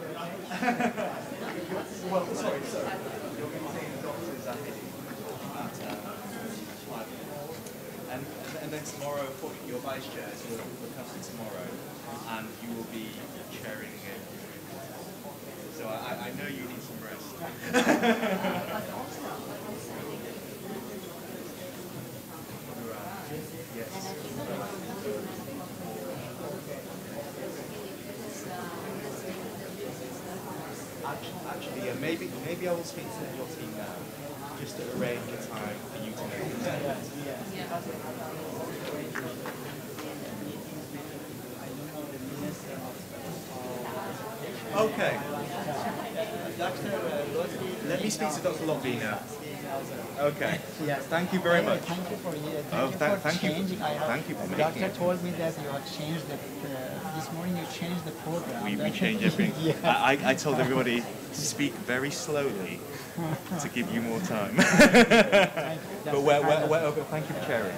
Speaker 18: Well, sorry. You're meeting doctors at 5. And then tomorrow, your vice chairs will come tomorrow, and you will be chairing it. So I know you need some rest. Yes. Actually, yeah, maybe I will speak to your team now, just to arrange a time for you to make it. Okay. Let me speak to Dr. Lobby now. Okay.
Speaker 8: Yes.
Speaker 18: Thank you very much.
Speaker 8: Thank you for
Speaker 18: Thank you for making
Speaker 8: Doctor
Speaker 18: it.
Speaker 8: told me that you have changed this morning you changed the program.
Speaker 18: We changed everything.
Speaker 8: Yeah.
Speaker 18: I told everybody to speak very slowly to give you more time. But thank you for sharing.